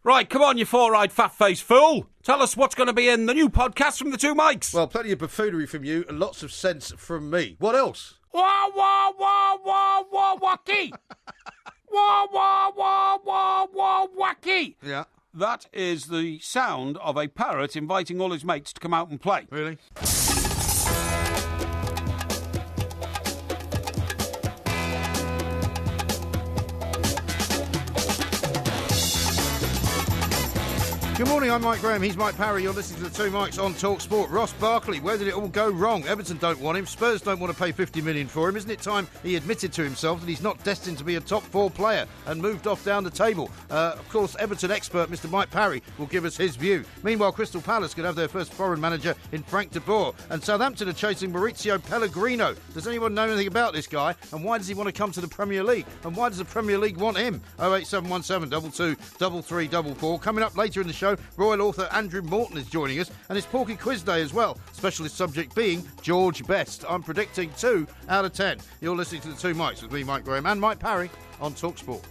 Right, come on, you four-eyed fat-faced fool. Tell us what's going to be in the new podcast from the two mics. Well, plenty of buffoonery from you and lots of sense from me. What else? Wah, wah, wah, wah, wah, wacky. Wah, wah, wah, wah, wah, wacky. Yeah. That is the sound of a parrot inviting all his mates to come out and play. Really? Good morning, I'm Mike Graham, he's Mike Parry, you're listening to the two mics on talkSPORT. Ross Barkley, where did it all go wrong? Everton don't want him, Spurs don't want to pay 50 million for him. Isn't it time he admitted to himself that he's not destined to be a top four player and moved off down the table? Of course, Everton expert Mr Mike Parry will give us his view. Meanwhile, Crystal Palace could have their first foreign manager in Frank de Boer, and Southampton are chasing Maurizio Pellegrino. Does anyone know anything about this guy, and why does he want to come to the Premier League? And why does the Premier League want him? 08717 22 3344. Coming up later in the show, royal author Andrew Morton is joining us, and it's Porky Quiz Day as well. Specialist subject being George Best. I'm predicting 2 out of 10. You're listening to the two mics with me, Mike Graham, and Mike Parry on talkSPORT.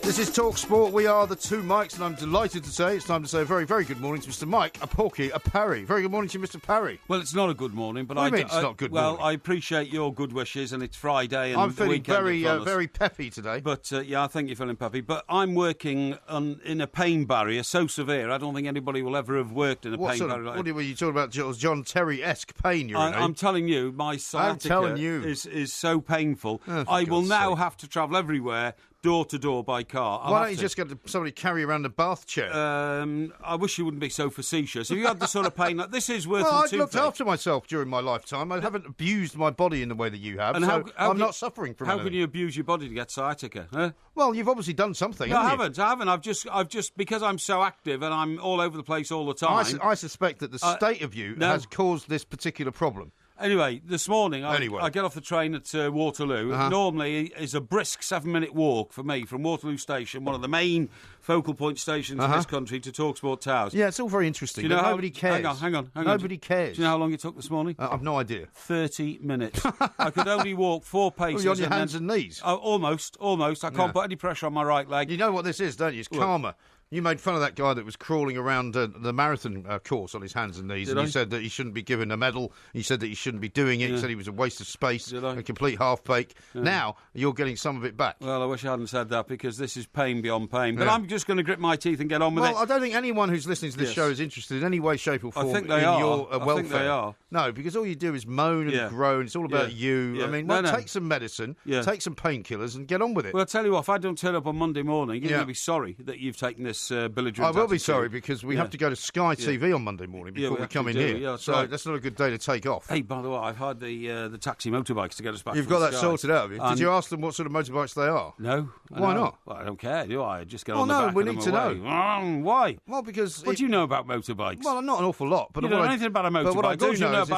This is talkSPORT. We are the two mics, and I'm delighted to say it's time to say a very, very good morning to Mr. Mike, a Porky, a Parry. Very good morning to you, Mr. Parry. Well, it's not a good morning, but What do you mean it's not good morning? Well, I appreciate your good wishes, and it's Friday, and I'm the feeling weekend very peppy today. But yeah, I think you're feeling peppy. But I'm working in a pain barrier so severe, I don't think anybody will ever have worked in a pain barrier. What are you talking about? John Terry-esque pain you're in? I'm telling you, my sciatica is so painful. I will now have to travel everywhere, door to door by car. Why don't you just get somebody carry around a bath chair? I wish you wouldn't be so facetious. If you had the sort of pain like this is worth I've looked after myself during my lifetime. I haven't abused my body in the way that you have, and so I'm not suffering from it. How can you abuse your body to get sciatica? Huh? Well, you've obviously done something. No, I haven't. I've just because I'm so active and I'm all over the place all the time. I suspect that the state of you has caused this particular problem. Anyway, this morning I get off the train at Waterloo. Normally is a brisk 7-minute walk for me from Waterloo Station, one of the main focal point stations in this country, to talkSPORT Towers. Yeah, it's all very interesting. But nobody cares. Hang on. Nobody cares. Do you know how long it took this morning? I've no idea. 30 minutes. I could only walk 4 paces. You're on your hands and knees? Almost. I can't put any pressure on my right leg. You know what this is, don't you? It's karma. You made fun of that guy that was crawling around the marathon course on his hands and knees, you said that he shouldn't be given a medal. You said that he shouldn't be doing it. You said he was a waste of space, a complete half-bake. Now you're getting some of it back. Well, I wish I hadn't said that, because this is pain beyond pain. But I'm just going to grip my teeth and get on with it. Well, I don't think anyone who's listening to this show is interested in any way, shape or form in your welfare. I think they are. No, because all you do is moan and groan. It's all about you. Yeah. I mean, take some medicine, take some painkillers and get on with it. Well, I'll tell you what, if I don't turn up on Monday morning, you're going to be sorry that you've taken this belligerent I will be sorry, because we have to go to Sky TV on Monday morning before we come in here. Yeah, so that's not a good day to take off. Hey, by the way, I've had the taxi motorbikes to get us back. You've got that sorted out, have you? Did you ask them what sort of motorbikes they are? No. Why not? Well, I don't care, do I? Just get on the back. We need to know. Why? Well, because... What do you know about motorbikes? Well, not an awful lot. But you don't know anything about a motorbike. But what I do know is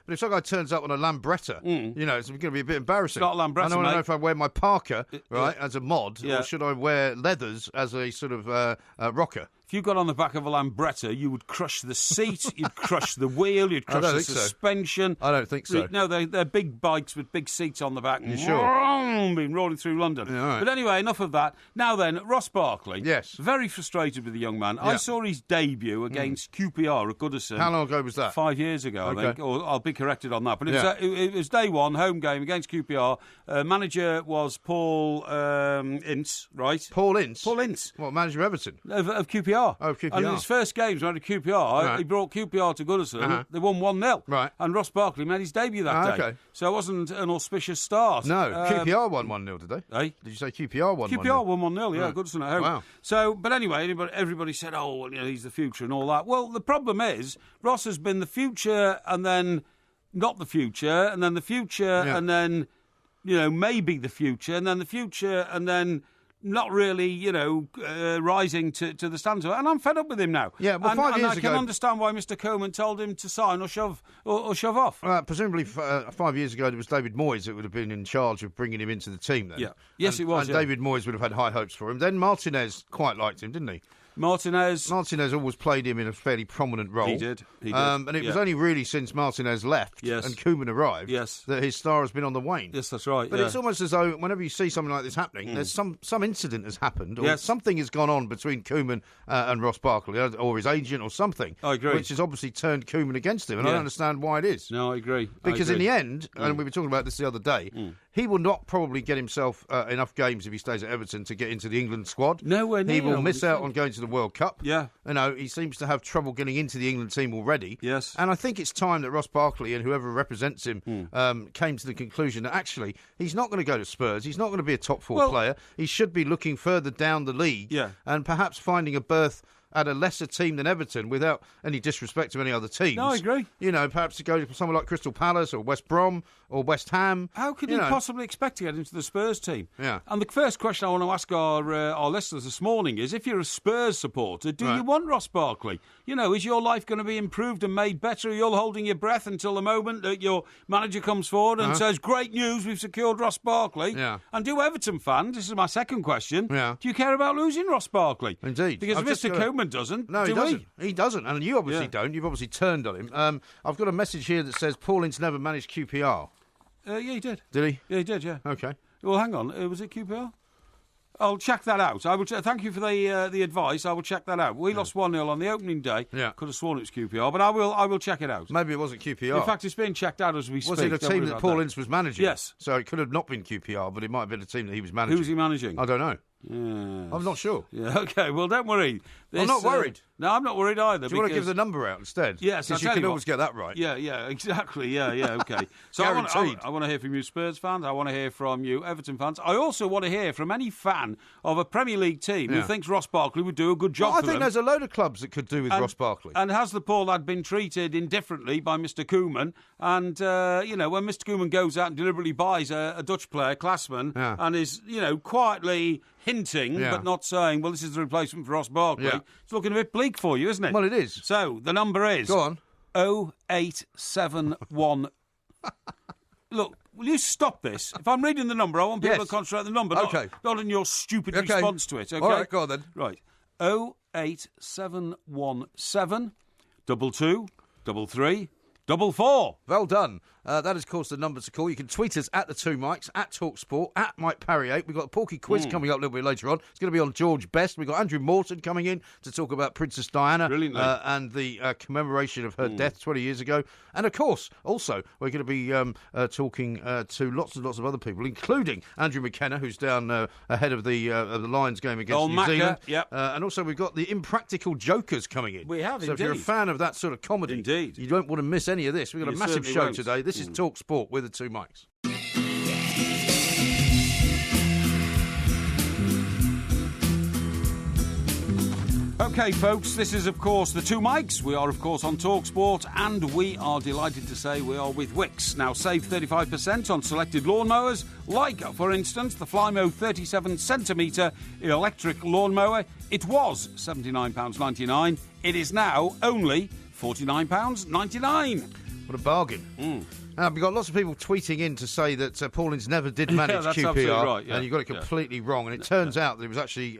if some guy turns up on a Lambretta, it's going to be a bit embarrassing. It's not a Lambretta, I don't know if I wear my parka, as a mod, or should I wear leathers as a sort of rocker? If you got on the back of a Lambretta, you would crush the seat, you'd crush the wheel, you'd crush the suspension. I don't think so. No, they're big bikes with big seats on the back. You sure? Been rolling through London. Yeah, right. But anyway, enough of that. Now then, Ross Barkley. Yes. Very frustrated with the young man. Yeah. I saw his debut against QPR at Goodison. How long ago was that? 5 years ago, I think. Or I'll be corrected on that. But it was day one, home game against QPR. Manager was Paul Ince, right? Paul Ince? Paul Ince. What, manager of Everton? Of QPR. Oh, QPR. And in his first games when he had QPR, he brought QPR to Goodison. They won 1-0. Right. And Ross Barkley made his debut that day. Okay. So it wasn't an auspicious start. No, QPR won 1-0, did they? Did you say QPR won 1-0? QPR won 1-0, yeah, Goodison at home. Wow. So, but anyway, everybody said, he's the future and all that. Well, the problem is, Ross has been the future and then not the future, and then the future and then, maybe the future, and then the future, and then not really, rising to the standard. And I'm fed up with him now. Yeah, well, 5 years ago... I can understand why Mr. Coleman told him to sign or shove off. Presumably 5 years ago, it was David Moyes that would have been in charge of bringing him into the team then. Yeah. Yes, it was. And David Moyes would have had high hopes for him. Then Martinez quite liked him, didn't he? Martinez always played him in a fairly prominent role. He did. And it was only really since Martinez left and Koeman arrived that his star has been on the wane. Yes, that's right. But it's almost as though whenever you see something like this happening, there's some incident has happened or something has gone on between Koeman and Ross Barkley or his agent or something. I agree. Which has obviously turned Koeman against him. And I don't understand why it is. No, I agree. Because in the end, and we were talking about this the other day, he will not probably get himself enough games if he stays at Everton to get into the England squad. Nowhere near. He will miss out on going to the World Cup. Yeah. He seems to have trouble getting into the England team already. Yes. And I think it's time that Ross Barkley and whoever represents him came to the conclusion that actually he's not going to go to Spurs. He's not going to be a top four player. He should be looking further down the league and perhaps finding a berth at a lesser team than Everton, without any disrespect to any other teams. No, I agree. Perhaps to go to somewhere like Crystal Palace or West Brom or West Ham. How could you possibly expect to get into the Spurs team? Yeah. And the first question I want to ask our listeners this morning is, if you're a Spurs supporter, do you want Ross Barkley? Is your life going to be improved and made better? Are you all holding your breath until the moment that your manager comes forward and says, great news, we've secured Ross Barkley? Yeah. And do Everton fans, this is my second question, do you care about losing Ross Barkley? Indeed. Because Mr. Koeman doesn't. No, he doesn't. We? He doesn't, and you obviously don't. You've obviously turned on him. I've got a message here that says Paul Ince never managed QPR. Yeah, he did. Did he? Yeah, he did, yeah. Okay. Well, hang on. Was it QPR? I'll check that out. I will. Thank you for the advice. I will check that out. We lost 1-0 on the opening day. Yeah. Could have sworn it was QPR, but I will check it out. Maybe it wasn't QPR. In fact, it's being checked out as we speak. Was it a team that Paul Ince was managing? Yes. So it could have not been QPR, but it might have been a team that he was managing. Who was he managing? I don't know. Yes. I'm not sure. Yeah, okay, well, don't worry. I'm not worried. No, I'm not worried either. Do you want to give the number out instead? Yes, because you can always get that right. Yeah, exactly. Yeah, okay. So Guaranteed. I want to hear from you Spurs fans. I want to hear from you Everton fans. I also want to hear from any fan of a Premier League team who thinks Ross Barkley would do a good job for them. I think there's a load of clubs that could do with Ross Barkley. And has the poor lad been treated indifferently by Mr. Koeman? And, when Mr. Koeman goes out and deliberately buys a Dutch player, Klaasman, and is, quietly hinting, but not saying, well, this is the replacement for Ross Barkley, it's looking a bit bleak for you, isn't it? Well, it is. So, the number is... Go on. 0871... Look, will you stop this? If I'm reading the number, I want people to concentrate on the number, not on your stupid response to it, okay? All right, go on then. Right. 08717 22 33 44. Well done. That is, of course, the number to call. You can tweet us at the two Mikes, at talkSPORT, at Mike Parry 8. We've got a Porky Quiz coming up a little bit later on. It's going to be on George Best. We've got Andrew Morton coming in to talk about Princess Diana and the commemoration of her death 20 years ago. And, of course, also, we're going to be talking to lots and lots of other people, including Andrew McKenna, who's down ahead of the Lions game against New Zealand. Yep. And also, we've got the Impractical Jokers coming in. We have, So indeed. if you're a fan of that sort of comedy, you don't want to miss any of this. We've got a massive show today. This is talkSPORT with the two Mikes. OK, folks, this is, of course, the two Mikes. We are, of course, on talkSPORT, and we are delighted to say we are with Wix. Now, save 35% on selected lawnmowers, like, for instance, the Flymo 37cm electric lawnmower. It was £79.99. It is now only £49.99. What a bargain. We've got lots of people tweeting in to say that Paul Ince never did manage that's QPR, absolutely right, and you got it completely wrong. And it turns out that it was actually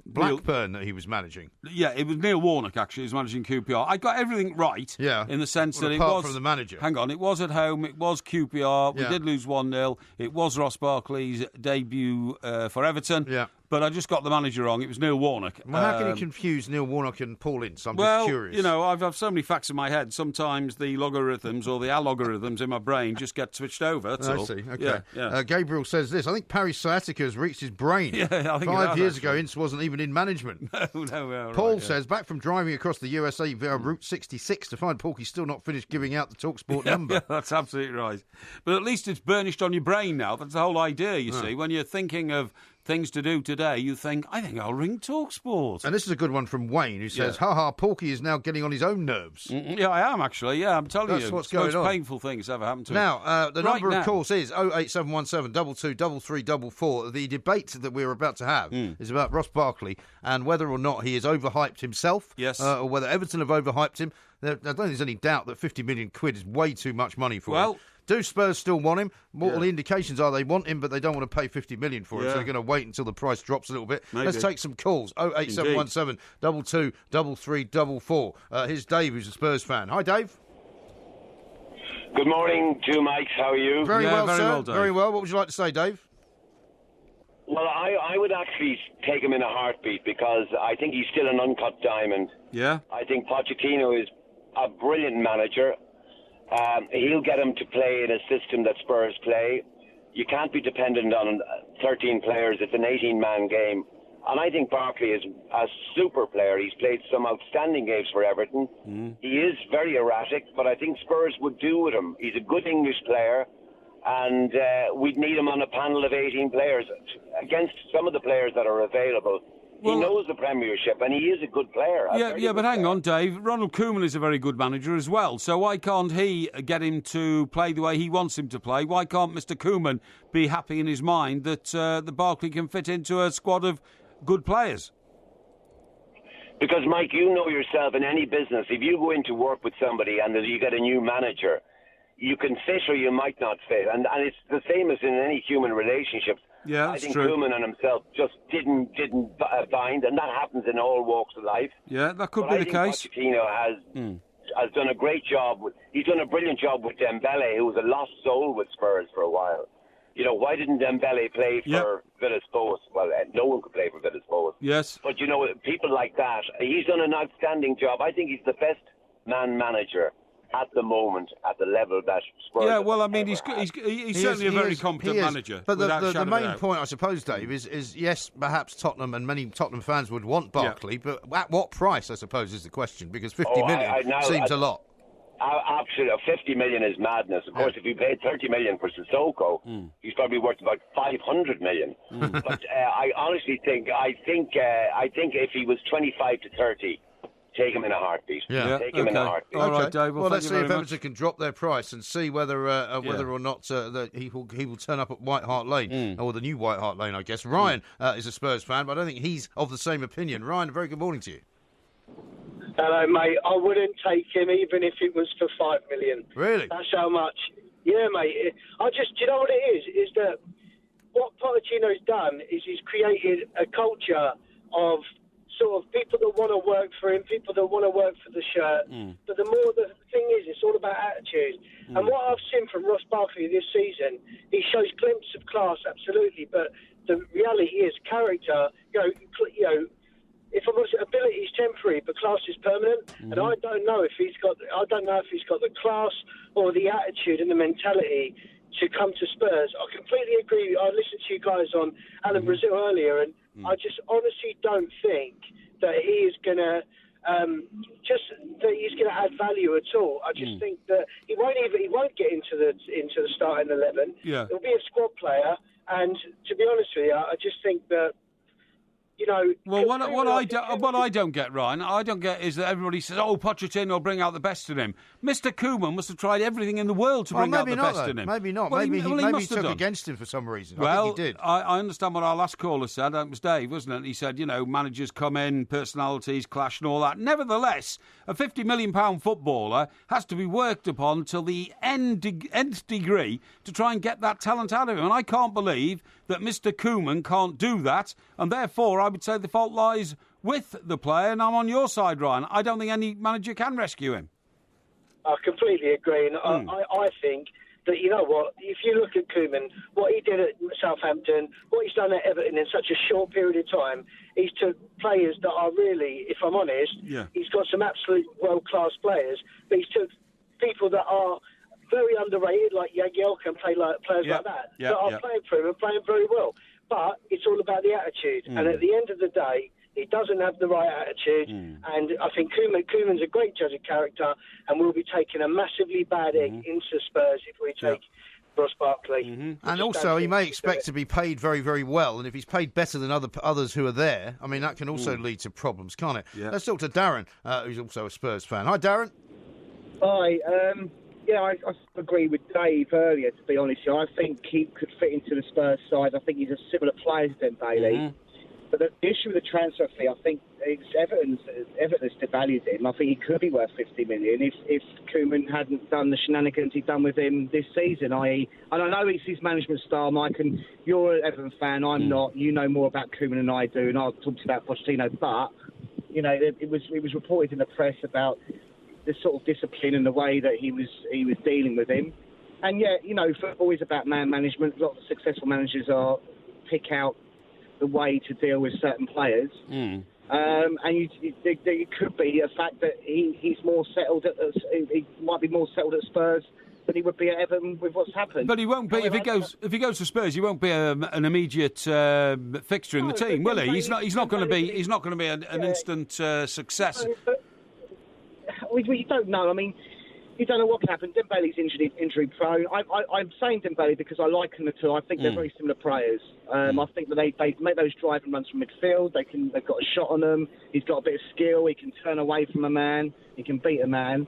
Blackburn that he was managing. Yeah, it was Neil Warnock, actually, who was managing QPR. I got everything right in the sense that it was... apart from the manager. Hang on, it was at home, it was QPR, we did lose 1-0, it was Ross Barkley's debut for Everton. Yeah. But I just got the manager wrong. It was Neil Warnock. Well, how can you confuse Neil Warnock and Paul Ince? I'm just curious. I've so many facts in my head. Sometimes the logarithms or the allogarithms in my brain just get switched over. That's all. I see. Okay. Yeah. Gabriel says this. I think Parry's sciatica has reached his brain. Yeah, I think 5 years ago, Ince wasn't even in management. No. Paul says, back from driving across the USA via Route 66 to find Porky's still not finished giving out the talkSPORT number. Yeah, that's absolutely right. But at least it's burnished on your brain now. That's the whole idea, you see. When you're thinking of things to do today, you think, I think I'll ring talkSPORT. And this is a good one from Wayne, who says, ha, Porky is now getting on his own nerves. Yeah, I am, actually. Yeah, I'm telling you. That's what's it's the going most on. painful thing that's ever happened to me. Now, the number, of course, is 08717 223344. The debate that we're about to have is about Ross Barkley and whether or not he has overhyped himself, or whether Everton have overhyped him. I don't think there's any doubt that 50 million quid is way too much money for him. Do Spurs still want him? Well, the indications are they want him, but they don't want to pay 50 million for him, so they're going to wait until the price drops a little bit. Maybe. Let's take some calls. 08717 22 3344. Here's Dave, who's a Spurs fan. Hi, Dave. Good morning, two Mikes. How are you? Very well, very sir. well, Dave. Very well. What would you like to say, Dave? Well, I would actually take him in a heartbeat because I think he's still an uncut diamond. Yeah. I think Pochettino is a brilliant manager. He'll get him to play in a system that Spurs play. You can't be dependent on 13 players. It's an 18-man game. And I think Barkley is a super player. He's played some outstanding games for Everton. He is very erratic, but I think Spurs would do with him. He's a good English player, and we'd need him on a panel of 18 players against some of the players that are available. He knows the Premiership, and he is a good player. But hang on, Dave. Ronald Koeman is a very good manager as well. So why can't he get him to play the way he wants him to play? Why can't Mr. Koeman be happy in his mind that the Barkley can fit into a squad of good players? Because, Mike, you know yourself in any business, if you go into work with somebody and you get a new manager, you can fit or you might not fit. And it's the same as in any human relationship. Yeah, I that's think true. Koeman and himself just didn't bind, and that happens in all walks of life. Yeah, that could be the case. Pochettino has done a great job. He's done a brilliant job with Dembele, who was a lost soul with Spurs for a while. You know, why didn't Dembele play for Villas-Boas? Well, no one could play for Villas-Boas. Yes. But, you know, people like that, he's done an outstanding job. I think he's the best man manager at the moment at the level that Spurs. Yeah, well, I mean, he's certainly a very competent manager. But the main point, I suppose, Dave, is yes, perhaps Tottenham and many Tottenham fans would want Barkley, but at what price, I suppose, is the question, because 50 million seems a lot. Absolutely. 50 million is madness. Of course, if you paid 30 million for Sissoko, he's probably worth about 500 million. But I honestly think if he was 25 to 30, take him in a heartbeat. Yeah. Take him in a heartbeat. All right, Dave. Well, let's see if much. Everton can drop their price and see whether or not that he will turn up at White Hart Lane, or the new White Hart Lane, I guess. Ryan is a Spurs fan, but I don't think he's of the same opinion. Ryan, a very good morning to you. Hello, mate. I wouldn't take him even if it was for 5 million. Really? That's how much. Yeah, mate. Do you know what it is? Is that what Pochettino's done is he's created a culture of sort of people that want to work for him, people that want to work for the shirt. But the thing is, it's all about attitude. And what I've seen from Ross Barkley this season, he shows glimpses of class, absolutely. But the reality is, character. If ability is temporary, but class is permanent, and I don't know if he's got the class or the attitude and the mentality to come to Spurs. I completely agree. I listened to you guys on Alan Brazil earlier, and I just honestly don't think that he is going to add value at all. I just think that he won't get into the starting 11. Yeah. He'll be a squad player, and to be honest with you, I just think that. Well, what I don't get, Ryan, is that everybody says, Pochettino will bring out the best in him. Mr. Koeman must have tried everything in the world to bring out the best in him. Maybe not. Well, maybe he took done. against him for some reason. Well, I think he did. I understand what our last caller said. That was Dave, wasn't it? He said, managers come in, personalities clash and all that. Nevertheless, a £50 million footballer has to be worked upon till the nth degree to try and get that talent out of him. And I can't believe that Mr. Koeman can't do that, and therefore I would say the fault lies with the player, and I'm on your side, Ryan. I don't think any manager can rescue him. I completely agree, and I think that, you know what, if you look at Koeman, what he did at Southampton, what he's done at Everton in such a short period of time, he's took players that are really, if I'm honest, he's got some absolute world-class players, but he's took people that are very underrated, like Jagielka and players like that are playing for him and playing very well. But it's all about the attitude. And at the end of the day, he doesn't have the right attitude. And I think Koeman's a great judge of character, and we'll be taking a massively bad egg into Spurs if we take Ross Barkley. And also, he may expect to be paid very, very well. And if he's paid better than others who are there, I mean, that can also lead to problems, can't it? Yeah. Let's talk to Darren, who's also a Spurs fan. Hi, Darren. Hi. I agree with Dave earlier, to be honest. I think he could fit into the Spurs side. I think he's a similar player to Dembele. But the issue with the transfer fee, I think it's Everton's devalued him. I think he could be worth 50 million if Koeman hadn't done the shenanigans he'd done with him this season. And I know it's his management style, Mike, and you're an Everton fan, I'm not. You know more about Koeman than I do, and I'll talk to you about Pochettino. But, you know, it was reported in the press about the sort of discipline and the way that he was dealing with him. And, yeah, you know, football is about man management. A lot of successful managers pick out the way to deal with certain players. And it could be a fact that he's more settled he might be more settled at Spurs than he would be at Everton with what's happened. But he won't be if he goes to Spurs. He won't be an immediate fixture in the team, will he? He's not going to be an instant success. We don't know. I mean, you don't know what can happen. Dembele's injury prone. I'm saying Dembele because I liken the two. I think they're very similar players. I think that they make those driving runs from midfield. They've got a shot on them. He's got a bit of skill. He can turn away from a man. He can beat a man.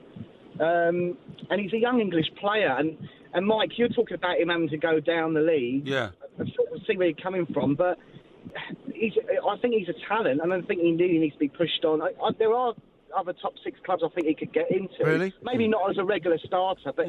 And he's a young English player. And Mike, you're talking about him having to go down the league. Yeah. I sort of see where you're coming from, but I think he's a talent, and I think he really needs to be pushed on. There are other top 6 clubs I think he could get into. Really? Maybe not as a regular starter, but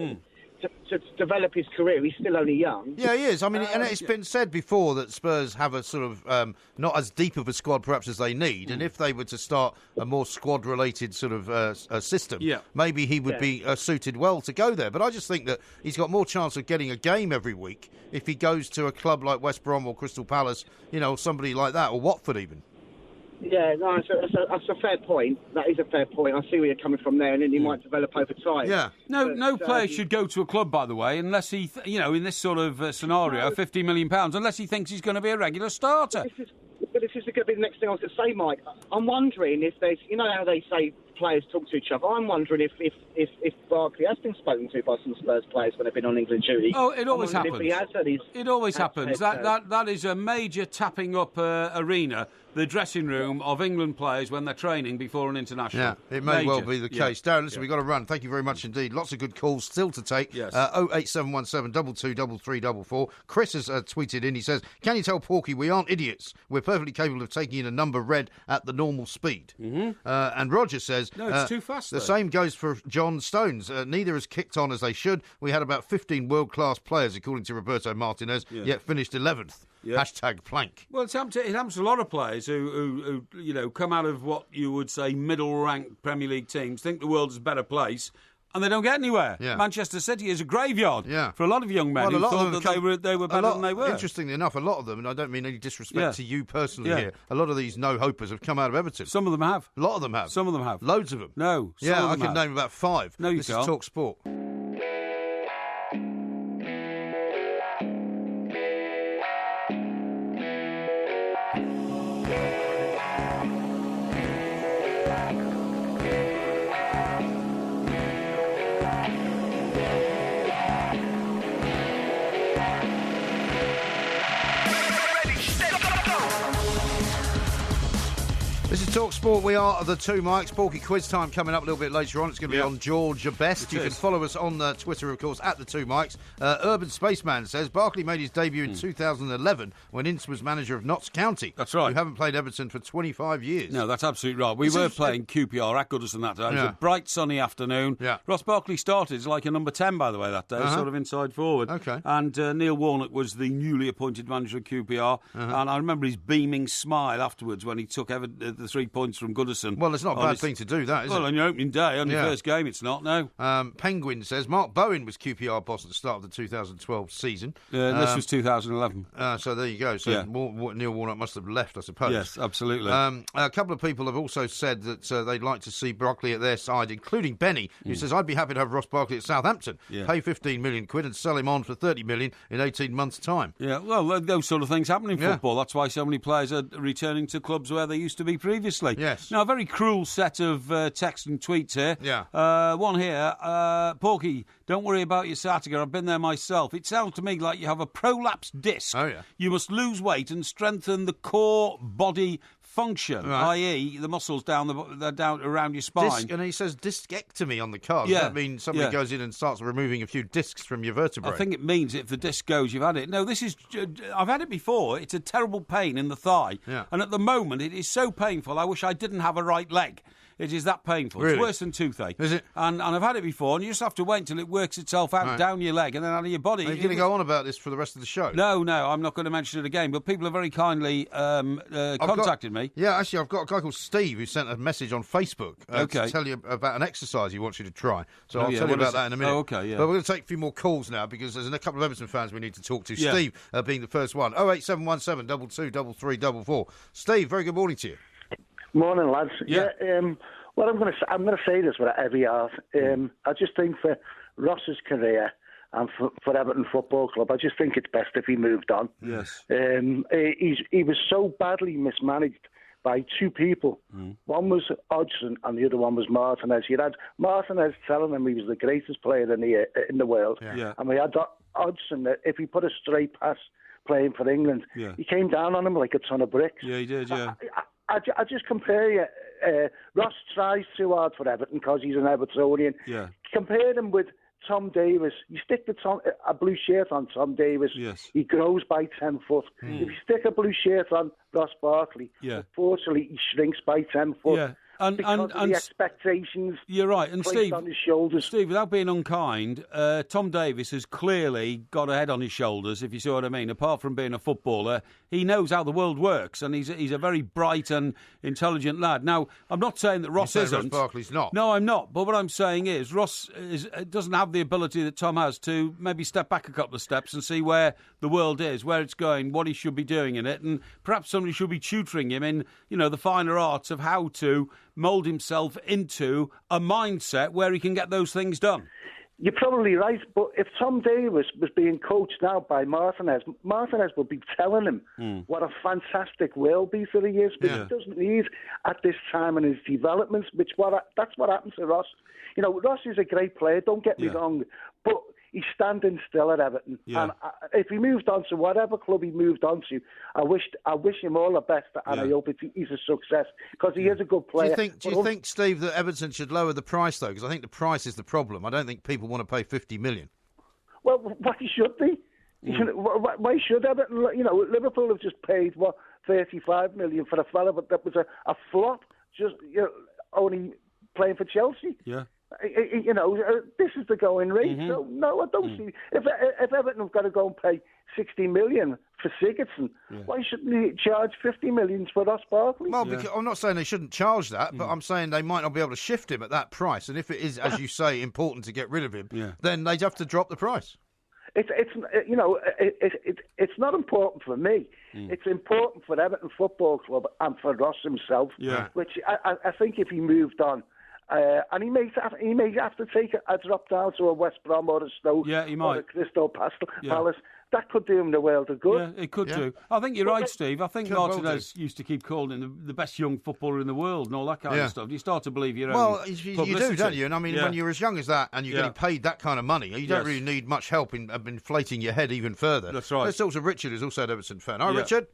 to develop his career. He's still only young. Yeah, he is. I mean, and it's been said before that Spurs have a sort of not as deep of a squad perhaps as they need, and if they were to start a more squad-related sort of system, maybe he would be suited well to go there. But I just think that he's got more chance of getting a game every week if he goes to a club like West Brom or Crystal Palace, you know, somebody like that, or Watford even. Yeah, no, that's a fair point. That is a fair point. I see where you're coming from there, and then he might develop over time. Yeah. No player should go to a club, by the way, unless he, in this sort of scenario, £50 million, unless he thinks he's going to be a regular starter. But this is going to be the next thing I was going to say, Mike. I'm wondering if there's, you know how they say players talk to each other. I'm wondering if Barkley has been spoken to by some Spurs players when they've been on England duty. Oh, it always happens. If he has it always happens. That is a major tapping up arena, the dressing room of England players when they're training before an international. Yeah, it may well be the case. Darren, listen, we've got to run. Thank you very much indeed. Lots of good calls still to take. Yes. 08717 223344. Chris has tweeted in. He says, "Can you tell Porky we aren't idiots? We're perfectly capable of taking in a number read at the normal speed." And Roger says, "No, it's too fast." The same goes for John Stones. Neither has kicked on as they should. We had about 15 world-class players, according to Roberto Martinez, yet finished 11th. Yeah. #plank. Well, it happens to a lot of players who come out of what you would say middle-ranked Premier League teams, think the world is a better place, and they don't get anywhere. Yeah. Manchester City is a graveyard for a lot of young men who thought that they were better than they were. Interestingly enough, a lot of them, and I don't mean any disrespect to you personally here, a lot of these no-hopers have come out of Everton. Some of them have. A lot of them have. Some of them have. Loads of them. No. Yeah, I can name about 5. No, you can't. This is talkSPORT. This is talkSPORT. We are the two Mikes. Porky Quiz time coming up a little bit later on. It's going to be on Georgia Best. You can follow us on Twitter, of course, at the two Mikes. Urban Spaceman says Barkley made his debut in 2011 when Ince was manager of Notts County. That's right. You haven't played Everton for 25 years. No, that's absolutely right. We were playing QPR at Goodison that day. It was a bright, sunny afternoon. Yeah. Ross Barkley started as like a number 10, by the way, that day, sort of inside forward. Okay. And Neil Warnock was the newly appointed manager of QPR. And I remember his beaming smile afterwards when he took the 3 points from Goodison. Well, it's not a bad thing to do, that, is it? Well, on your opening day, on your first game, it's not, no. Penguin says Mark Bowen was QPR boss at the start of the 2012 season. This was 2011. So there you go. So Neil Warnock must have left, I suppose. Yes, absolutely. A couple of people have also said that they'd like to see Barkley at their side, including Benny, who says, I'd be happy to have Ross Barkley at Southampton, pay 15 million quid and sell him on for 30 million in 18 months' time. Yeah, well, those sort of things happen in football. That's why so many players are returning to clubs where they used to be previously. Yes. Now, a very cruel set of texts and tweets here. Yeah. One here, Porky, don't worry about your sciatica. I've been there myself. It sounds to me like you have a prolapsed disc. Oh, yeah. You must lose weight and strengthen the core, body, function, i.e. the muscles down around your spine. And he says discectomy on the card. Does that mean somebody goes in and starts removing a few discs from your vertebrae? I think it means if the disc goes, you've had it. No, I've had it before. It's a terrible pain in the thigh. Yeah. And at the moment, it is so painful, I wish I didn't have a right leg. It is that painful. Really? It's worse than toothache. Is it? And I've had it before, and you just have to wait until it works itself out down your leg and then out of your body. Are you going to go on about this for the rest of the show? No, I'm not going to mention it again, but people have very kindly contacted me. Yeah, actually, I've got a guy called Steve who sent a message on Facebook to tell you about an exercise he wants you to try. So I'll tell you about that in a minute. Oh, okay, yeah. But we're going to take a few more calls now because there's a couple of Everton fans we need to talk to. Yeah. Steve being the first one. 08717 22 3344. Steve, very good morning to you. Morning, lads. Yeah. Well, I'm going to say this with every heart. I just think for Ross's career and for Everton Football Club, I just think it's best if he moved on. Yes. He was so badly mismanaged by two people. One was Hodgson and the other one was Martinez. You had Martinez telling him he was the greatest player in the world. Yeah. And we had Hodgson that if he put a straight pass playing for England, he came down on him like a ton of bricks. Yeah, he did, yeah. I just compare you. Ross tries too hard for Everton because he's an Evertonian. Yeah. Compare him with Tom Davis. You stick a blue shirt on Tom Davis, he grows by 10 foot. If you stick a blue shirt on Ross Barkley, unfortunately he shrinks by 10 foot. Yeah. Because of the expectations you're right. And placed Steve, on his shoulders. Steve, without being unkind, Tom Davis has clearly got a head on his shoulders, if you see what I mean. Apart from being a footballer, he knows how the world works, and he's a very bright and intelligent lad. Now, I'm not saying that Ross isn't. Ross Barkley's not. No, I'm not. But what I'm saying is Ross doesn't have the ability that Tom has to maybe step back a couple of steps and see where the world is, where it's going, what he should be doing in it, and perhaps somebody should be tutoring him in, the finer arts of how to mould himself into a mindset where he can get those things done. You're probably right, but if Tom Davis was being coached now by Martinez would be telling him what a fantastic world beater he is, but he doesn't need at this time in his development, that's what happens to Ross. Ross is a great player, don't get me wrong, but he's standing still at Everton. Yeah. And if he moved on to whatever club he moved on to, I wish him all the best, and I hope he's a success, because he is a good player. Do you think, Steve, that Everton should lower the price, though? Because I think the price is the problem. I don't think people want to pay $50 million. Well, why should they? Why should Everton? Liverpool have just paid, $35 million for a fella that was a flop, just only playing for Chelsea. Yeah. This is the going rate. Mm-hmm. So, no, I don't see. If Everton have got to go and pay $60 million for Sigurdsson, why shouldn't they charge $50 million for Ross Barkley? Well, because I'm not saying they shouldn't charge that, but I'm saying they might not be able to shift him at that price. And if it is, as you say, important to get rid of him, then they'd have to drop the price. It's not important for me. It's important for Everton Football Club and for Ross himself. Yeah. Which I think if he moved on. And he may have to take a drop down to a West Brom or a Stoke or a Crystal Palace. That could do him the world of good. Yeah, it could do. I think you're right, Steve. I think Martinez used to keep calling him the best young footballer in the world and all that kind of stuff. You start to believe your own publicity. You do, don't you? And I mean, when you're as young as that and you're getting paid that kind of money, you don't really need much help in inflating your head even further. That's right. Let's talk to Richard, who's also an Everton fan. Hi, Richard.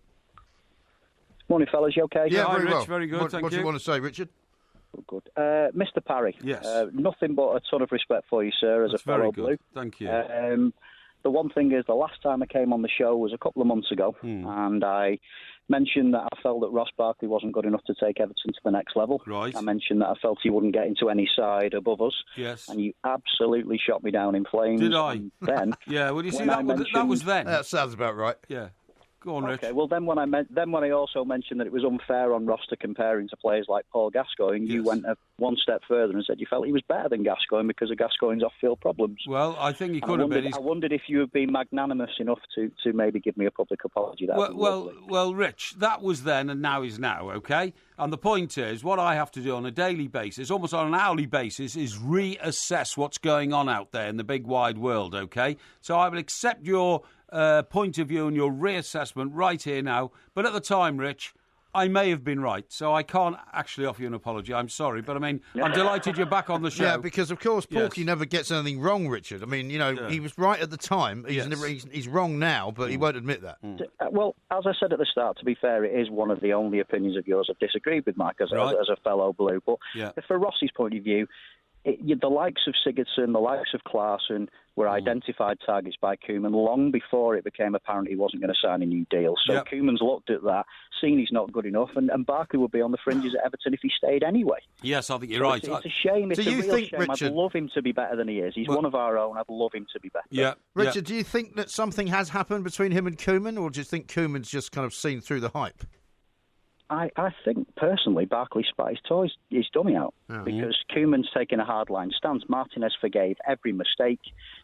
Morning, fellas. You okay? Yeah, very Rich, well. Very good, What do you want to say, Richard? Good. Mr. Parry, nothing but a ton of respect for you, sir, as a fellow Blue. Thank you. The one thing is, the last time I came on the show was a couple of months ago, and I mentioned that I felt that Ross Barkley wasn't good enough to take Everton to the next level. Right. I mentioned that I felt he wouldn't get into any side above us. Yes. And you absolutely shot me down in flames. Did I? And then, yeah, well, you see, that was then. That sounds about right. Yeah. Go on, Rich. Okay, well, then when I also mentioned that it was unfair on Ross to compare him to players like Paul Gascoigne, you went one step further and said you felt he was better than Gascoigne because of Gascoigne's off-field problems. Well, I think he could have been. I wondered if you had been magnanimous enough to maybe give me a public apology. Well, Rich, that was then and now is now, okay? And the point is, what I have to do on a daily basis, almost on an hourly basis, is reassess what's going on out there in the big wide world, okay? So I will accept your point of view and your reassessment right here now. But at the time, Rich, I may have been right, so I can't actually offer you an apology. I'm sorry, but I mean, I'm delighted you're back on the show. Yeah, because of course Porky never gets anything wrong, Richard. I mean, he was right at the time. He's wrong now, but he won't admit that. Well, as I said at the start, to be fair, it is one of the only opinions of yours I've disagreed with, Mike, as a fellow Blue. But from Ross's point of view, the likes of Sigurdsson, the likes of Klaassen were identified targets by Koeman long before it became apparent he wasn't going to sign a new deal. So Koeman's looked at that, seen he's not good enough, and Barkley would be on the fringes at Everton if he stayed anyway. Yes, I think you're right. It's a shame. It's a real shame. Richard, I'd love him to be better than he is. He's one of our own. I'd love him to be better. Yeah, Richard, do you think that something has happened between him and Koeman, or do you think Koeman's just kind of seen through the hype? I think, personally, Barkley spat his dummy out because Koeman's taken a hardline stance. Martinez forgave every mistake.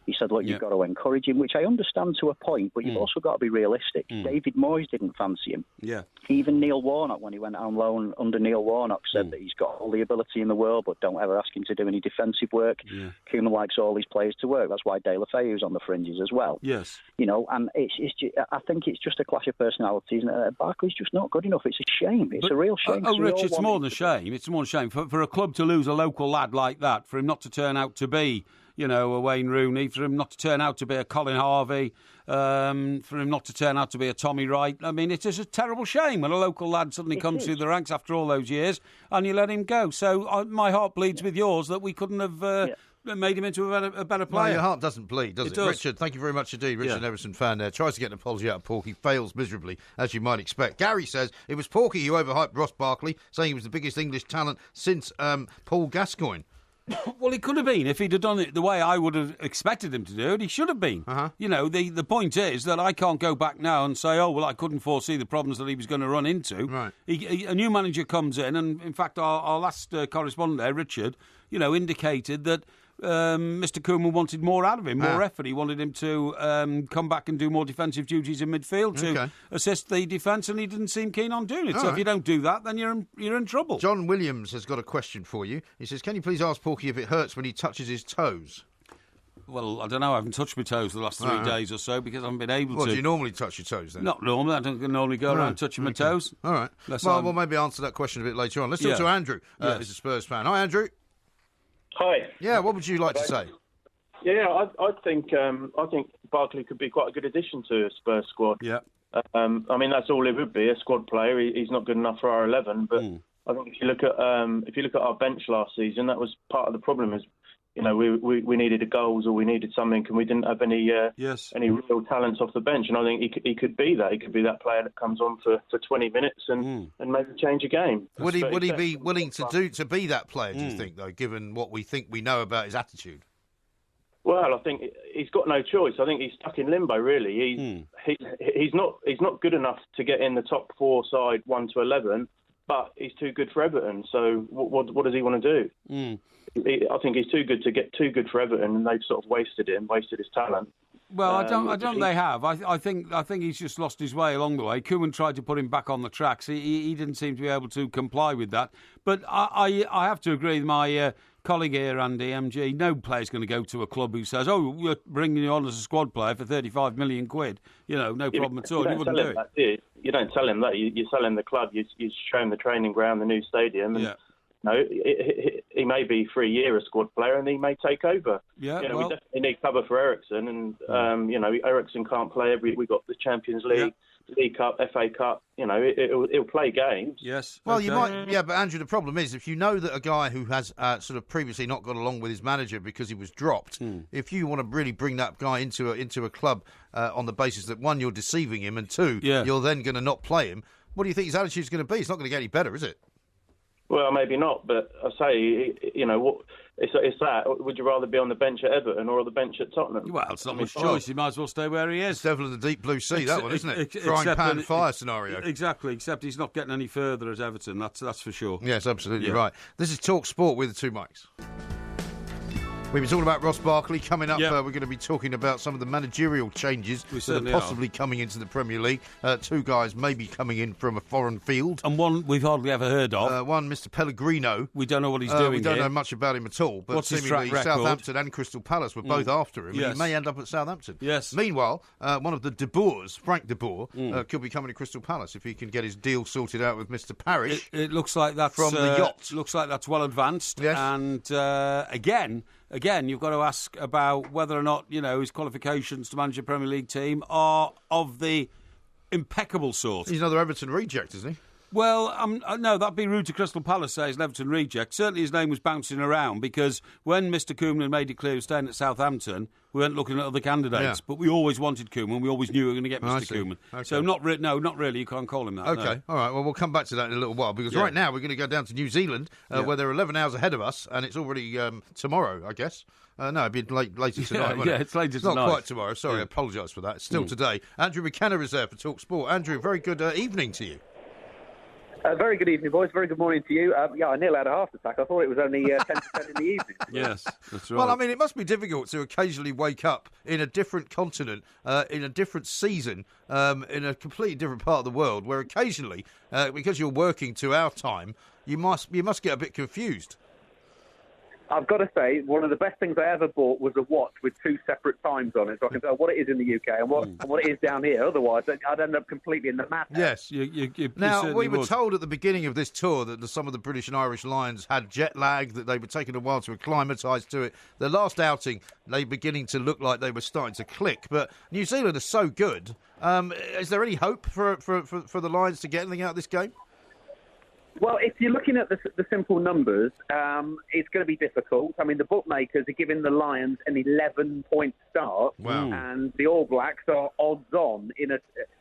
He said, look, you've got to encourage him, which I understand to a point, but you've also got to be realistic. David Moyes didn't fancy him. Yeah. Even Neil Warnock, when he went on loan under Neil Warnock, said that he's got all the ability in the world, but don't ever ask him to do any defensive work. Yeah. Koeman likes all his players to work. That's why De La Feu's on the fringes as well. Yes. And I think it's just a clash of personalities, and Barkley's just not good enough. It's a shame. It's a real shame. Oh, Rich, it's more than a shame. It's more than a shame. For a club to lose a local lad like that, for him not to turn out to be, a Wayne Rooney, for him not to turn out to be a Colin Harvey, for him not to turn out to be a Tommy Wright. I mean, it is a terrible shame when a local lad suddenly comes through the ranks after all those years and you let him go. So my heart bleeds with yours that we couldn't have... made him into a better player. No, your heart doesn't bleed, does it? Richard, thank you very much indeed. Richard, Everton fan there, tries to get an apology out of Porky, fails miserably, as you might expect. Gary says it was Porky who overhyped Ross Barkley, saying he was the biggest English talent since Paul Gascoigne. Well, he could have been if he'd have done it the way I would have expected him to do it. He should have been. The point is that I can't go back now and say, oh, well, I couldn't foresee the problems that he was going to run into. Right. A new manager comes in, and in fact, our last correspondent there, Richard, indicated that Mr. Koeman wanted more out of him, more effort. He wanted him to come back and do more defensive duties in midfield to assist the defence, and he didn't seem keen on doing it. If you don't do that, then you're in trouble. John Williams has got a question for you. He says, can you please ask Porky if it hurts when he touches his toes? Well, I don't know. I haven't touched my toes the last 3 days or so because I haven't been able to. Well, do you normally touch your toes then? Not normally. I don't normally go around touching my toes. All right. We'll maybe answer that question a bit later on. Let's talk to Andrew, who's a Spurs fan. Hi, Andrew. Hi. Yeah, what would you like to say? Yeah, I think Barkley could be quite a good addition to a Spurs squad. Yeah. I mean, that's all it would be, a squad player. He's not good enough for our 11, but I think if you look at our bench last season, that was part of the problem. Is we needed a goals or we needed something, and we didn't have any real talents off the bench. And I think he could be that. He could be that player that comes on for 20 minutes and maybe change a game. Would he be willing to be that player? Do you think, though, given what we think we know about his attitude? Well, I think he's got no choice. I think he's stuck in limbo. Really, he's not good enough to get in the top 4 side 1 to 11, but he's too good for Everton. So what does he want to do? I think he's too good for Everton, and they've sort of wasted his talent. Well, I don't think they have. I think he's just lost his way along the way. Koeman tried to put him back on the tracks. He didn't seem to be able to comply with that. But I have to agree with my colleague here, Andy, MG. No player's going to go to a club who says, "Oh, we're bringing you on as a squad player for 35 million quid." No problem at all. You wouldn't do it. You don't tell him that. You sell him the club. You show him the training ground, the new stadium, and he may be for a year a squad player, and he may take over. We definitely need cover for Ericsson, and Ericsson can't play we got the Champions League, League Cup, FA Cup. He'll play games. Yes. Well, you might. Yeah, but Andrew, the problem is if you know that a guy who has sort of previously not got along with his manager because he was dropped, if you want to really bring that guy into a club on the basis that 1, you're deceiving him, and 2, you're then going to not play him. What do you think his attitude's going to be? It's not going to get any better, is it? Well, maybe not, but I say, it's that. Would you rather be on the bench at Everton or on the bench at Tottenham? Well, it's not much choice. He might as well stay where he is. It's devil in the deep blue sea, that one, isn't it? Frying pan fire scenario. Exactly, except he's not getting any further at Everton, that's for sure. Yes, absolutely right. This is talkSPORT with the 2 mics. We've been talking about Ross Barkley. Coming up, we're going to be talking about some of the managerial changes that are possibly coming into the Premier League. Two guys maybe coming in from a foreign field. And one we've hardly ever heard of. One, Mr. Pellegrino. We don't know what he's doing. We don't know much about him at all. But what's his seemingly track record? Southampton and Crystal Palace were both after him. Yes. And he may end up at Southampton. Yes. Meanwhile, one of the De Boers, Frank De Boer, could be coming to Crystal Palace if he can get his deal sorted out with Mr. Parrish. It looks like that's from the yacht. Looks like that's well advanced. Yes. And again, you've got to ask about whether or not his qualifications to manage a Premier League team are of the impeccable sort. He's another Everton reject, isn't he? Well, no, that'd be rude to Crystal Palace, say he's an Everton reject. Certainly his name was bouncing around because when Mr. Koeman made it clear he was staying at Southampton, we weren't looking at other candidates. But we always wanted Koeman. We always knew we were going to get Mr. Koeman. Okay. So not really. You can't call him that. Okay, no. All right. Well, we'll come back to that in a little while because right now we're going to go down to New Zealand where they're 11 hours ahead of us and it's already tomorrow, I guess. No, it'd be later tonight, wouldn't it? It's later tonight. Not quite tomorrow. Sorry, I apologise for that. It's still today. Andrew McKenna is there for talkSPORT. Andrew, very good evening to you. Very good evening, boys. Very good morning to you. I nearly had a heart attack. I thought it was only 10 to 10 in the evening. Yes, that's right. Well, I mean, it must be difficult to occasionally wake up in a different continent, in a different season, in a completely different part of the world, where occasionally, because you're working to our time, you must get a bit confused. I've got to say, one of the best things I ever bought was a watch with two separate times on it, so I can tell what it is in the UK and what it is down here. Otherwise, I'd end up completely in the madhouse. Yes. Now, we were told at the beginning of this tour that some of the British and Irish Lions had jet lag, that they were taking a while to acclimatise to it. The last outing, they were beginning to look like they were starting to click. But New Zealand are so good. Is there any hope for the Lions to get anything out of this game? Well, if you're looking at the simple numbers, it's going to be difficult. I mean, the bookmakers are giving the Lions an 11-point start, and the All Blacks are odds-on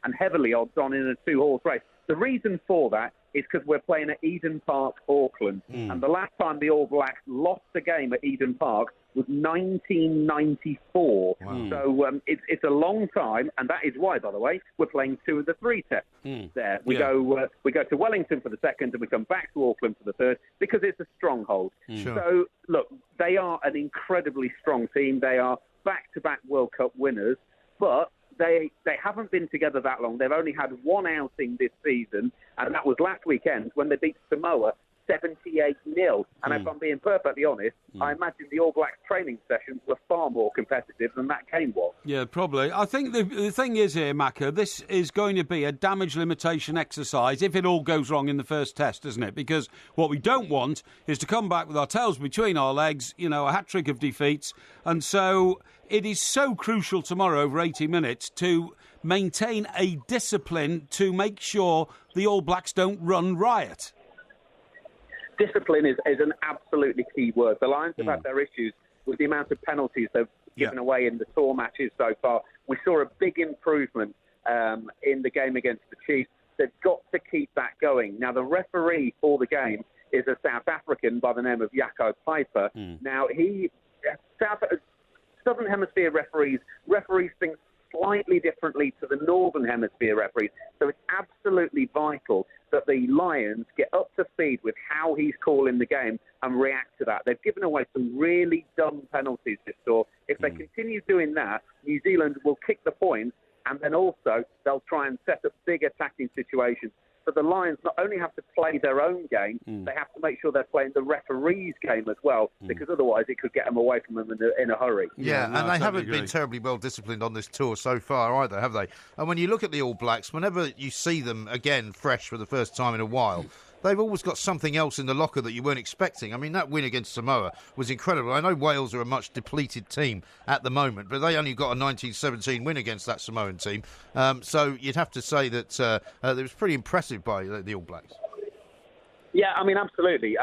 and heavily odds-on in a two-horse race. The reason for that is because we're playing at Eden Park, Auckland, and the last time the All Blacks lost a game at Eden Park was 1994. Wow. So it's a long time, and that is why, by the way, we're playing two of the three tests there. We go to Wellington for the second, and we come back to Auckland for the third because it's a stronghold. Sure. So look, they are an incredibly strong team. They are back-to-back World Cup winners, but they haven't been together that long. They've only had one outing this season, and that was last weekend when they beat Samoa 78-0. And if I'm being perfectly honest, I imagine the All Blacks training sessions were far more competitive than that game was. Yeah, probably. I think the thing is here, Macca, this is going to be a damage limitation exercise if it all goes wrong in the first test, isn't it? Because what we don't want is to come back with our tails between our legs, a hat-trick of defeats. And so it is so crucial tomorrow over 80 minutes to maintain a discipline to make sure the All Blacks don't run riot. Discipline is an absolutely key word. The Lions have had their issues with the amount of penalties they've given away in the tour matches so far. We saw a big improvement in the game against the Chiefs. They've got to keep that going. Now, the referee for the game is a South African by the name of Jaco Piper. Now, Southern Hemisphere referees things slightly differently to the Northern Hemisphere referees. So it's absolutely vital that the Lions get up to speed with how he's calling the game and react to that. They've given away some really dumb penalties this tour. If they continue doing that, New Zealand will kick the points, and then also they'll try and set up big attacking situations. So the Lions not only have to play their own game, they have to make sure they're playing the referee's game as well, because otherwise it could get them away from them in a hurry. Yeah, and they haven't been terribly well disciplined on this tour so far either, have they? And when you look at the All Blacks, whenever you see them again fresh for the first time in a while, they've always got something else in the locker that you weren't expecting. I mean, that win against Samoa was incredible. I know Wales are a much depleted team at the moment, but they only got a 1917 win against that Samoan team. So you'd have to say that it was pretty impressive by the All Blacks. Yeah, I mean, absolutely.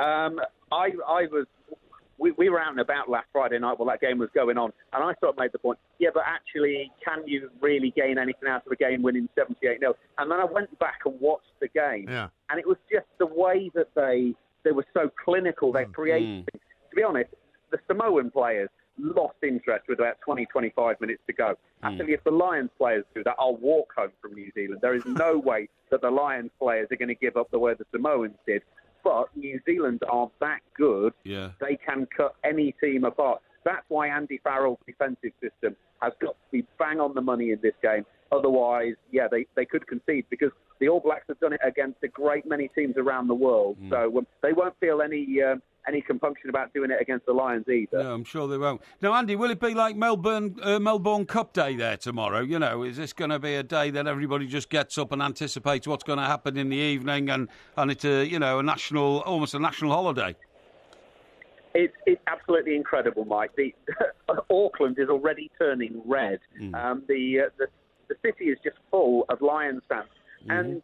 We were out and about last Friday night while that game was going on, and I sort of made the point, but actually, can you really gain anything out of a game winning 78-0? And then I went back and watched the game, and it was just the way that they were so clinical, they created things. To be honest, the Samoan players lost interest with about 20-25 minutes to go. I tell you, if the Lions players do that, I'll walk home from New Zealand. There is no way that the Lions players are going to give up the way the Samoans did. But New Zealand are that good, they can cut any team apart. That's why Andy Farrell's defensive system has got to be bang on the money in this game. Otherwise, they could concede, because the All Blacks have done it against a great many teams around the world. So they won't feel any compunction about doing it against the Lions either. No, I'm sure they won't. Now, Andy, will it be like Melbourne Cup Day there tomorrow? You know, is this going to be a day that everybody just gets up and anticipates what's going to happen in the evening, and it's almost a national holiday? It's absolutely incredible, Mike. Auckland is already turning red. The city is just full of Lions fans. And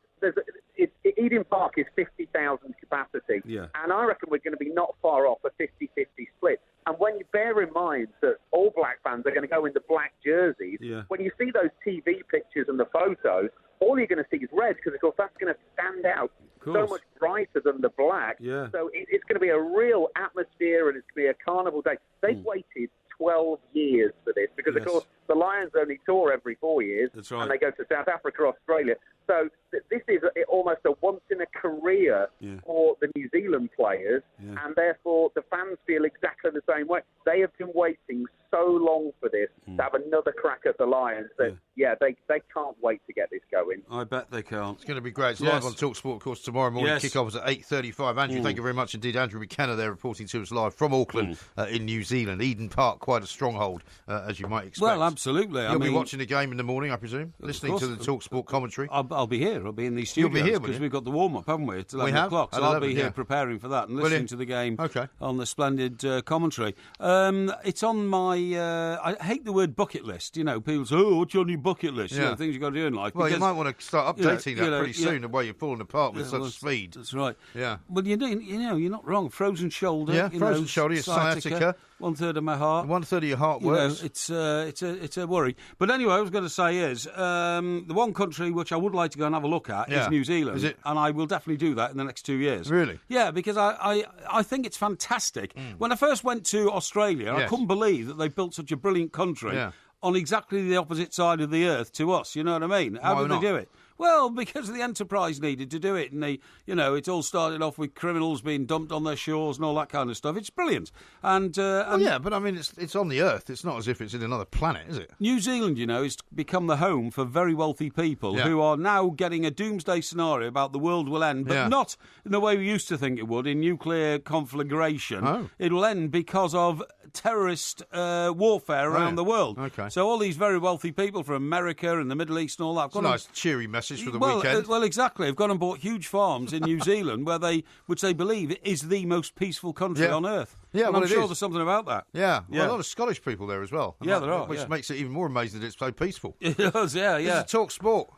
Eden Park is 50,000 capacity. Yeah. And I reckon we're going to be not far off a 50-50 split. And when you bear in mind that All Black fans are going to go in the black jerseys, when you see those TV pictures and the photos, all you're going to see is red, because, of course, that's going to stand out so much brighter than the black. Yeah. So it's going to be a real atmosphere, and it's going to be a carnival day. They've waited 12 years for this, because, of course, the Lions only tour every 4 years. That's right. And they go to South Africa, Australia. So this is almost a once-in-a-career for the New Zealand players, and therefore the fans feel exactly the same way. They have been waiting so long for this to have another crack at the Lions that, they can't wait to get this going. I bet they can't. It's going to be great. It's live on talkSPORT, of course, tomorrow morning. Kick-off is at 8:35. Andrew, thank you very much indeed. Andrew McKenna there reporting to us live from Auckland in New Zealand. Eden Park, quite a stronghold, as you might expect. Well, absolutely. You'll be watching the game in the morning, I presume, listening to the talkSPORT commentary. I'll be here. I'll be in these studios. You'll be here, because we've got the warm-up, haven't we? It's 11 o'clock. So I'll be here preparing for that and listening to the game on the splendid commentary. It's on my... I hate the word bucket list. You know, people say, what's on your bucket list? You know, things you've got to do in life. Well, you might want to start updating that pretty soon, the way you're falling apart with such speed. That's right. Yeah. Well, you're not wrong. Frozen shoulder. Yeah, frozen shoulder, sciatica. 1/3 of my heart. 1/3 of your heart works. It's a worry. But anyway, I was going to say is the one country which I would like to go and have a look at is New Zealand. Is it? And I will definitely do that in the next 2 years. Really? Yeah, because I think it's fantastic. When I first went to Australia, I couldn't believe that they built such a brilliant country on exactly the opposite side of the earth to us. You know what I mean? How did they do it? Well, because the enterprise needed to do it, and it all started off with criminals being dumped on their shores and all that kind of stuff. It's brilliant, and but I mean, it's on the Earth. It's not as if it's in another planet, is it? New Zealand, is become the home for very wealthy people who are now getting a doomsday scenario about the world will end, but not in the way we used to think it would, in nuclear conflagration. Oh. It'll end because of terrorist warfare around the world. Okay. So all these very wealthy people from America and the Middle East and all that. It's a nice cheery message for the weekend. Well, exactly. They've gone and bought huge farms in New Zealand which they believe is the most peaceful country on earth. Yeah, I'm sure there's something about that. Yeah, well, a lot of Scottish people there as well. Yeah, there are. Which makes it even more amazing that it's so peaceful. It does, yeah. This is talkSPORT.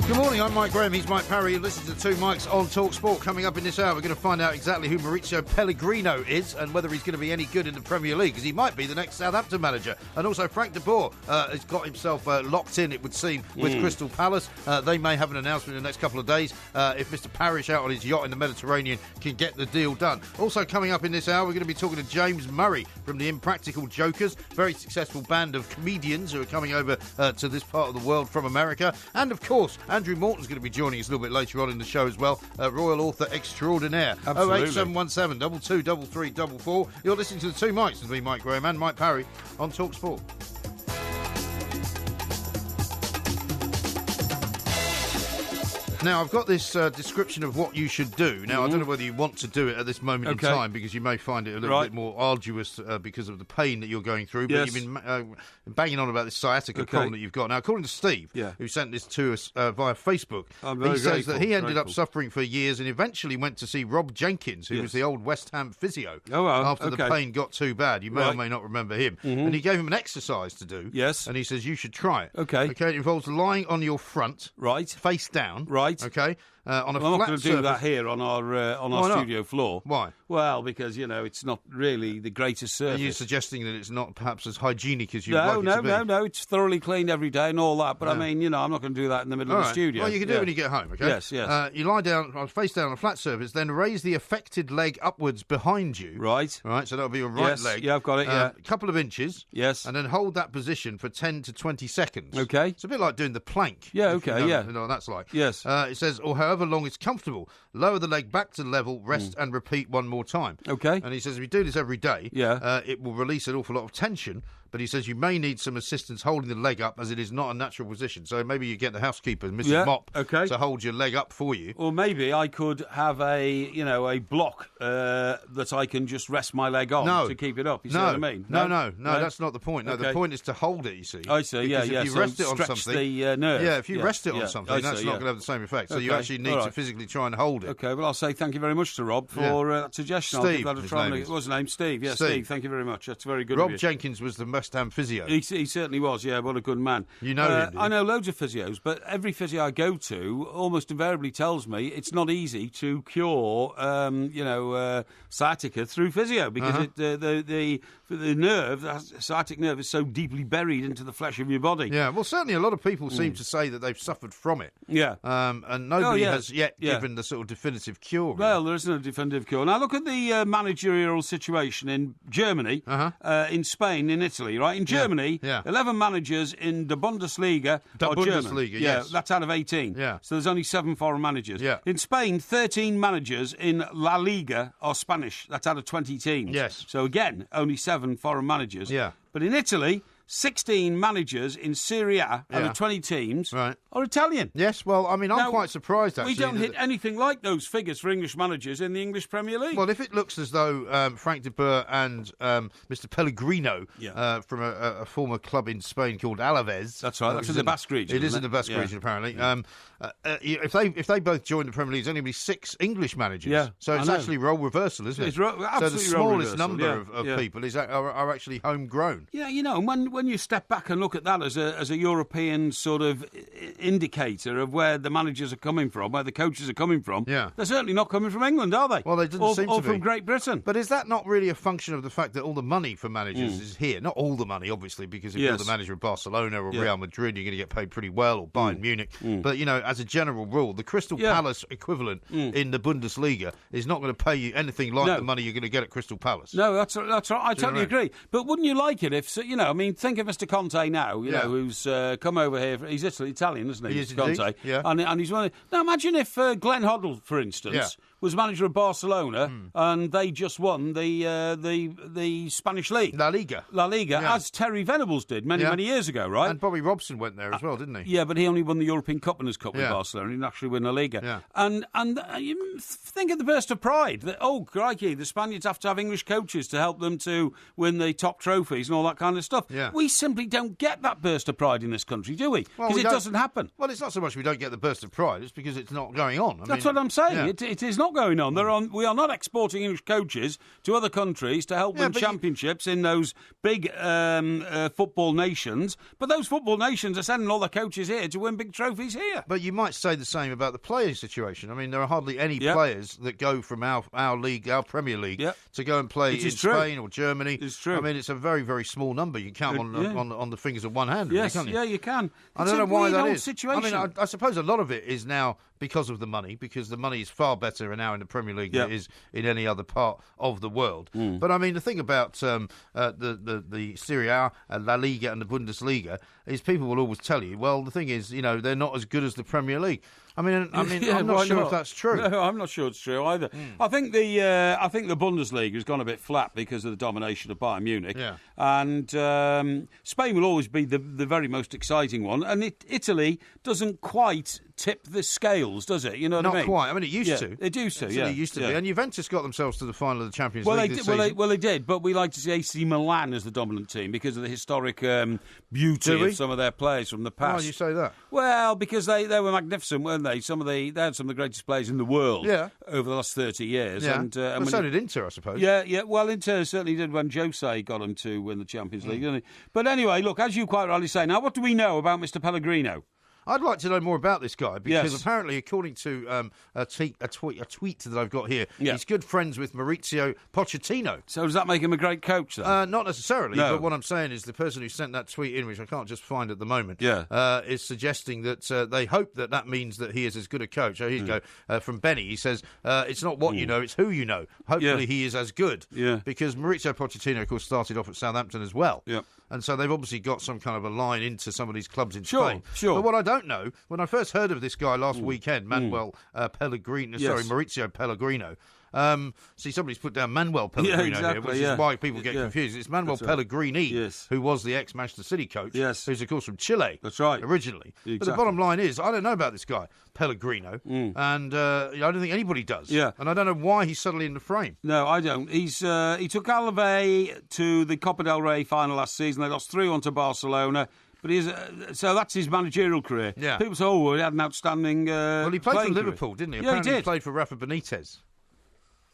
Good morning, I'm Mike Graham, he's Mike Parry. You listen to Two Mikes on talkSPORT. Coming up in this hour, we're going to find out exactly who Maurizio Pellegrino is and whether he's going to be any good in the Premier League, because he might be the next Southampton manager. And also Frank de Boer has got himself locked in, it would seem, with Crystal Palace. They may have an announcement in the next couple of days if Mr. Parrish out on his yacht in the Mediterranean can get the deal done. Also coming up in this hour, we're going to be talking to James Murray from the Impractical Jokers, very successful band of comedians who are coming over to this part of the world from America. And of course, Andrew Morton's going to be joining us a little bit later on in the show as well. Royal author extraordinaire. Absolutely. 08717 223344. You're listening to the Two Mikes with me, Mike Graham, and Mike Parry on talkSPORT. Now, I've got this description of what you should do. Now, I don't know whether you want to do it at this moment in time, because you may find it a little bit more arduous because of the pain that you're going through. But you've been banging on about this sciatica problem that you've got. Now, according to Steve, who sent this to us via Facebook, he says that he ended up suffering for years and eventually went to see Rob Jenkins, who was the old West Ham physio, after the pain got too bad. You may or may not remember him. And he gave him an exercise to do. Yes. And he says, you should try it. Okay. It involves lying on your front. Right. Face down. Right. Okay, on a I'm flat not going to do surface. that here on our studio floor. Why? Well, because, it's not really the greatest surface. Are you suggesting that it's not perhaps as hygienic as you'd like it to be? No, it's thoroughly cleaned every day and all that. But, I'm not going to do that in the middle of the studio. Well, you can do it when you get home, okay? Yes. You lie down, face down on a flat surface, then raise the affected leg upwards behind you. Right, so that'll be your right leg. Yeah, I've got it, A couple of inches. Yes. And then hold that position for 10 to 20 seconds. Okay. It's a bit like doing the plank. Yeah, okay, You know what that's like. Yes. It says, or however long it's comfortable. Lower the leg back to level, rest and repeat one more time. Okay. And he says if you do this every day, it will release an awful lot of tension. But he says you may need some assistance holding the leg up as it is not a natural position. So maybe you get the housekeeper, Mrs. Mop, to hold your leg up for you. Or maybe I could have a block that I can just rest my leg on to keep it up. You see what I mean? No, that's not the point. No, the point is to hold it, you see. I see, because if you rest it on stretch something... the nerve. Yeah, if you rest it on something, that's not going to have the same effect. So you actually need to physically try and hold it. Okay, well, I'll say thank you very much to Rob for that suggestion. Steve, what was his name? Steve. Yeah, Steve, thank you very much. That's very good Rob of you. Jenkins was the West Ham physio. He certainly was, yeah, what a good man. You know him, do you? I know loads of physios, but every physio I go to almost invariably tells me it's not easy to cure, sciatica through physio because the nerve, the sciatic nerve, is so deeply buried into the flesh of your body. Yeah, well, certainly a lot of people seem to say that they've suffered from it. Yeah. And nobody has yet given the sort of definitive cure. Well, there isn't a definitive cure. Now, look at the managerial situation in Germany, in Spain, in Italy, right? In Germany, 11 managers in the Bundesliga are German. Yes. That's out of 18. Yeah. So there's only 7 foreign managers. Yeah. In Spain, 13 managers in La Liga are Spanish. That's out of 20 teams. Yes. So again, only 7 foreign managers. Yeah. But in Italy, 16 managers in Serie A out of 20 teams are Italian. Yes, well, I mean, I'm quite surprised, actually. We don't hit anything like those figures for English managers in the English Premier League. Well, if it looks as though Frank de Boer and Mr. Pellegrino from a former club in Spain called Alaves... That's right, that's in the Basque region. It is in the Basque region, apparently. If they both join the Premier League, there's only going to be 6 English managers. Yeah, so it's actually role reversal, isn't it? It's absolutely so the smallest role number of people are actually homegrown. Yeah, when you step back and look at that as a European sort of indicator of where the managers are coming from, where the coaches are coming from, they're certainly not coming from England, are they? Well, they didn't seem to be. Or from Great Britain. But is that not really a function of the fact that all the money for managers is here? Not all the money, obviously, because if you're the manager of Barcelona or Real Madrid, you're going to get paid pretty well, or Bayern Munich. But, as a general rule, the Crystal Palace equivalent in the Bundesliga is not going to pay you anything like the money you're going to get at Crystal Palace. No, that's right. I totally agree. But wouldn't you like it if, think of Mr. Conte now, who's come over here. He's Italian, isn't he? He is Conte. indeed, yeah. And he's one. Now imagine if Glenn Hoddle, for instance, was manager of Barcelona and they just won the Spanish league, La Liga, as Terry Venables did many years ago, right? And Bobby Robson went there as well, didn't he? Yeah, but he only won the European Cup Winners' Cup with Barcelona. He didn't actually win La Liga. Yeah. And you think of the burst of pride that crikey, the Spaniards have to have English coaches to help them to win the top trophies and all that kind of stuff. Yeah. We simply don't get that burst of pride in this country, do we? Because it doesn't happen. Well, it's not so much we don't get the burst of pride; it's because it's not going on. That's what I'm saying. Yeah. It is not going on. We are not exporting English coaches to other countries to help win championships in those big football nations. But those football nations are sending all their coaches here to win big trophies here. But you might say the same about the playing situation. I mean, there are hardly any players that go from our league, our Premier League, to go and play in Spain or Germany. It's true. I mean, it's a very, very small number. You can count on the fingers of one hand. Yes, really, can't you? you can. I don't know why that is. Situation. I mean, I suppose a lot of it is now because of the money, because the money is far better now in the Premier League than it is in any other part of the world. But I mean, the thing about the Serie A, La Liga and the Bundesliga is people will always tell you, well, the thing is, they're not as good as the Premier League. I mean, I'm not sure if that's true. No, I'm not sure it's true either. I think the Bundesliga has gone a bit flat because of the domination of Bayern Munich. Yeah. And Spain will always be the very most exciting one. And Italy doesn't quite tip the scales, does it? You know what I mean? Not quite. I mean, it used to. It used to, It used to be. And Juventus got themselves to the final of the Champions League this season. season. Well, they did. But we like to see AC Milan as the dominant team because of the historic beauty of some of their players from the past. Why do you say that? Well, because they were magnificent, weren't they? They had some of the greatest players in the world over the last 30 years. Yeah. And so did Inter, I suppose. Yeah. Well, Inter certainly did when Jose got them to win the Champions League, didn't he? But anyway, look, as you quite rightly say, now what do we know about Mr. Pellegrino? I'd like to know more about this guy because apparently, according to a tweet that I've got here, he's good friends with Maurizio Pochettino. So does that make him a great coach, then? Not necessarily, but what I'm saying is the person who sent that tweet in, which I can't just find at the moment, is suggesting that they hope that means that he is as good a coach. So here you go, from Benny. He says, it's not what you know, it's who you know. Hopefully he is as good. Yeah. Because Maurizio Pochettino, of course, started off at Southampton as well. Yeah. And so they've obviously got some kind of a line into some of these clubs in Spain. Sure. But what I don't know, when I first heard of this guy last weekend, Maurizio Pellegrino. See, somebody's put down Manuel Pellegrino here, which is why people get confused. It's Manuel Pellegrini, who was the ex-Manchester City coach, who's, of course, from Chile. That's right. Originally. Exactly. But the bottom line is, I don't know about this guy, Pellegrino, and I don't think anybody does. Yeah. And I don't know why he's suddenly in the frame. No, I don't. He took Alves to the Copa del Rey final last season. They lost 3-1 to Barcelona. But so that's his managerial career. Yeah. People say, he had an outstanding well, he played for Liverpool, didn't he? Apparently he did. He played for Rafa Benitez.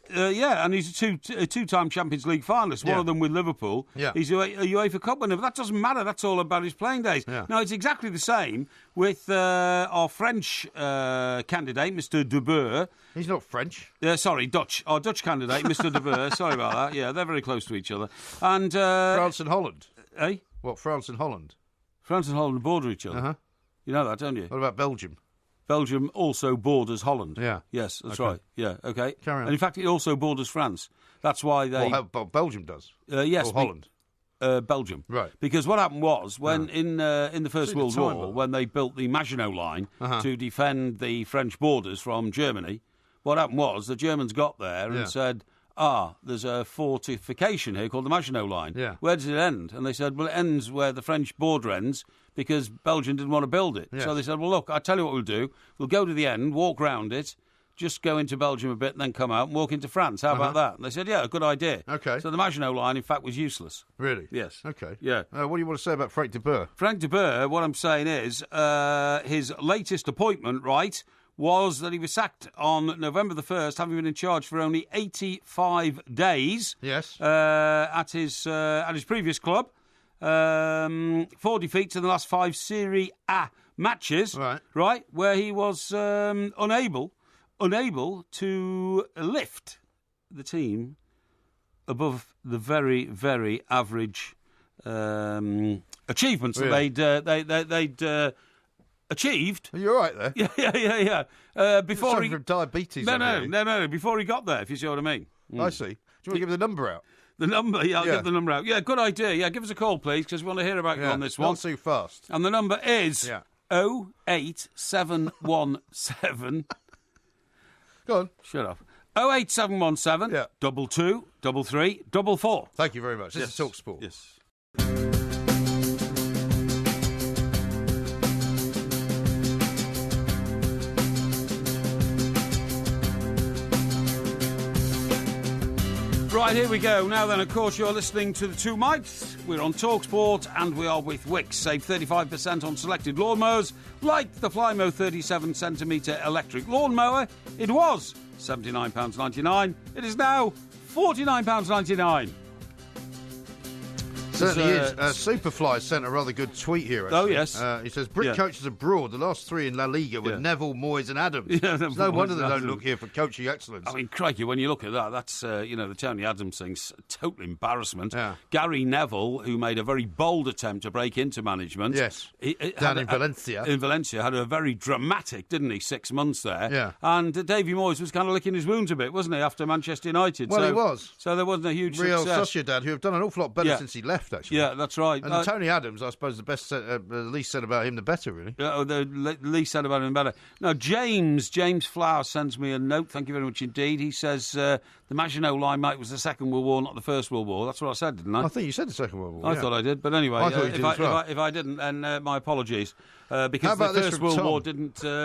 And he's a two-time Champions League finalist, one of them with Liverpool. Yeah. He's a UEFA Cup winner, but that doesn't matter. That's all about his playing days. Yeah. Now, it's exactly the same with our French candidate, Mr. De Boer. He's not French. Sorry, Dutch. Our Dutch candidate, Mr. De Boer. Sorry about that. Yeah, they're very close to each other. And France and Holland. Eh? What, France and Holland? France and Holland border each other. Uh-huh. You know that, don't you? What about Belgium? Belgium also borders Holland. Yeah. Yes, that's right. Yeah, okay. Carry on. And in fact, it also borders France. That's why they... Belgium does? Yes. Or Holland? Belgium. Right. Because what happened was, when in the First World War, when they built the Maginot Line to defend the French borders from Germany, what happened was the Germans got there and said... there's a fortification here called the Maginot Line. Yeah. Where does it end? And they said, well, it ends where the French border ends because Belgium didn't want to build it. Yes. So they said, well, look, I'll tell you what we'll do. We'll go to the end, walk round it, just go into Belgium a bit and then come out and walk into France. How about that? And they said, yeah, good idea. Okay. So the Maginot Line, in fact, was useless. Really? Yes. Okay. Yeah. What do you want to say about Frank de Boer? Frank de Boer, what I'm saying is his latest appointment, was that he was sacked on November the 1st, having been in charge for only 85 days. Yes. At his previous club. 4 defeats in the last 5 Serie A matches. Right. Where he was unable to lift the team above the very, very average achievements that they'd achieved. Are you all right there? Yeah. Before he from diabetes. No. Before he got there, if you see what I mean. I see. Do you want to give the number out? The number, I'll give the number out. Yeah, good idea. Yeah, give us a call, please, because we want to hear about you on this one. Not too fast. And the number is 08717. Go on. Shut up. 08717 22 33 44. Thank you very much. This is talkSPORT. Yes. Right, here we go. Now then, of course, you're listening to the Two Mics. We're on talkSPORT and we are with Wix. Save 35% on selected lawnmowers, like the Flymo 37cm electric lawnmower. It was £79.99. It is now £49.99. Certainly is. Superfly sent a rather good tweet here, actually. Oh, yes. He says, Brit coaches abroad, the last 3 in La Liga with Neville, Moyes and Adams. It's no wonder they don't look here for coaching excellence. I mean, crikey, when you look at that, that's, the Tony Adams thing's a total embarrassment. Yeah. Gary Neville, who made a very bold attempt to break into management. Yes, down in Valencia. In Valencia, had a very dramatic, didn't he, 6 months there. Yeah. And Davy Moyes was kind of licking his wounds a bit, wasn't he, after Manchester United? Well, he was. So there wasn't a huge Real success. Sociedad, who have done an awful lot better since he left, actually. Yeah, that's right. And Tony Adams, I suppose the least said about him, the better, really. The least said about him, the better. Now, James Flower sends me a note. Thank you very much indeed. He says the Maginot Line, mate, was the Second World War, not the First World War. That's what I said, didn't I? I think you said the Second World War. I thought I did, but anyway, if I didn't, then my apologies. Because the First World War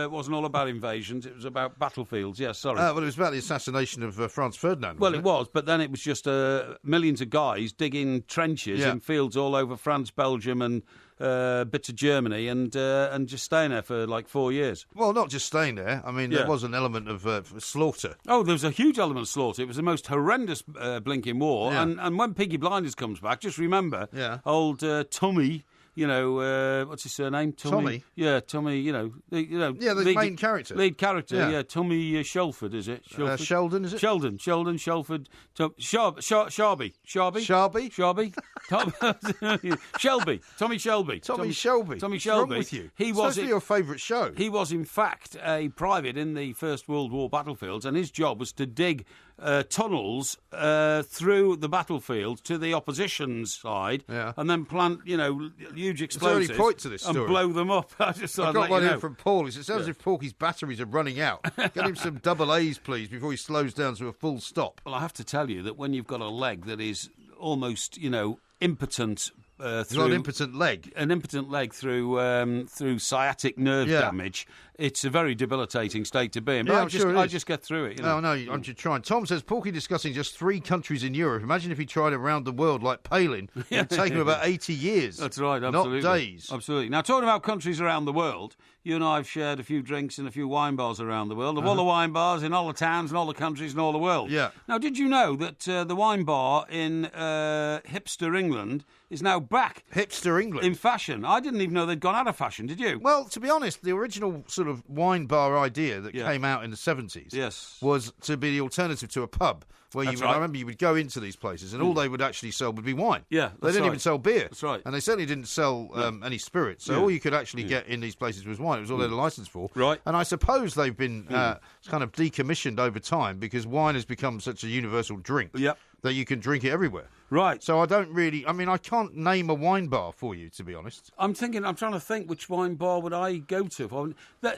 wasn't all about invasions; it was about battlefields. Yes, sorry. Well, it was about the assassination of Franz Ferdinand. Well, it was, but then it was just millions of guys digging trenches in fields all over France, Belgium, and bits of Germany, and just staying there for like 4 years. Well, not just staying there. I mean, there was an element of slaughter. Oh, there was a huge element of slaughter. It was the most horrendous blinking war. Yeah. And when Peaky Blinders comes back, just remember, old Tommy what's his surname? Tommy? Yeah, Tommy, the main character. Lead character, Tommy Shelford, is it? Sheldon, is it? Sheldon, Shelford, Sharby? Shelby. Tommy Shelby. What's wrong with you? He was supposed to be your favourite show. He was, in fact, a private in the First World War battlefields, and his job was to dig tunnels through the battlefield to the opposition's side, and then plant, huge explosives. Is there any point to this story? And blow them up. I've got one here from Paul. It sounds as if Porky's batteries are running out. Get him some double A's, please, before he slows down to a full stop. Well, I have to tell you that when you've got a leg that is almost, impotent. Through an impotent leg. An impotent leg through sciatic nerve damage. It's a very debilitating state to be in. But I just get through it. No, I'm just trying. Tom says, Porky discussing just 3 countries in Europe. Imagine if he tried around the world like Palin. It would take him about 80 years. That's right, absolutely. Not days. Absolutely. Now, talking about countries around the world, you and I have shared a few drinks in a few wine bars around the world. Of all the wine bars in all the towns and all the countries in all the world. Yeah. Now, did you know that the wine bar in hipster England is now back? Hipster England? In fashion. I didn't even know they'd gone out of fashion, did you? Well, to be honest, the original sort of wine bar idea that came out in the 70s was to be the alternative to a pub. Where I remember you would go into these places and all they would actually sell would be wine. Yeah, they didn't even sell beer. That's right. And they certainly didn't sell any spirits. So all you could actually get in these places was wine. It was all they had a licence for. Right. And I suppose they've been kind of decommissioned over time because wine has become such a universal drink that you can drink it everywhere. Right. So I can't name a wine bar for you, to be honest. I'm trying to think which wine bar would I go to.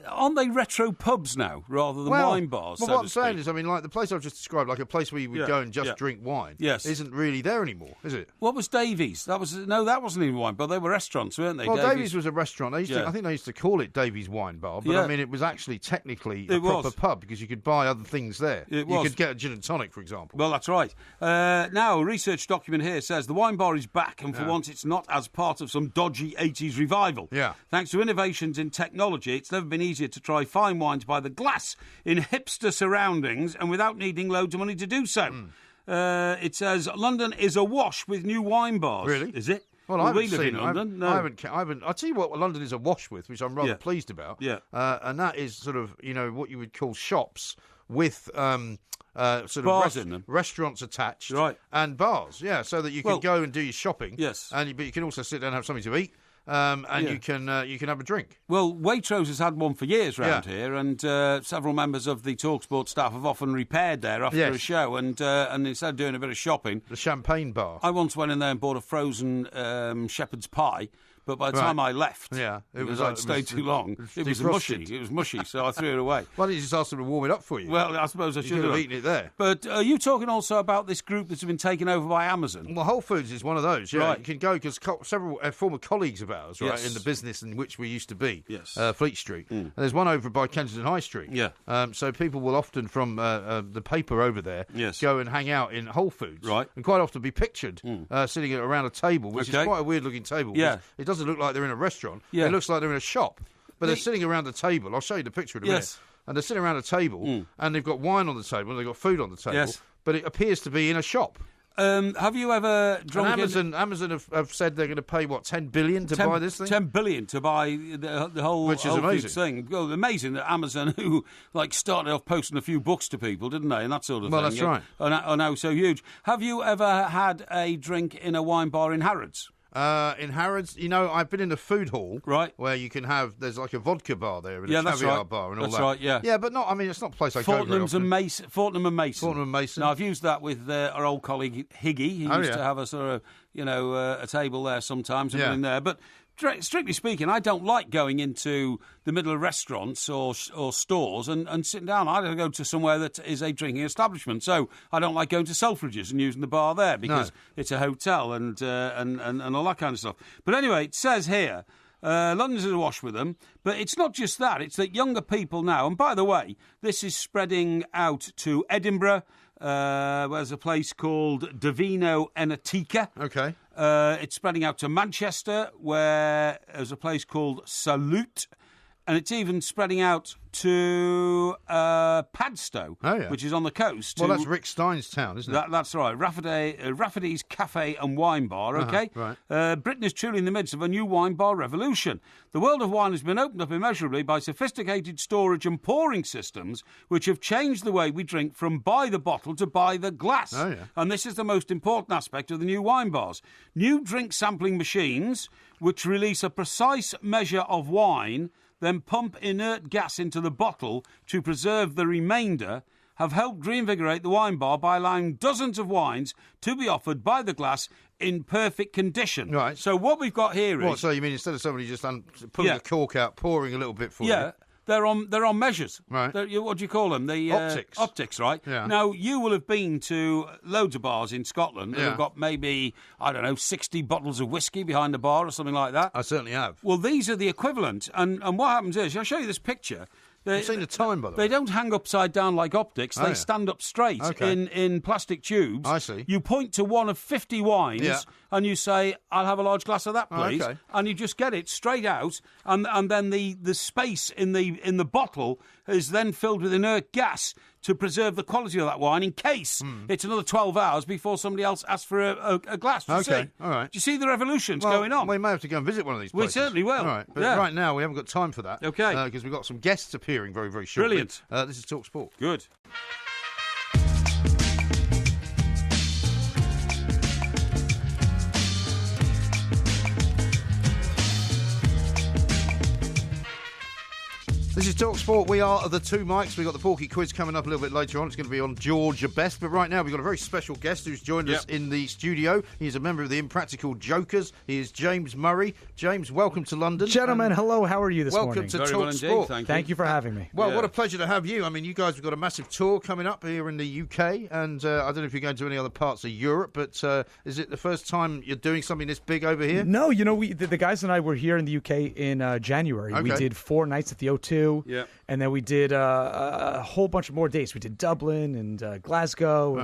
Aren't they retro pubs now rather than wine bars? Well, what I'm saying is, like the place I've just described, like a place where you would go and just drink wine, isn't really there anymore, is it? What was Davies? That wasn't even a wine bar. They were restaurants, weren't they? Well, Davies was a restaurant. I think they used to call it Davies Wine Bar, but it was actually technically a proper pub because you could buy other things there. You could get a gin and tonic, for example. Well, that's right. Now, a research document here says the wine bar is back, and for once it's not as part of some dodgy 80s revival. Yeah. Thanks to innovations in technology, it's never been easier to try fine wines by the glass in hipster surroundings and without needing loads of money to do so. It says London is awash with new wine bars. Really? Is it? Well, we live in London. No. I haven't. I'll tell you what London is awash with, which I'm rather pleased about. Yeah. And that is sort of, what you would call shops with sort bars of in them. Restaurants attached, right? And bars, so that you can go and do your shopping. Yes, but you can also sit down and have something to eat, and you can have a drink. Well, Waitrose has had one for years round here, and several members of the talkSPORT staff have often repaired there after a show, and instead of doing a bit of shopping, the champagne bar. I once went in there and bought a frozen shepherd's pie. But by the time I left, I'd stayed too long. It was mushy. It was mushy, so I threw it away. Why didn't you just ask them to warm it up for you? Well, I suppose I should have eaten it there. But are you talking also about this group that's been taken over by Amazon? Well, Whole Foods is one of those. Yeah, right. You can go because several former colleagues of ours, in the business in which we used to be, Fleet Street. And there's one over by Kensington High Street. Yeah. So people will often from the paper over there go and hang out in Whole Foods, right? And quite often be pictured sitting around a table, which is quite a weird looking table. Yeah. It doesn't look like they're in a restaurant. Yeah. It looks like they're in a shop, but they're sitting around a table. I'll show you the picture in a minute. And they're sitting around a table, and they've got wine on the table, and they've got food on the table, but it appears to be in a shop. Have you ever drunk? Amazon have said they're going to pay $10 billion to buy this thing. $10 billion to buy the whole, which is amazing thing. Well, amazing that Amazon, who started off posting a few books to people, didn't they, and that sort of thing. Well, that's right. Are now so huge. Have you ever had a drink in a wine bar in Harrods? In Harrods, I've been in the food hall, right, where you can have. There's like a vodka bar there, and a caviar bar, and all that. That's right, yeah. Yeah, but not. I mean, it's not a place I go very often. Fortnum and Mason. Fortnum and Mason. Now I've used that with our old colleague Higgy. He used to have a sort of, a table there sometimes in there, but. Strictly speaking, I don't like going into the middle of restaurants or stores and sitting down. I don't go to somewhere that is a drinking establishment. So I don't like going to Selfridges and using the bar there because it's a hotel and all that kind of stuff. But anyway, it says here, London's awash with them. But it's not just that. It's that younger people now, and by the way, this is spreading out to Edinburgh. There's a place called Divino Enetica. Okay. It's spreading out to Manchester, where there's a place called Salute, and it's even spreading out to Padstow, which is on the coast. Well, that's Rick Stein's town, isn't it? That's right. Rafferty's Cafe and Wine Bar, OK? Right. Britain is truly in the midst of a new wine bar revolution. The world of wine has been opened up immeasurably by sophisticated storage and pouring systems, which have changed the way we drink from by the bottle to by the glass. Oh, yeah. And this is the most important aspect of the new wine bars. New drink sampling machines, which release a precise measure of wine, then pump inert gas into the bottle to preserve the remainder, have helped reinvigorate the wine bar by allowing dozens of wines to be offered by the glass in perfect condition. Right. So what we've got here is... What, so you mean instead of somebody just pulling a cork out, pouring a little bit for you? Yeah. They're on measures. Right. What do you call them? The Optics. Optics, right? Yeah. Now, you will have been to loads of bars in Scotland that have got maybe, 60 bottles of whiskey behind the bar or something like that. I certainly have. Well, these are the equivalent. And what happens is, I'll show you this picture. You've seen the time, by the way. They don't hang upside down like optics. They stand up straight in plastic tubes. I see. You point to one of 50 wines and you say, I'll have a large glass of that, please. Okay. And you just get it straight out. And then the space in the bottle is then filled with inert gas to preserve the quality of that wine in case it's another 12 hours before somebody else asks for a glass. Do you see? All right. Do you see the revolutions going on? We may have to go and visit one of these places. We certainly will. All right. But right now, we haven't got time for that. Okay. Because we've got some guests appearing very, very shortly. Brilliant. This is talkSPORT. Good. This is talkSPORT. We are the two mics. We've got the Porky Quiz coming up a little bit later on. It's going to be on Georgia Best. But right now, we've got a very special guest who's joined us in the studio. He's a member of the Impractical Jokers. He is James Murray. James, welcome to London. Gentlemen, hello. How are you this morning? Welcome to Very well talkSPORT. indeed, Thank you for having me. Well, what a pleasure to have you. I mean, you guys have got a massive tour coming up here in the UK. And I don't know if you're going to any other parts of Europe, but is it the first time you're doing something this big over here? No, the guys and I were here in the UK in January. Okay. We did 4 nights at the O2. Yeah. And then we did a whole bunch of more dates. We did Dublin and Glasgow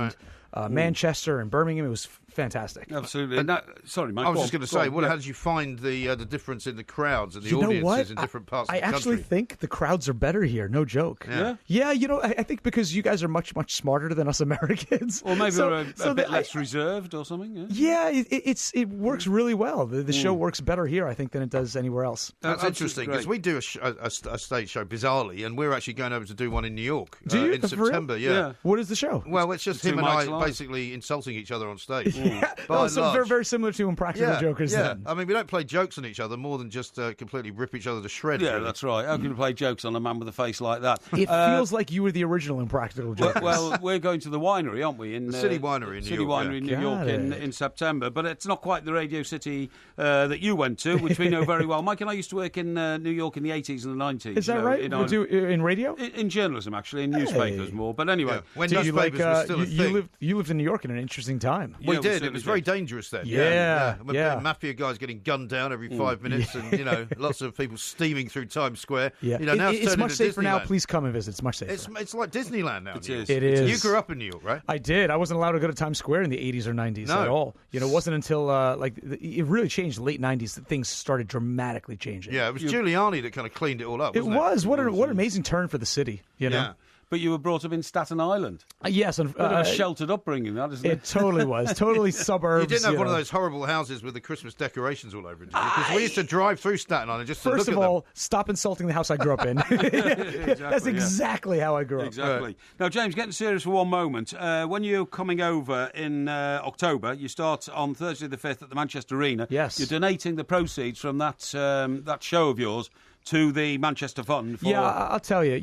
and Manchester and Birmingham. It was fantastic. Absolutely. Sorry, Mike. I was just going to say, how did you find the difference in the crowds and the audiences in different parts of the country? I actually think the crowds are better here. No joke. Yeah. Yeah, I think because you guys are much, much smarter than us Americans. Or maybe we're a bit less reserved or something. Yeah, it works really well. The show works better here, I think, than it does anywhere else. That's interesting, because we do a stage show, bizarrely, and we're actually going over to do one in New York in September. Yeah. What is the show? Well, it's just him and I basically insulting each other on stage. So very, very similar to Impractical Jokers then. I mean, we don't play jokes on each other more than just completely rip each other to shreds. Yeah, really. That's right. How can you play jokes on a man with a face like that? It feels like you were the original Impractical Jokers. Well, we're going to the winery, aren't we? The City Winery in New York. City Winery in New York in September. But it's not quite the Radio City that you went to, which we know very well. Mike and I used to work in New York in the 80s and the 90s. Is that right? In radio? In journalism, actually, in newspapers more. But anyway. When newspapers were still a thing. You lived in New York in an interesting time. We did. It was very dangerous then. Yeah. Mafia guys getting gunned down every 5 minutes, and lots of people steaming through Times Square. Yeah, now it's much safer now. Please come and visit. It's much safer. It's like Disneyland now. It is. You grew up in New York, right? I did. I wasn't allowed to go to Times Square in the 80s or 90s at all. It wasn't until it really changed in the late 90s that things started dramatically changing. Yeah, it was Giuliani that kind of cleaned it all up. It was. What an amazing turn for the city. You know. But you were brought up in Staten Island. Yes. Bit of a sheltered upbringing, that, isn't it? It totally was. Totally suburbs. You didn't have one of those horrible houses with the Christmas decorations all over it, because we used to drive through Staten Island just to look at them. First of all, stop insulting the house I grew up in. That's exactly how I grew up. Exactly. Right. Now, James, getting serious for one moment. When you're coming over in October, you start on Thursday the 5th at the Manchester Arena. Yes. You're donating the proceeds from that show of yours to the Manchester Fund. I'll tell you.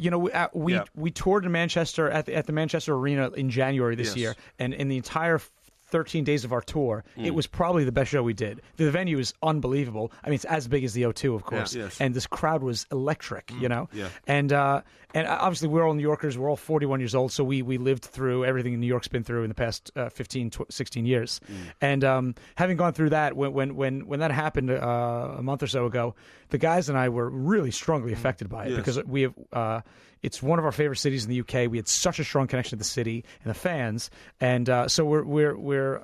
We toured in Manchester at the Manchester Arena in January this year, and in the entire 13 days of our tour, it was probably the best show we did. The venue is unbelievable. I mean, it's as big as the O2, of course. Yeah. Yes. And this crowd was electric, And obviously, we're all New Yorkers. We're all 41 years old, so we lived through everything New York's been through in the past 16 years. And having gone through that, when that happened a month or so ago, the guys and I were really strongly affected by it because we have. It's one of our favorite cities in the UK. We had such a strong connection to the city and the fans, and so we're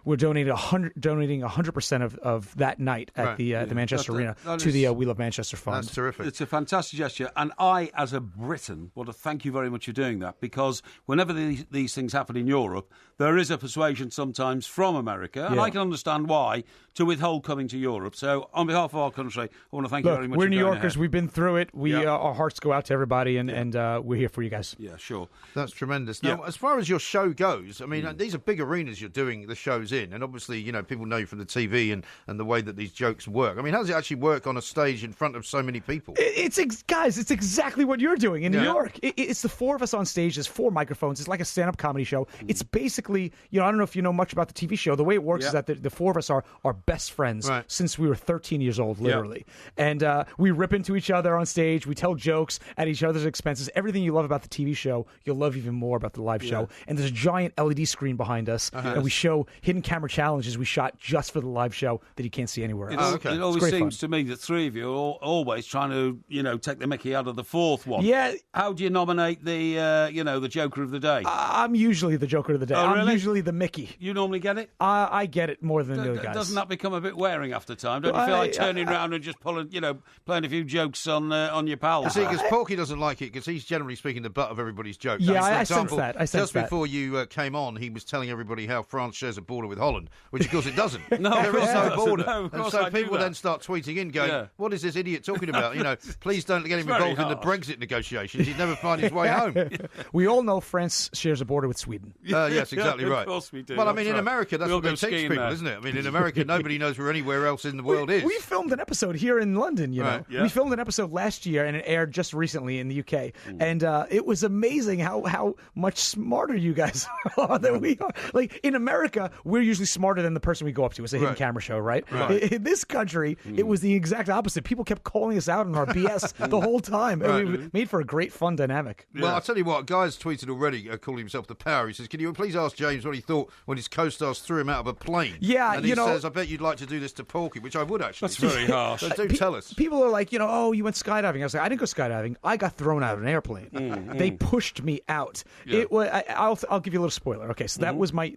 we're donating 100% of that night at the Manchester Arena to the We Love Manchester Fund. That's terrific. It's a fantastic gesture, and I, as a Briton, want to thank you very much for doing that, because whenever these things happen in Europe, there is a persuasion sometimes from America, and I can understand why, to withhold coming to Europe. So on behalf of our country, I want to thank you very much. We're New Yorkers. We've been through it. Our hearts go out to everybody, and we're here for you guys. Yeah, sure. That's tremendous. Now, as far as your show goes, I mean, these are big arenas you're doing the shows in, and obviously, people know you from the TV and the way that these jokes work. I mean, how does it actually work on a stage in front of so many people? It's exactly what you're doing in New York. It's the four of us on stage. There's 4 microphones. It's like a stand-up comedy show. It's basically, I don't know if you know much about the TV show. The way it works is that the 4 of us are best friends since we were 13 years old, literally. And we rip into each other on stage. We tell jokes at each other's expenses. Everything you love about the TV show, you'll love even more about the live show. And there's a giant LED screen behind us, and we show hidden camera challenges we shot just for the live show that you can't see anywhere else. It always seems to me that 3 of you are always trying to, take the mickey out of the 4th one. Yeah. How do you nominate the Joker of the day? I'm usually the Joker of the day. Oh, really? I'm usually the Mickey. You normally get it? I get it more than the other guys. Doesn't that become a bit wearing after time? Don't you feel like turning around and just playing a few jokes on your pals? See, because Porky doesn't like it, because he's generally speaking the butt of everybody's jokes. Yeah, I sense that. Just before you came on, he was telling everybody how France shares a border with Holland, which of course it doesn't. No, there is no border. No, and so people then start tweeting in, going, what is this idiot talking about? Please don't get him involved in the Brexit negotiations. He'd never find his way home. We all know France shares a border with Sweden. Yes, exactly right. Of course we do. Well, I mean, in America, that's what they teach people, isn't it? I mean, in America, nobody knows where anywhere else in the world is. We filmed an episode here in London, We filmed an episode last year, and it aired just recently in the UK. And it was amazing how much smarter you guys are than we are. Like, in America, we're usually smarter than the person we go up to. It's a hidden camera show, right? In this country, it was the exact opposite. People kept calling us out on our BS the whole time. It made for a great, fun dynamic. Well, I'll tell you what, Guy's tweeted already, calling himself the Power. He says, can you please ask James what he thought when his co-stars threw him out of a plane? Yeah, and he says, I bet you'd like to do this to Porky, which I would actually. That's very harsh. So do tell us. People are like, you went skydiving. I was like, I didn't go skydiving. I got thrown out of an airplane. They pushed me out. Yeah. I'll give you a little spoiler. Okay, so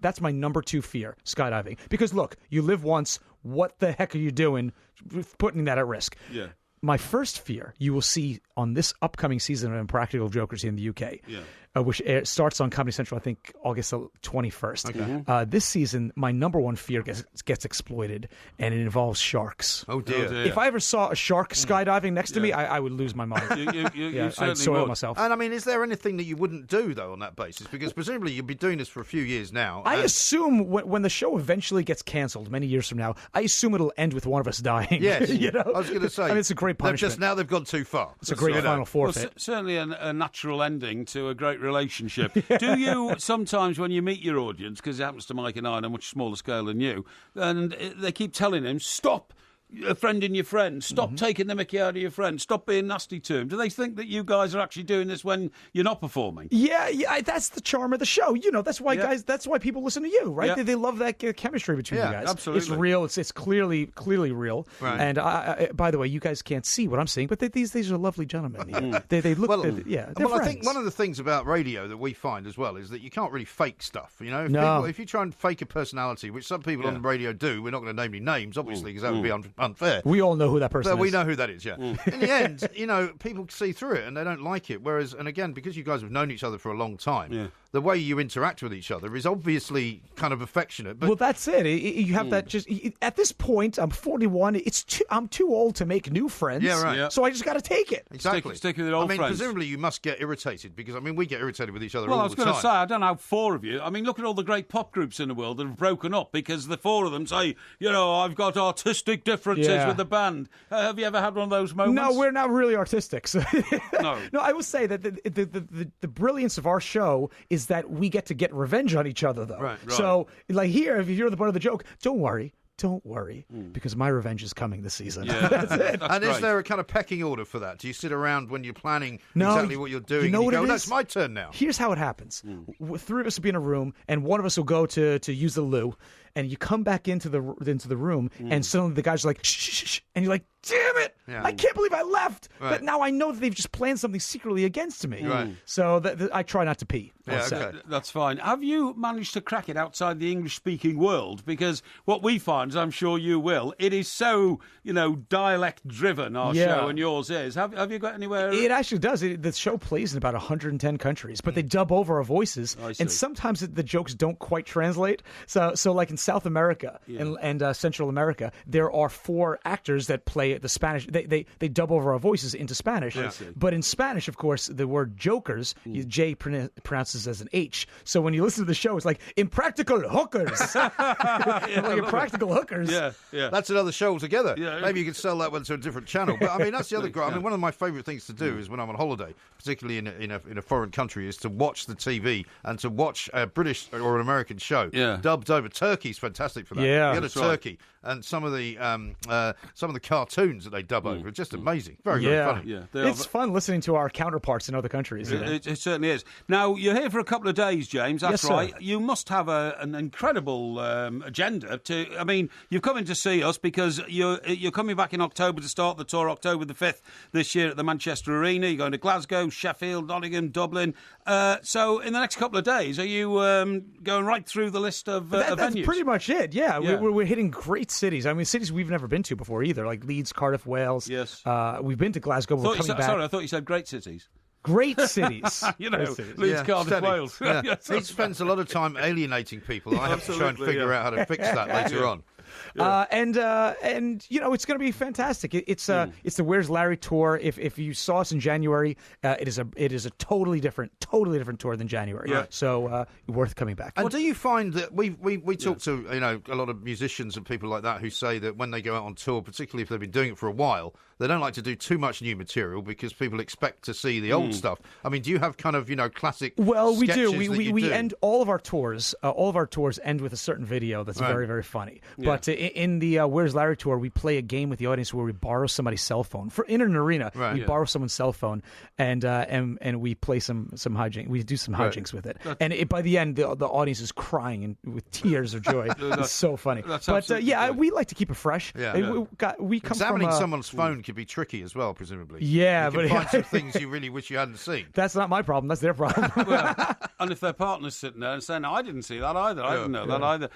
that's my number 2 fear, skydiving. Because look, you live once. What the heck are you doing putting that at risk? Yeah. My first fear you will see on this upcoming season of Impractical Jokers in the UK, which starts on Comedy Central, I think, August 21st. Okay. This season, my number 1 fear gets exploited, and it involves sharks. Oh, dear. If I ever saw a shark skydiving next to me, I would lose my mind. I'd soil myself. And, I mean, is there anything that you wouldn't do, though, on that basis? Because presumably you'll be doing this for a few years now. I assume when the show eventually gets cancelled many years from now, I assume it'll end with one of us dying. Yes. I was going to say. I mean, it's a great punishment. They've gone too far. It's a great final forfeit. Well, certainly a natural ending to a great relationship. Do you sometimes, when you meet your audience, because it happens to Mike and I on a much smaller scale than you, and they keep telling him, stop offending your friend, stop taking the mickey out of your friend, stop being nasty to him? Do they think that you guys are actually doing this when you're not performing? Yeah, that's the charm of the show. That's why guys. That's why people listen to you, right? They love that chemistry between you guys. Absolutely. It's real. It's clearly real. Right. And by the way, you guys can't see what I'm saying, but these are lovely gentlemen. They look. Well, they're I friends. think one of the things about radio that we find as well is that you can't really fake stuff. If you try and fake a personality, which some people on radio do, we're not going to name any names, obviously, because that would be unfair. We all know who that person is. We know who that is, yeah. In the end, people see through it and they don't like it. Whereas, and again, because you guys have known each other for a long time, the way you interact with each other is obviously kind of affectionate. But well, that's it. You have that just at this point. I'm 41. I'm too old to make new friends. Yeah, right. Yeah. So I just got to take it. Exactly. Stick with your old friends. Presumably you must get irritated because we get irritated with each other. Well, all I was the going time. to say, I don't know how 4 of you. I mean, look at all the great pop groups in the world that have broken up because the 4 of them say, I've got artistic differences with the band. Have you ever had one of those moments? No, we're not really artistic. So No, I will say that the brilliance of our show is that we get to get revenge on each other, though. Right. So, like here, if you hear the butt of the joke, don't worry, because my revenge is coming this season. Yeah. That's it. And is there a kind of pecking order for that? Do you sit around when you're planning exactly what you're doing? You know and what you go, it no, is? it's my turn now. Here's how it happens. 3 of us will be in a room, and one of us will go to use the loo, and you come back into the room, and suddenly the guy's like, shh, shh, shh, and you're like, damn it! Yeah. I can't believe I left. Right. But now I know that they've just planned something secretly against me. Right. So I try not to pee. Yeah, okay. That's fine. Have you managed to crack it outside the English-speaking world? Because what we find, as I'm sure you will, it is so, dialect-driven, our show, and yours is. Have you got anywhere? It actually does. The show plays in about 110 countries, but they dub over our voices, and sometimes the jokes don't quite translate. So like in South America and Central America, there are 4 actors that play the Spanish. They dub over our voices into Spanish. But in Spanish, of course, the word jokers, J pronounces as an H. So when you listen to the show, it's like Impractical Hookers. Like Impractical Hookers. Yeah. That's another show altogether. Yeah. Maybe you could sell that one to a different channel. But I mean, that's the other. I mean, one of my favourite things to do is when I'm on holiday, particularly in a foreign country, is to watch the TV and to watch a British or an American show dubbed over. Turkey's fantastic for that. Yeah, you go to Turkey and some of the cartoons that they dub over are just amazing. Very funny. Yeah, it's fun listening to our counterparts in other countries. It certainly is. Now you're here for a couple of days, James. That's right. Sir. You must have an incredible agenda. I mean, you've come in to see us because you're coming back in October to start the tour, October the 5th this year at the Manchester Arena. You're going to Glasgow, Sheffield, Nottingham, Dublin. So in the next couple of days, are you going right through the list of venues? That's pretty much it. Yeah. We're hitting great cities. I mean, cities we've never been to before either, like Leeds, Cardiff, Wales. Yes. We've been to Glasgow. We're coming back. Sorry, I thought you said great cities. Great cities. Leeds, Cardiff, Wales. Yeah. He spends a lot of time alienating people. I have to try and figure out how to fix that later on. And it's going to be fantastic. It's the Where's Larry tour. If you saw us in January, it is a totally different tour than January. Yeah. So worth coming back. And do you find that we talk to a lot of musicians and people like that who say that when they go out on tour, particularly if they've been doing it for a while, they don't like to do too much new material because people expect to see the old stuff. I mean, do you have kind of classic? Well, we do. We end all of our tours. All of our tours end with a certain video that's very, very funny. Yeah. But in the Where's Larry tour, we play a game with the audience where we borrow somebody's cell phone in an arena. Right. We borrow someone's cell phone and we play some hijinks. We do some hijinks with it. And by the end, the audience is crying and with tears of joy. It's so funny. But we like to keep it fresh. Yeah. We come Examining from someone's phone can be tricky as well, presumably. Yeah, you can find some things you really wish you hadn't seen. That's not my problem. That's their problem. And if their partner's sitting there and saying, "I didn't see that either. I didn't know that either."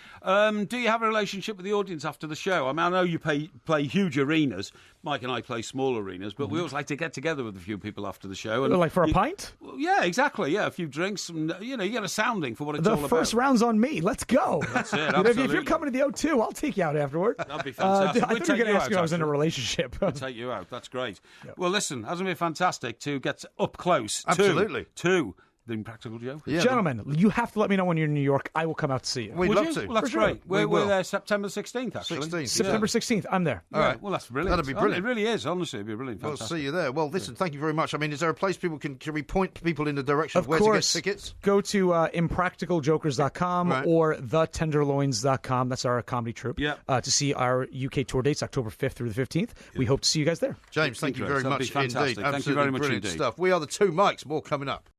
Do you have a relationship with the audience after the show? I mean, I know you play huge arenas. Mike and I play small arenas, but we always like to get together with a few people after the show. And like for a pint? Yeah, exactly. Yeah, a few drinks. And, you get a sounding for what it's all about. The first round's on me. Let's go. That's it. Absolutely. If you're coming to the O2, I'll take you out afterward. That'd be fantastic. I thought you were going to ask if I was in a relationship. We'll take you out. That's great. Yep. Well, listen, hasn't it been fantastic to get up close to the Impractical Jokers? Yeah, gentlemen, you have to let me know when you're in New York. I will come out to see you. We'd love to. Well, that's great. We're there September 16th, actually. September 16th. I'm there. All right. Well, that's brilliant. That'd be brilliant. It really is. Honestly, it'd be brilliant. Fantastic. We'll see you there. Well, listen, thank you very much. I mean, is there a place people can we point people in the direction of where to get tickets? Go to impracticaljokers.com or thetenderloins.com. That's our comedy troupe. To see our UK tour dates, October 5th through the 15th. We hope to see you guys there. James, thank you very much indeed. Thank you very much brilliant indeed. Stuff. We are the Two Mikes. More coming up.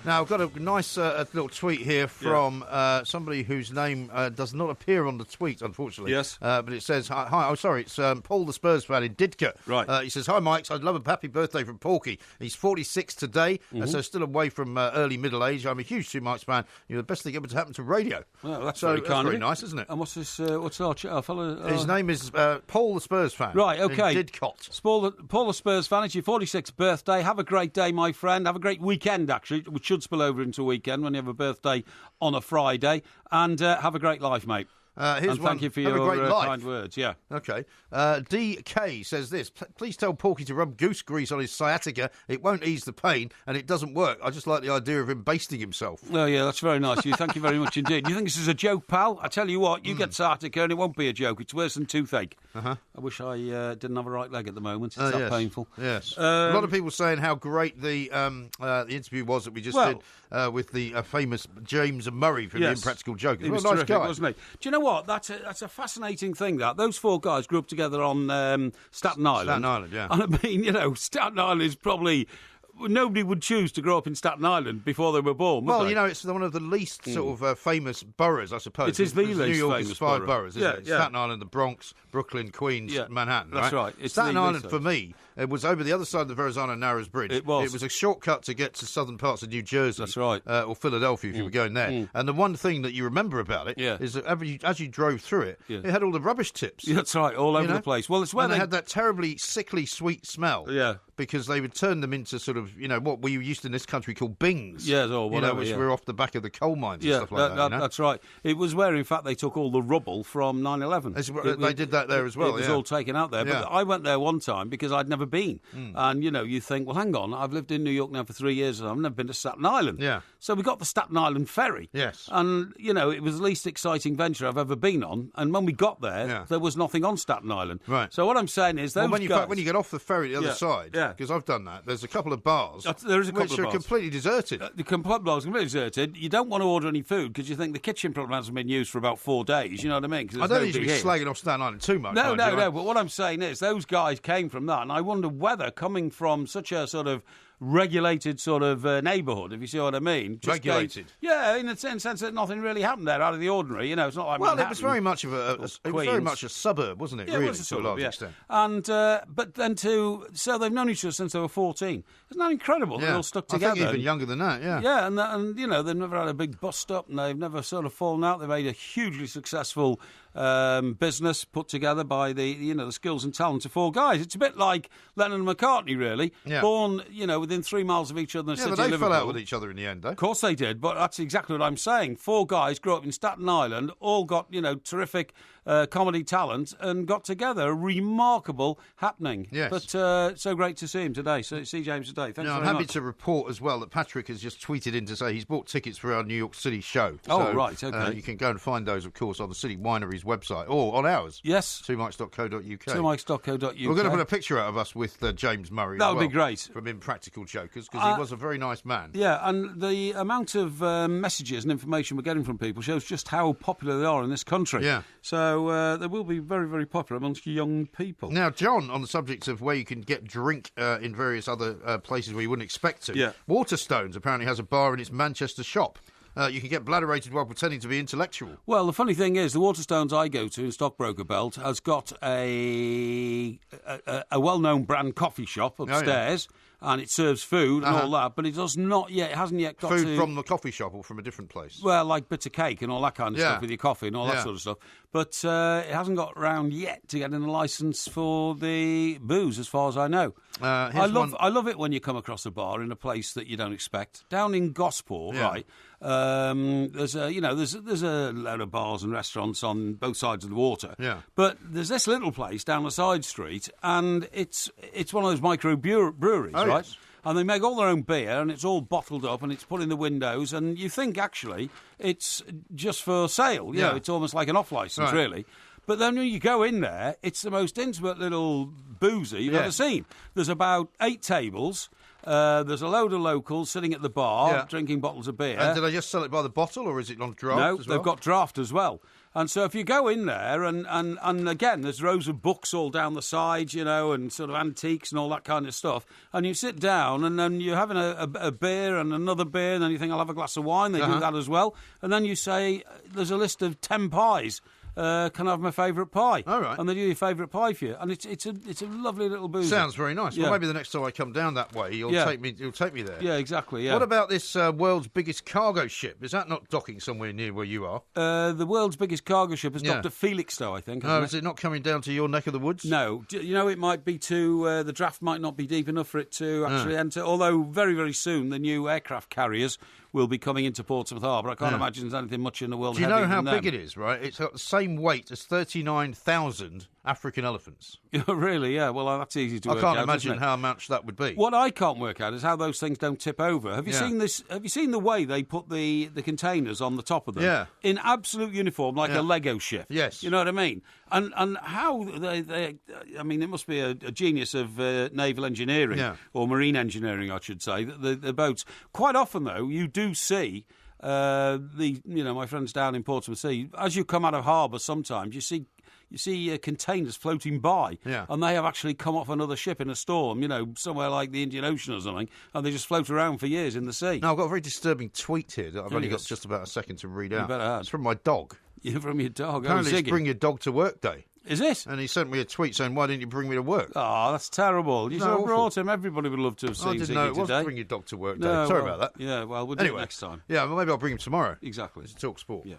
Now, I've got a nice little tweet here from somebody whose name does not appear on the tweet, unfortunately. Yes. But it says, hi, it's Paul the Spurs fan in Didcot. Right. He says, hi, Mike, I'd love a happy birthday from Porky. He's 46 today, so still away from early middle age. I'm a huge Two Mikes fan. You're the best thing ever to happen to radio. Well, that's very kind. That's very nice, isn't it? And what's our fellow? His name is Paul the Spurs fan. Right, okay. In Didcot. Paul the Spurs fan, it's your 46th birthday. Have a great day, my friend. Have a great weekend, actually, which should spill over into a weekend when you have a birthday on a Friday. And have a great life, mate. And thank you for your kind words. Yeah. Okay. DK says this. Please tell Porky to rub goose grease on his sciatica. It won't ease the pain, and it doesn't work. I just like the idea of him basting himself. Oh, yeah, that's very nice. Thank you very much indeed. You think this is a joke, pal? I tell you what, you get sciatica and it won't be a joke. It's worse than toothache. I wish I didn't have a right leg at the moment. It's that painful. Yes. A lot of people saying how great the interview was that we just did with the famous James Murray from the Impractical Jokers. He was nice terrific, guy, wasn't he? Do you know what? That's a fascinating thing. Those four guys grew up together on Staten Island. Staten Island, yeah. And I mean, Staten Island is probably nobody would choose to grow up in Staten Island before they were born, would they? You know, it's one of the least sort of famous boroughs, I suppose. It is the least New York famous is 5 borough. boroughs, isn't it? Staten Island, the Bronx, Brooklyn, Queens, Manhattan. That's right. It's Staten Island, for me, it was over the other side of the Verrazano-Narrows Bridge. It was. It was a shortcut to get to southern parts of New Jersey. That's right. Or Philadelphia, if you were going there. And the one thing that you remember about it is that as you drove through it, it had all the rubbish tips. Yeah, that's right, all over the place. Well, it's where they had that terribly sickly sweet smell. Yeah. Because they would turn them into sort of, what we used in this country call bings. Yes, or whatever, which were off the back of the coal mines and stuff like that. That's right. It was where, in fact, they took all the rubble from 9/11. They did that there as well. It was all taken out there. But I went there one time because I'd never been. And, you think, well, hang on, I've lived in New York now for 3 years and I've never been to Staten Island. Yeah. So we got the Staten Island ferry. Yes. And, it was the least exciting venture I've ever been on. And when we got there, there was nothing on Staten Island. Right. So what I'm saying is those guys... when you get off the ferry the other side, because I've done that, there's a couple of bars which are completely deserted. The bars are completely deserted. You don't want to order any food because you think the kitchen probably hasn't been used for about 4 days. You know what I mean? I don't need to be slagging off Staten Island too much. No. But what I'm saying is those guys came from that, and I wonder whether coming from such a sort of regulated sort of neighbourhood, if you see what I mean. Regulated? In the sense that nothing really happened there out of the ordinary. It's not like Manhattan, it was very much of a suburb, wasn't it? Yeah, really, it was a suburb, to a large extent. And but then so they've known each other since they were 14. Isn't that incredible? They're all stuck together. I think even younger than that. Yeah. Yeah, and they've never had a big bust up, and they've never sort of fallen out. They've made a hugely successful business put together by the skills and talent of 4 guys. It's a bit like Lennon and McCartney, really. Yeah. Born, within 3 miles of each other in the city of Liverpool. But they fell out with each other in the end, though. Of course they did, but that's exactly what I'm saying. 4 guys grew up in Staten Island, all got, terrific comedy talent, and got together. A remarkable happening. Yes. But so great to see him today. See James today. Thanks very much. I'm happy to report as well that Patrick has just tweeted in to say he's bought tickets for our New York City show. Oh, right, okay. You can go and find those, of course, on the City Winery's website, or on ours. Yes. twomikes.co.uk. twomikes.co.uk. We're going to put a picture out of us with James Murray. That would be great. From Impractical Jokers, because he was a very nice man. Yeah, and the amount of messages and information we're getting from people shows just how popular they are in this country. Yeah. So they will be very, very popular amongst young people. Now, John, on the subject of where you can get drink in various other places where you wouldn't expect to, Waterstones apparently has a bar in its Manchester shop. You can get bladderated while pretending to be intellectual. Well, the funny thing is, the Waterstones I go to in Stockbroker Belt has got a well-known brand coffee shop upstairs. And it serves food and all that, but it hasn't yet got food from the coffee shop or from a different place. Well, like bits of cake and all that kind of stuff with your coffee and all that sort of stuff. But it hasn't got round yet to getting a licence for the booze, as far as I know. I love it when you come across a bar in a place that you don't expect. Down in Gosport, right? There's a load of bars and restaurants on both sides of the water. Yeah. But there's this little place down the side street, and it's one of those micro breweries, right? Yes. And they make all their own beer, and it's all bottled up, and it's put in the windows, and you think, actually, it's just for sale. You know, it's almost like an off-licence, really. But then when you go in there, it's the most intimate little boozer you've ever seen. There's about 8 tables. There's a load of locals sitting at the bar drinking bottles of beer. And do they just sell it by the bottle, or is it on draft as well? They've got draft as well. And so if you go in there, and again, there's rows of books all down the side, and sort of antiques and all that kind of stuff. And you sit down, and then you're having a beer and another beer, and then you think, I'll have a glass of wine. They do that as well. And then you say, there's a list of 10 pies. Can I have my favourite pie? All right. And they do your favourite pie for you. And it's a lovely little boozer. Sounds very nice. Well, maybe the next time I come down that way, you'll take me there. Yeah, exactly, yeah. What about this world's biggest cargo ship? Is that not docking somewhere near where you are? The world's biggest cargo ship is docked at Felixstowe, I think. Oh, is it not coming down to your neck of the woods? No. It might be the draft might not be deep enough for it to actually enter, although very, very soon the new aircraft carriers will be coming into Portsmouth Harbour. I can't imagine there's anything much in the world. Do you know how big it is, right? It's got the same weight as 39,000 African elephants. Really, yeah. Well, that's easy to work out. I can't imagine how much that would be. What I can't work out is how those things don't tip over. Have you seen this? Have you seen the way they put the containers on the top of them? Yeah. In absolute uniform, like a Lego ship. Yes. You know what I mean? And how they I mean, it must be a genius of naval engineering or marine engineering, I should say. The boats. Quite often, though, you do see my friends down in Portsmouth Sea. As you come out of harbour, sometimes you see you see containers floating by, and they have actually come off another ship in a storm, somewhere like the Indian Ocean or something, and they just float around for years in the sea. Now, I've got a very disturbing tweet here that I've only got just about a second to read out. You better have. It's from my dog. Yeah, from your dog. Apparently it's Bring Your Dog to Work Day. Is it? And he sent me a tweet saying, why didn't you bring me to work? Oh, that's terrible. You should have brought him. Everybody would love to have seen Ziggy today. I didn't know it was Bring Your Dog to Work Day. Sorry about that. Yeah, well, we'll do it next time. Yeah, well, maybe I'll bring him tomorrow. Exactly. It's talkSPORT. Yeah.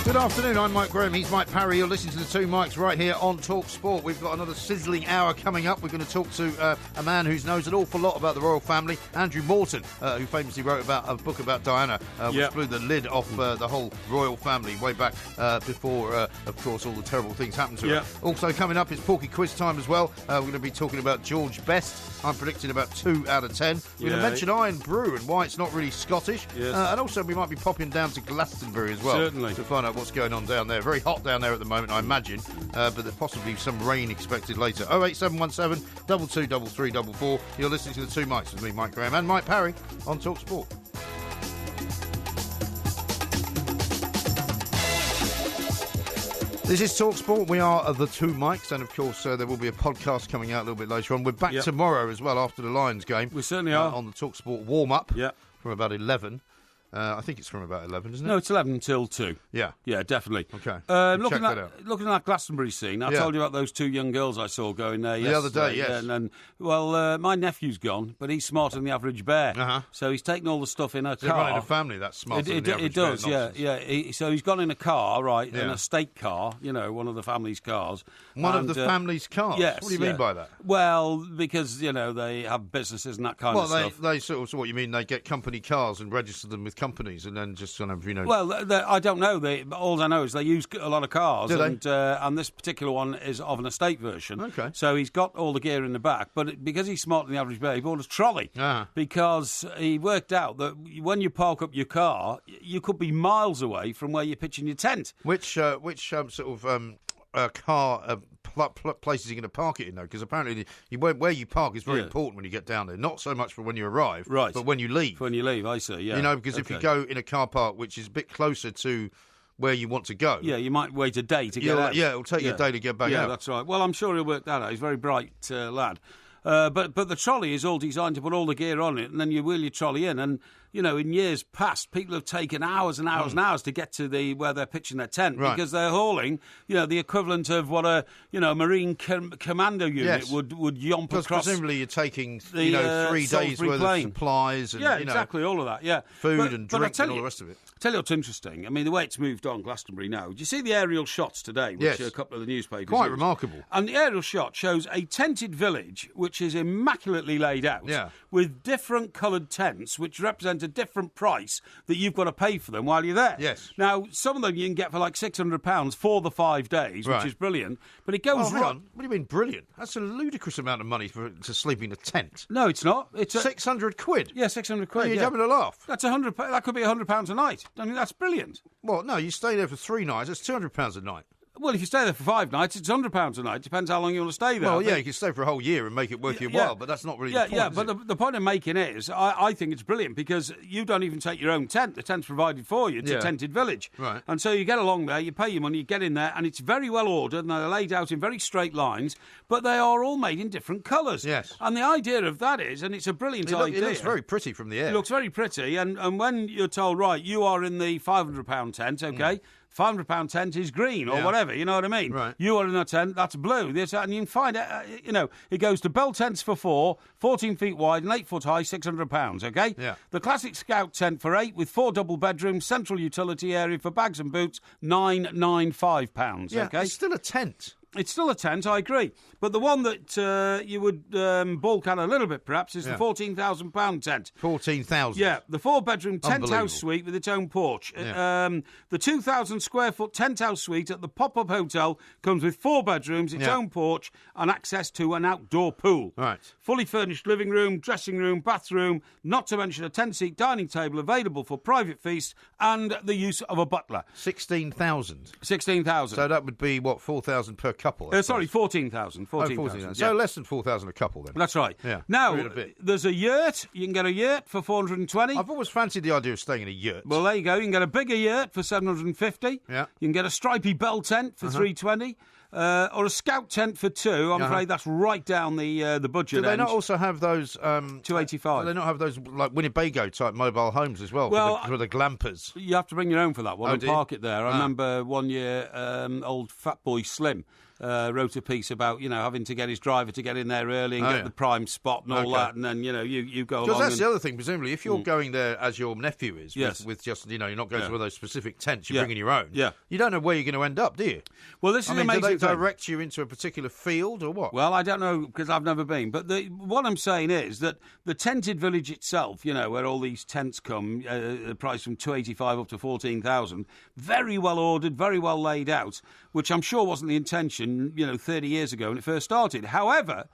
Good afternoon, I'm Mike Graham, he's Mike Parry. You're listening to the two Mikes right here on talkSPORT. We've got another sizzling hour coming up. We're going to talk to a man who knows an awful lot about the royal family, Andrew Morton, who famously wrote about a book about Diana, which blew the lid off the whole royal family way back before, of course, all the terrible things happened to her. Also coming up is Porky Quiz time as well. We're going to be talking about George Best. I'm predicting about 2 out of 10. We're going to mention Iron Brew and why it's not really Scottish. Yes. And also we might be popping down to Glastonbury as well. Certainly. To find out what's going on down there. Very hot down there at the moment, I imagine, but there's possibly some rain expected later. 08717 223344. You're listening to the two Mikes with me, Mike Graham, and Mike Parry on talkSPORT. This is talkSPORT. We are the two Mikes, and of course there will be a podcast coming out a little bit later on. We're back tomorrow as well after the Lions game. We certainly are. On the talkSPORT warm-up from about 11. I think it's from about 11, isn't it? No, it's 11 until 2. Yeah. Yeah, definitely. Okay. Looking at that Glastonbury scene, I told you about those 2 young girls I saw going there the other day, yes. My nephew's gone, but he's smarter than the average bear. Uh-huh. So he's taken all the stuff in her car. Running a family that's smarter than the average bear. It does, yeah. So he's gone in a car, right, in a state car, one of the family's cars. One of the family's cars? Yes. What do you mean by that? Well, because, they have businesses and that kind of stuff. They sort of, so what you mean, they get company cars and register them with companies and then just kind of, Well, I don't know. All I know is they use a lot of cars, Do and this particular one is of an estate version. Okay. So he's got all the gear in the back, but because he's smarter than the average bear, he bought a trolley because he worked out that when you park up your car, you could be miles away from where you're pitching your tent. Which car places you're going to park it in, though? Because apparently where you park is very important when you get down there. Not so much for when you arrive, right, but when you leave. When you leave, I see, yeah. Because if you go in a car park which is a bit closer to where you want to go... Yeah, you might wait a day to get out. Yeah, it'll take you a day to get back out. Yeah, that's right. Well, I'm sure he'll work that out. He's a very bright lad. But the trolley is all designed to put all the gear on it, and then you wheel your trolley in. And in years past, people have taken hours and hours and hours to get to where they're pitching their tent because they're hauling, the equivalent of what a marine commando unit would yomp across. Presumably, you're taking 3 days worth of supplies and exactly, all of that. Yeah, food and drink and all the rest of it. Tell you what's interesting. I mean, the way it's moved on, Glastonbury now. Do you see the aerial shots today, which a couple of the newspapers quite used? Remarkable. And the aerial shot shows a tented village, which is immaculately laid out, with different coloured tents, which represent a different price that you've got to pay for them while you're there. Yes. Now, some of them you can get for like £600 for the 5 days, which is brilliant. But it goes hang on. What do you mean brilliant? That's a ludicrous amount of money to sleep in a tent. No, it's not. It's £600. Yeah, £600. You're having a laugh. That's £100. That could be £100 a night. I mean, that's brilliant. Well, no, you stay there for 3 nights. That's £200 a night. Well, if you stay there for 5 nights, it's £100 a night. Depends how long you want to stay there. Well, you can stay for a whole year and make it worth your while, but that's not really the point. Yeah, but the point I'm making is, I think it's brilliant because you don't even take your own tent. The tent's provided for you. It's a tented village. Right. And so you get along there, you pay your money, you get in there, and it's very well ordered, and they're laid out in very straight lines, but they are all made in different colours. Yes. And the idea of that is, and it's a brilliant idea. It looks very pretty from the air. It looks very pretty, and when you're told, right, you are in the £500 tent, okay, £500 tent is green or whatever, you know what I mean? Right. You are in a tent, that's blue. And you can find it, it goes to bell tents for 4, 14 feet wide and 8 foot high, £600, okay? Yeah. The classic Scout tent for 8 with 4 double bedrooms, central utility area for bags and boots, £995, okay? It's still a tent. It's still a tent, I agree. But the one that you would balk at a little bit, perhaps, is the £14,000 tent. 14,000? Yeah, the 4-bedroom tent house suite with its own porch. Yeah. The 2,000-square-foot tent house suite at the Pop-Up Hotel comes with 4 bedrooms, its own porch, and access to an outdoor pool. Right. Fully furnished living room, dressing room, bathroom, not to mention a 10-seat dining table available for private feasts and the use of a butler. 16,000? 16,000. So that would be, what, 4,000 per couple. 14,000. 14,000. So less than 4,000 a couple then. That's right. Yeah. Now, there's a yurt. You can get a yurt for 420. I've always fancied the idea of staying in a yurt. Well, there you go. You can get a bigger yurt for 750. Yeah. You can get a stripy bell tent for 320. Or a scout tent for 2. I'm afraid that's right down the budget. Do they not also have those 285? Do they not have those like Winnebago type mobile homes as well? For the glampers. You have to bring your own for that one and park it there. I remember one year, old Fat Boy Slim wrote a piece about having to get his driver to get in there early and get the prime spot and all that, and then you go along. Because that's the other thing. Presumably, if you're going there as your nephew is, with just you're not going to one of those specific tents. You're bringing your own. Yeah. You don't know where you're going to end up, do you? Well, this is amazing. Do they direct you into a particular field or what? Well, I don't know because I've never been. But what I'm saying is that the tented village itself, where all these tents come, the price from 285 up to 14,000, very well ordered, very well laid out, which I'm sure wasn't the intention, 30 years ago when it first started. However,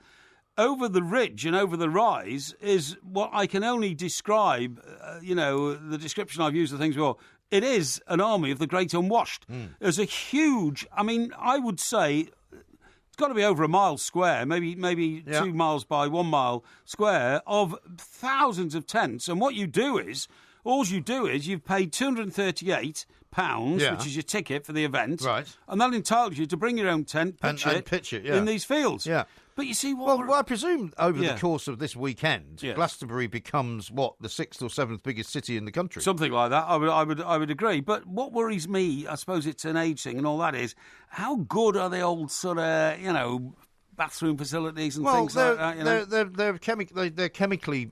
over the ridge and over the rise is what I can only describe, the description I've used of things before. It is an army of the great unwashed. There's a huge, I would say, it's got to be over a mile square, maybe 2 miles by 1 mile square of thousands of tents. And what you do is, you've paid £238, which is your ticket for the event, right? And that entitles you to bring your own tent, pitch it in these fields. Yeah. But you see, well, I presume over the course of this weekend, Glastonbury becomes the 6th or 7th biggest city in the country. Something like that. I would agree. But what worries me, I suppose it's an age thing and all that, is how good are the old sort of bathroom facilities and things like that. They're chemically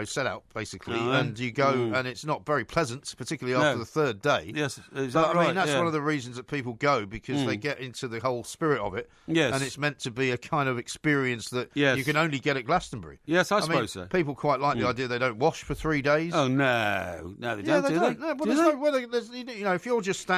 set out basically, and you go and it's not very pleasant, particularly after the third day. Yes, is but that right? That's one of the reasons that people go, because they get into the whole spirit of it. Yes, and it's meant to be a kind of experience that you can only get at Glastonbury. Yes, I suppose so. People quite like the idea they don't wash for 3 days. Oh no, they don't. Do they? No, well, if you're just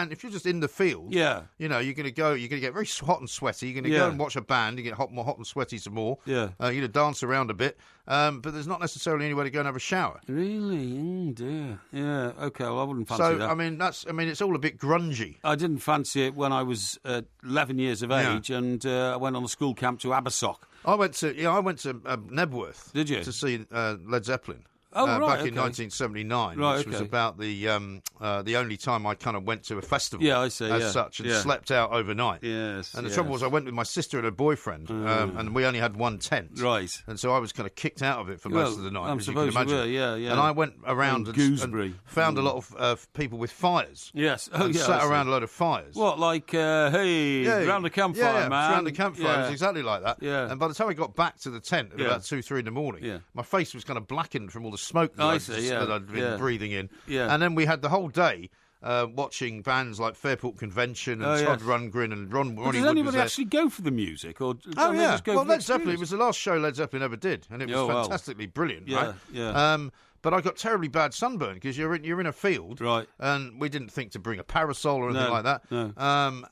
in the field, you're going to get very hot and sweaty. You're going to go and watch a band. You get hot and sweaty some more. Yeah. You're going to dance around a bit. But there's not necessarily anywhere to go and have a shower. Really? Oh, dear. Yeah, OK, well, I wouldn't fancy that. So, it's all a bit grungy. I didn't fancy it when I was 11 years of age, and I went on a school camp to Abersoch. I went to Nebworth. Did you? To see Led Zeppelin. Back in 1979, which was about the only time I kind of went to a festival such and slept out overnight. Yes. And the trouble was I went with my sister and her boyfriend, and we only had one tent. Right. And so I was kind of kicked out of it for most of the night, as you can imagine. You were, yeah. And I went around and found a lot of people with fires. Yes. Sat around a lot of fires. What, like, round the campfire, man? Round the campfire. It was exactly like that. Yeah. And by the time I got back to the tent at about 2, 3 in the morning, my face was kind of blackened from all the smoke that I'd been breathing in. Yeah. And then we had the whole day watching bands like Fairport Convention and Todd Rundgren and Ronnie Wood. Does anybody actually go for the music? Or Led Zeppelin, it was the last show Led Zeppelin ever did, and it was fantastically brilliant. Right? Yeah. But I got terribly bad sunburn because you're in a field, right? And we didn't think to bring a parasol or anything like that. No.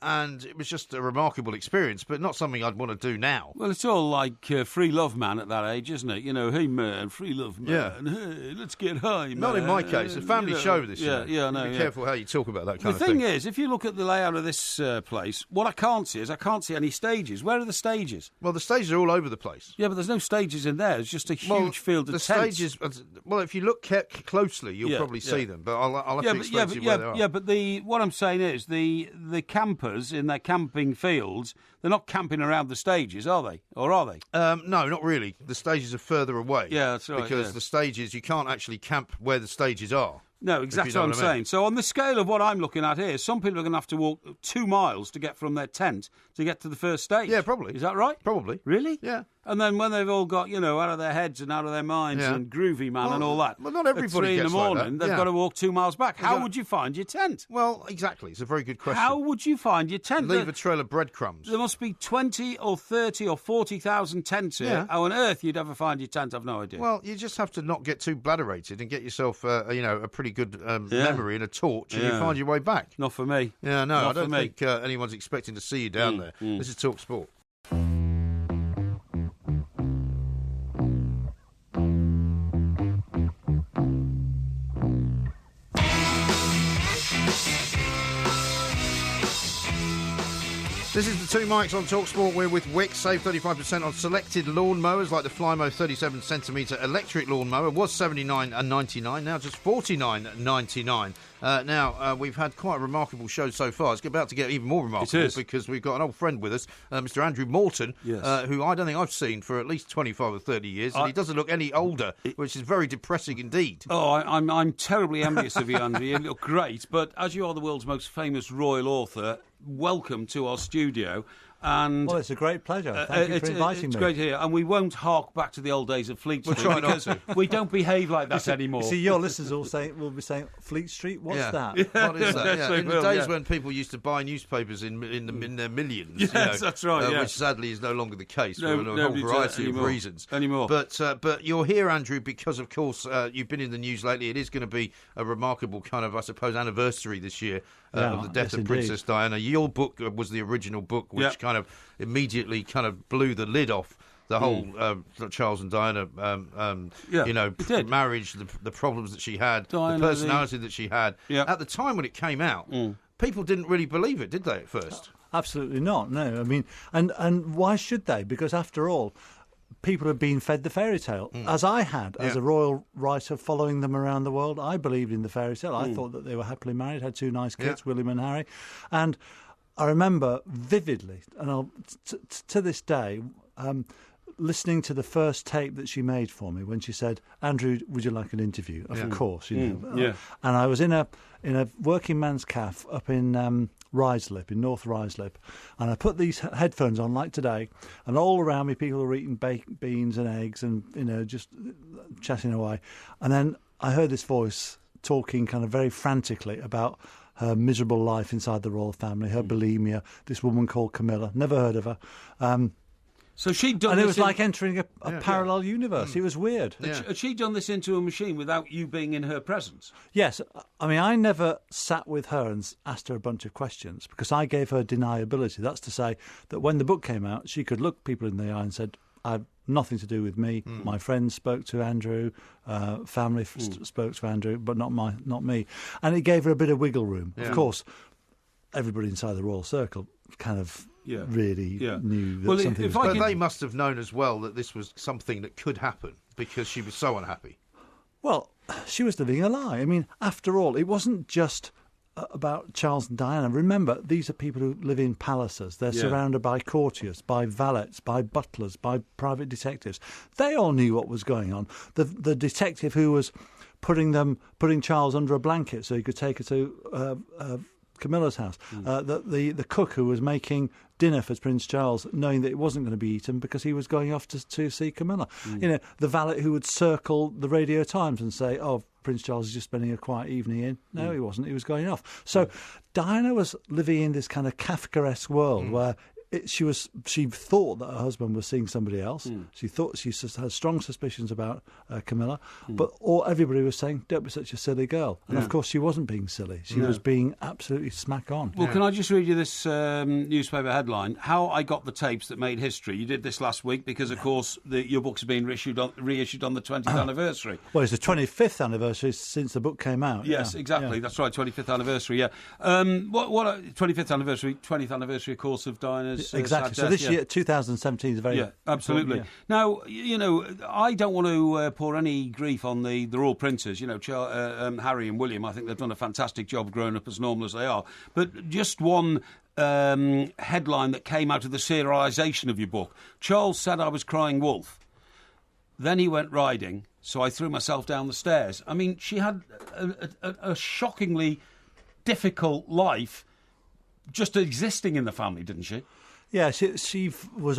And it was just a remarkable experience, but not something I'd want to do now. Well, it's all like free love, man, at that age, isn't it? Hey man, free love, man. Hey, let's get high, man. Not in my case. A family show this. Yeah, I know. Be careful how you talk about that kind of thing. The thing is, if you look at the layout of this place, what I can't see any stages. Where are the stages? Well, the stages are all over the place. Yeah, but there's no stages in there. It's just a huge field of tents. Stages. Well, if you look closely, you'll probably see them, but I'll have to explain to you where they are. Yeah, but what I'm saying is the campers in their camping fields, they're not camping around the stages, are they? Or are they? No, not really. The stages are further away. Yeah, that's right. Because the stages, you can't actually camp where the stages are. No, exactly what I'm saying. So on the scale of what I'm looking at here, some people are going to have to walk 2 miles to get from their tent to get to the first stage. Yeah, probably. Is that right? Probably. Really? Yeah. And then when they've all got, out of their heads and out of their minds and groovy, man, and all that. Well, not everybody at 3 in the morning, they've got to walk 2 miles back. How would you find your tent? Well, exactly. It's a very good question. How would you find your tent? Leave a trail of breadcrumbs. There must be 20 or 30 or 40,000 tents here. How on earth you'd ever find your tent, I've no idea. Well, you just have to not get too bladderated and get yourself, a pretty good memory and a torch, and you find your way back. Not for me. Yeah, no, I don't think anyone's expecting to see you down there. This is talkSPORT. This is the Two Mics on talkSPORT. We're with Wick. Save 35% on selected lawn mowers like the Flymo 37cm electric lawn mower. Was $79.99, now just $49.99. Now, we've had quite a remarkable show so far. It's about to get even more remarkable because we've got an old friend with us, Mr. Andrew Morton, who I don't think I've seen for at least 25 or 30 years, and he doesn't look any older, which is very depressing indeed. Oh, I'm terribly envious of you, Andrew. You look great, but as you are the world's most famous royal author, welcome to our studio. And well, it's a great pleasure. Thank you for inviting me. It's great here, and we won't hark back to the old days of Fleet Street because we don't behave like that anymore. See, your listeners will be saying, Fleet Street, what's that? What is that? In the days when people used to buy newspapers in their millions, that's right, which sadly is no longer the case for a whole variety of reasons. But you're here, Andrew, because of course you've been in the news lately. It is going to be a remarkable kind of, I suppose, anniversary this year of the death of Princess Diana. Your book was the original book, which kind of immediately kind of blew the lid off the whole Charles and Diana, marriage, the problems that she had, the personality that she had. At the time when it came out, people didn't really believe it, did they, at first? Absolutely not, no. I mean, and why should they? Because after all, people have been fed the fairy tale, as I had, as a royal writer following them around the world. I believed in the fairy tale. I thought that they were happily married, had two nice kids, William and Harry. And I remember vividly, and to this day, listening to the first tape that she made for me when she said, "Andrew, would you like an interview?" Of course, you know. And I was in a working man's cafe up in Ruislip, in North Ruislip, and I put these headphones on like today, and all around me people were eating baked beans and eggs and just chatting away, and then I heard this voice talking kind of very frantically about her miserable life inside the royal family, her bulimia, this woman called Camilla. Never heard of her. So she'd done and this it was like entering a parallel universe. It was weird. Had she done this into a machine without you being in her presence? Yes. I mean, I never sat with her and asked her a bunch of questions because I gave her deniability. That's to say that when the book came out, she could look people in the eye and said, "I've nothing to do with me. My friends spoke to Andrew, family spoke to Andrew, but not me." And it gave her a bit of wiggle room. Of course, everybody inside the royal circle kind of really knew that something was going on. But they must have known as well that this was something that could happen because she was so unhappy. Well, she was living a lie. I mean, after all, it wasn't just about Charles and Diana. Remember, these are people who live in palaces. They're surrounded by courtiers, by valets, by butlers, by private detectives. They all knew what was going on. The detective who was putting Charles under a blanket so he could take her to Camilla's house. The cook who was making dinner for Prince Charles, knowing that it wasn't going to be eaten because he was going off to see Camilla. The valet who would circle the Radio Times and say, "Oh, Prince Charles is just spending a quiet evening in." No, he wasn't. He was going off. So Diana was living in this kind of Kafkaesque world where she thought that her husband was seeing somebody else. She thought she had strong suspicions about Camilla, but everybody was saying, "Don't be such a silly girl." And of course, she wasn't being silly. She was being absolutely smack on. Well, can I just read you this newspaper headline? How I Got the Tapes That Made History. You did this last week because, of course, your book's been reissued on the 20th anniversary. Well, it's the 25th anniversary since the book came out. Yes, exactly. That's right, 25th anniversary. Yeah. What 25th anniversary? 20th anniversary, of course, of Diana's. Exactly. So this year, 2017, is very absolutely. Now, I don't want to pour any grief on the royal princes. Harry and William. I think they've done a fantastic job growing up as normal as they are. But just one headline that came out of the serialisation of your book: Charles said I was crying wolf. Then he went riding, so I threw myself down the stairs. I mean, she had a shockingly difficult life just existing in the family, didn't she? Yeah, she was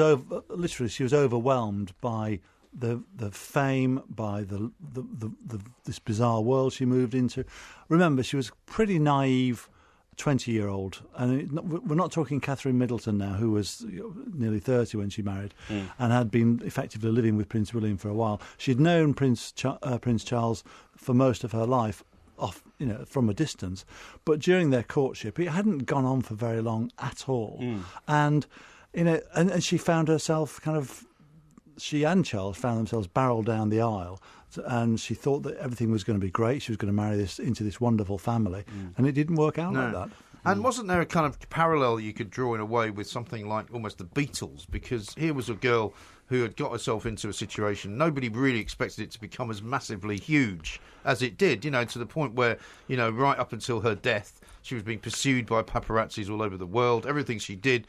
she was overwhelmed by the fame, by the this bizarre world she moved into. Remember, she was pretty naive 20-year-old, and we're not talking Catherine Middleton now, who was nearly 30 when she married and had been effectively living with Prince William for a while. She'd known Prince Charles for most of her life, from a distance, but during their courtship, it hadn't gone on for very long at all, and she found herself she and Charles found themselves barreled down the aisle, and she thought that everything was going to be great. She was going to marry into this wonderful family, and it didn't work out like that. And wasn't there a kind of parallel you could draw in a way with something like almost the Beatles? Because here was a girl who had got herself into a situation nobody really expected it to become as massively huge as it did, you know, to the point where, you know, right up until her death, she was being pursued by paparazzis all over the world. Everything she did,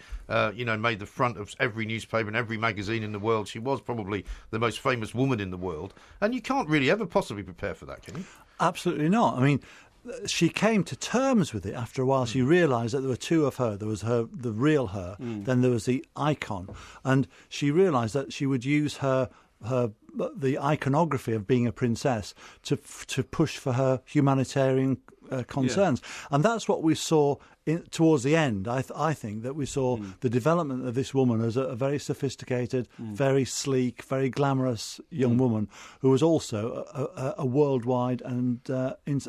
you know, made the front of every newspaper and every magazine in the world. She was probably the most famous woman in the world. And you can't really ever possibly prepare for that, can you? Absolutely not. I mean, she came to terms with it after a while. She realised that there were two of her. There was the real her, then there was the icon. And she realised that she would use the iconography of being a princess to push for her humanitarian concerns. And that's what we saw towards the end. I think that we saw the development of this woman as a very sophisticated, very sleek, very glamorous young woman who was also a worldwide and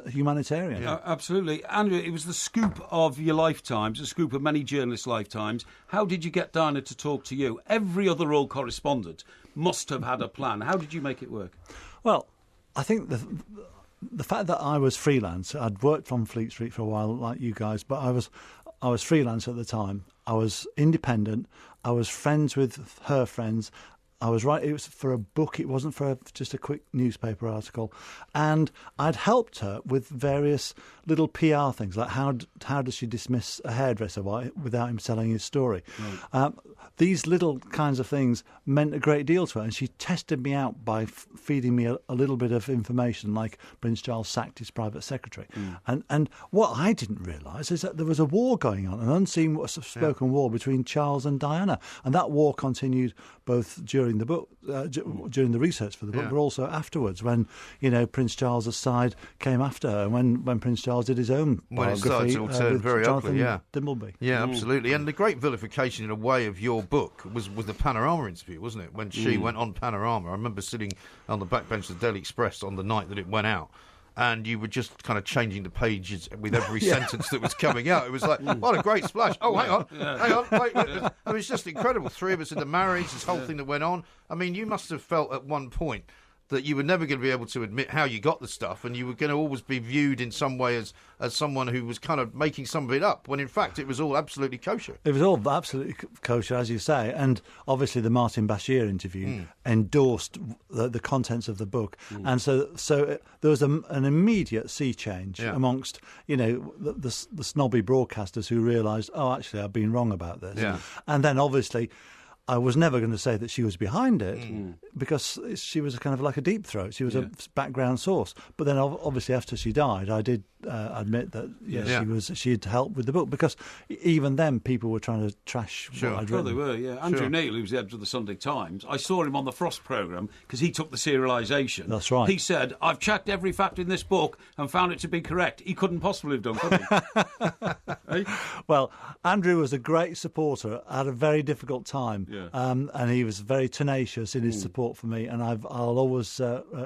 humanitarian. Yeah. Absolutely. Andrew, it was the scoop of your lifetimes, a scoop of many journalists' lifetimes. How did you get Diana to talk to you? Every other royal correspondent must have had a plan. How did you make it work? Well, I think the fact that I was freelance, I'd worked on Fleet Street for a while, like you guys, but I was freelance at the time. I was independent. I was friends with her friends. I was right. It was for a book. It wasn't for just a quick newspaper article. And I'd helped her with various little PR things, like how does she dismiss a hairdresser without him telling his story. Right. These little kinds of things meant a great deal to her, and she tested me out by feeding me a little bit of information, like Prince Charles sacked his private secretary. And what I didn't realise is that there was a war going on, an unseen spoken war between Charles and Diana, and that war continued both during the book, during the research for the book, but also afterwards, when, you know, Prince Charles's side came after her, and when Prince Charles did his own biography, when it started to turn very Jonathan ugly, Dimbleby. Yeah, absolutely. And the great vilification, in a way, of your book was the Panorama interview, wasn't it? When she went on Panorama, I remember sitting on the back bench of the Daily Express on the night that it went out, and you were just kind of changing the pages with every sentence that was coming out. It was like, what a great splash. Oh, hang on, wait. I mean, it's just incredible. Three of us in the marriage, this whole thing that went on. I mean, you must have felt at one point that you were never going to be able to admit how you got the stuff, and you were going to always be viewed in some way as someone who was kind of making some of it up, when in fact it was all absolutely kosher. It was all absolutely kosher, as you say, and obviously the Martin Bashir interview endorsed the contents of the book, and so there was an immediate sea change amongst, you know, the snobby broadcasters who realised, oh, actually, I've been wrong about this, and then obviously I was never going to say that she was behind it because she was kind of like a deep throat. She was a background source. But then obviously after she died, I did admit that she had helped with the book, because even then people were trying to trash what I'd written. They were, Andrew Neil, who was the editor of the Sunday Times, I saw him on the Frost programme because he took the serialisation. That's right. He said, I've checked every fact in this book and found it to be correct. He couldn't possibly have done, could he? Hey? Well, Andrew was a great supporter at a very difficult time, and he was very tenacious in his support for me, and I'll always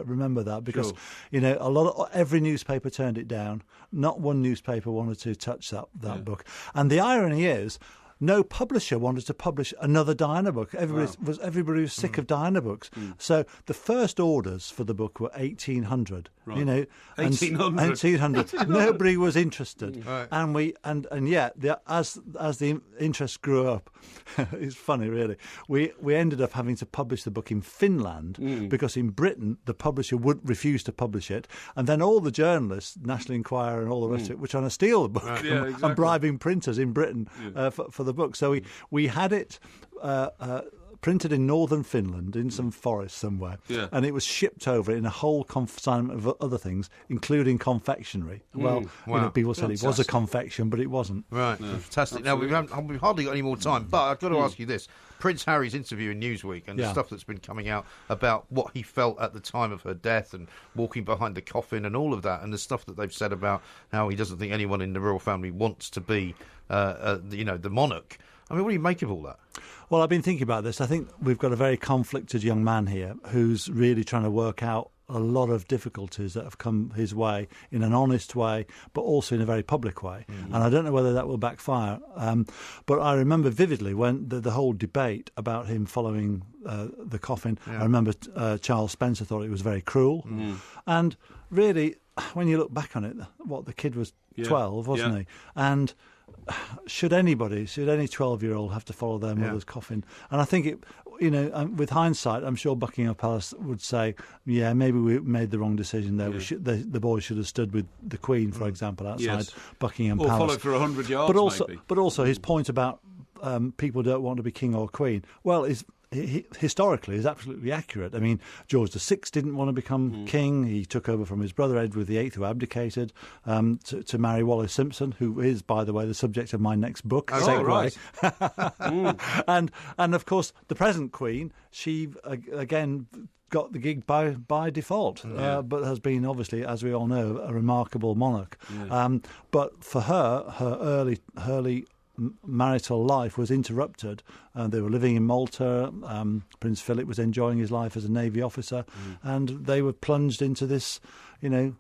remember that, because you know, every newspaper turned it down. Not one newspaper wanted to touch that book, and the irony is, no publisher wanted to publish another Diana book. Everybody was sick of Diana books. So the first orders for the book were 1,800. Right. You know, 1,800. Nobody was interested, and yet as the interest grew up, it's funny really. We ended up having to publish the book in Finland because in Britain the publisher would refuse to publish it, and then all the journalists, National Enquirer and all the rest of it, were trying to steal the book and bribing printers in Britain for the book. So we had it printed in northern Finland in some forest somewhere, and it was shipped over in a whole consignment of other things, including confectionery. Well, you know, people said it was a confection, but it wasn't. Right, fantastic. Now we've hardly got any more time, but I've got to ask you this: Prince Harry's interview in Newsweek and the stuff that's been coming out about what he felt at the time of her death and walking behind the coffin and all of that, and the stuff that they've said about how he doesn't think anyone in the royal family wants to be, the monarch. I mean, what do you make of all that? Well, I've been thinking about this. I think we've got a very conflicted young man here who's really trying to work out a lot of difficulties that have come his way in an honest way, but also in a very public way. And I don't know whether that will backfire. But I remember vividly when the whole debate about him following the coffin, I remember Charles Spencer thought it was very cruel. And really, when you look back on it, the kid was 12, wasn't he? And should any 12-year-old have to follow their mother's coffin? And I think with hindsight, I'm sure Buckingham Palace would say, yeah, maybe we made the wrong decision there. Yeah. The boy should have stood with the Queen, for example, outside Buckingham Palace. Or followed for 100 yards, but also his point about people don't want to be king or queen, historically is absolutely accurate. I mean, George VI didn't want to become king. He took over from his brother Edward VIII, who abdicated to marry Wallis Simpson, who is, by the way, the subject of my next book. Oh, right. And of course, the present Queen, she again got the gig by default, but has been, obviously, as we all know, a remarkable monarch. Yeah. But for her early marital life was interrupted. They were living in Malta. Prince Philip was enjoying his life as a Navy officer, and they were plunged into this, royal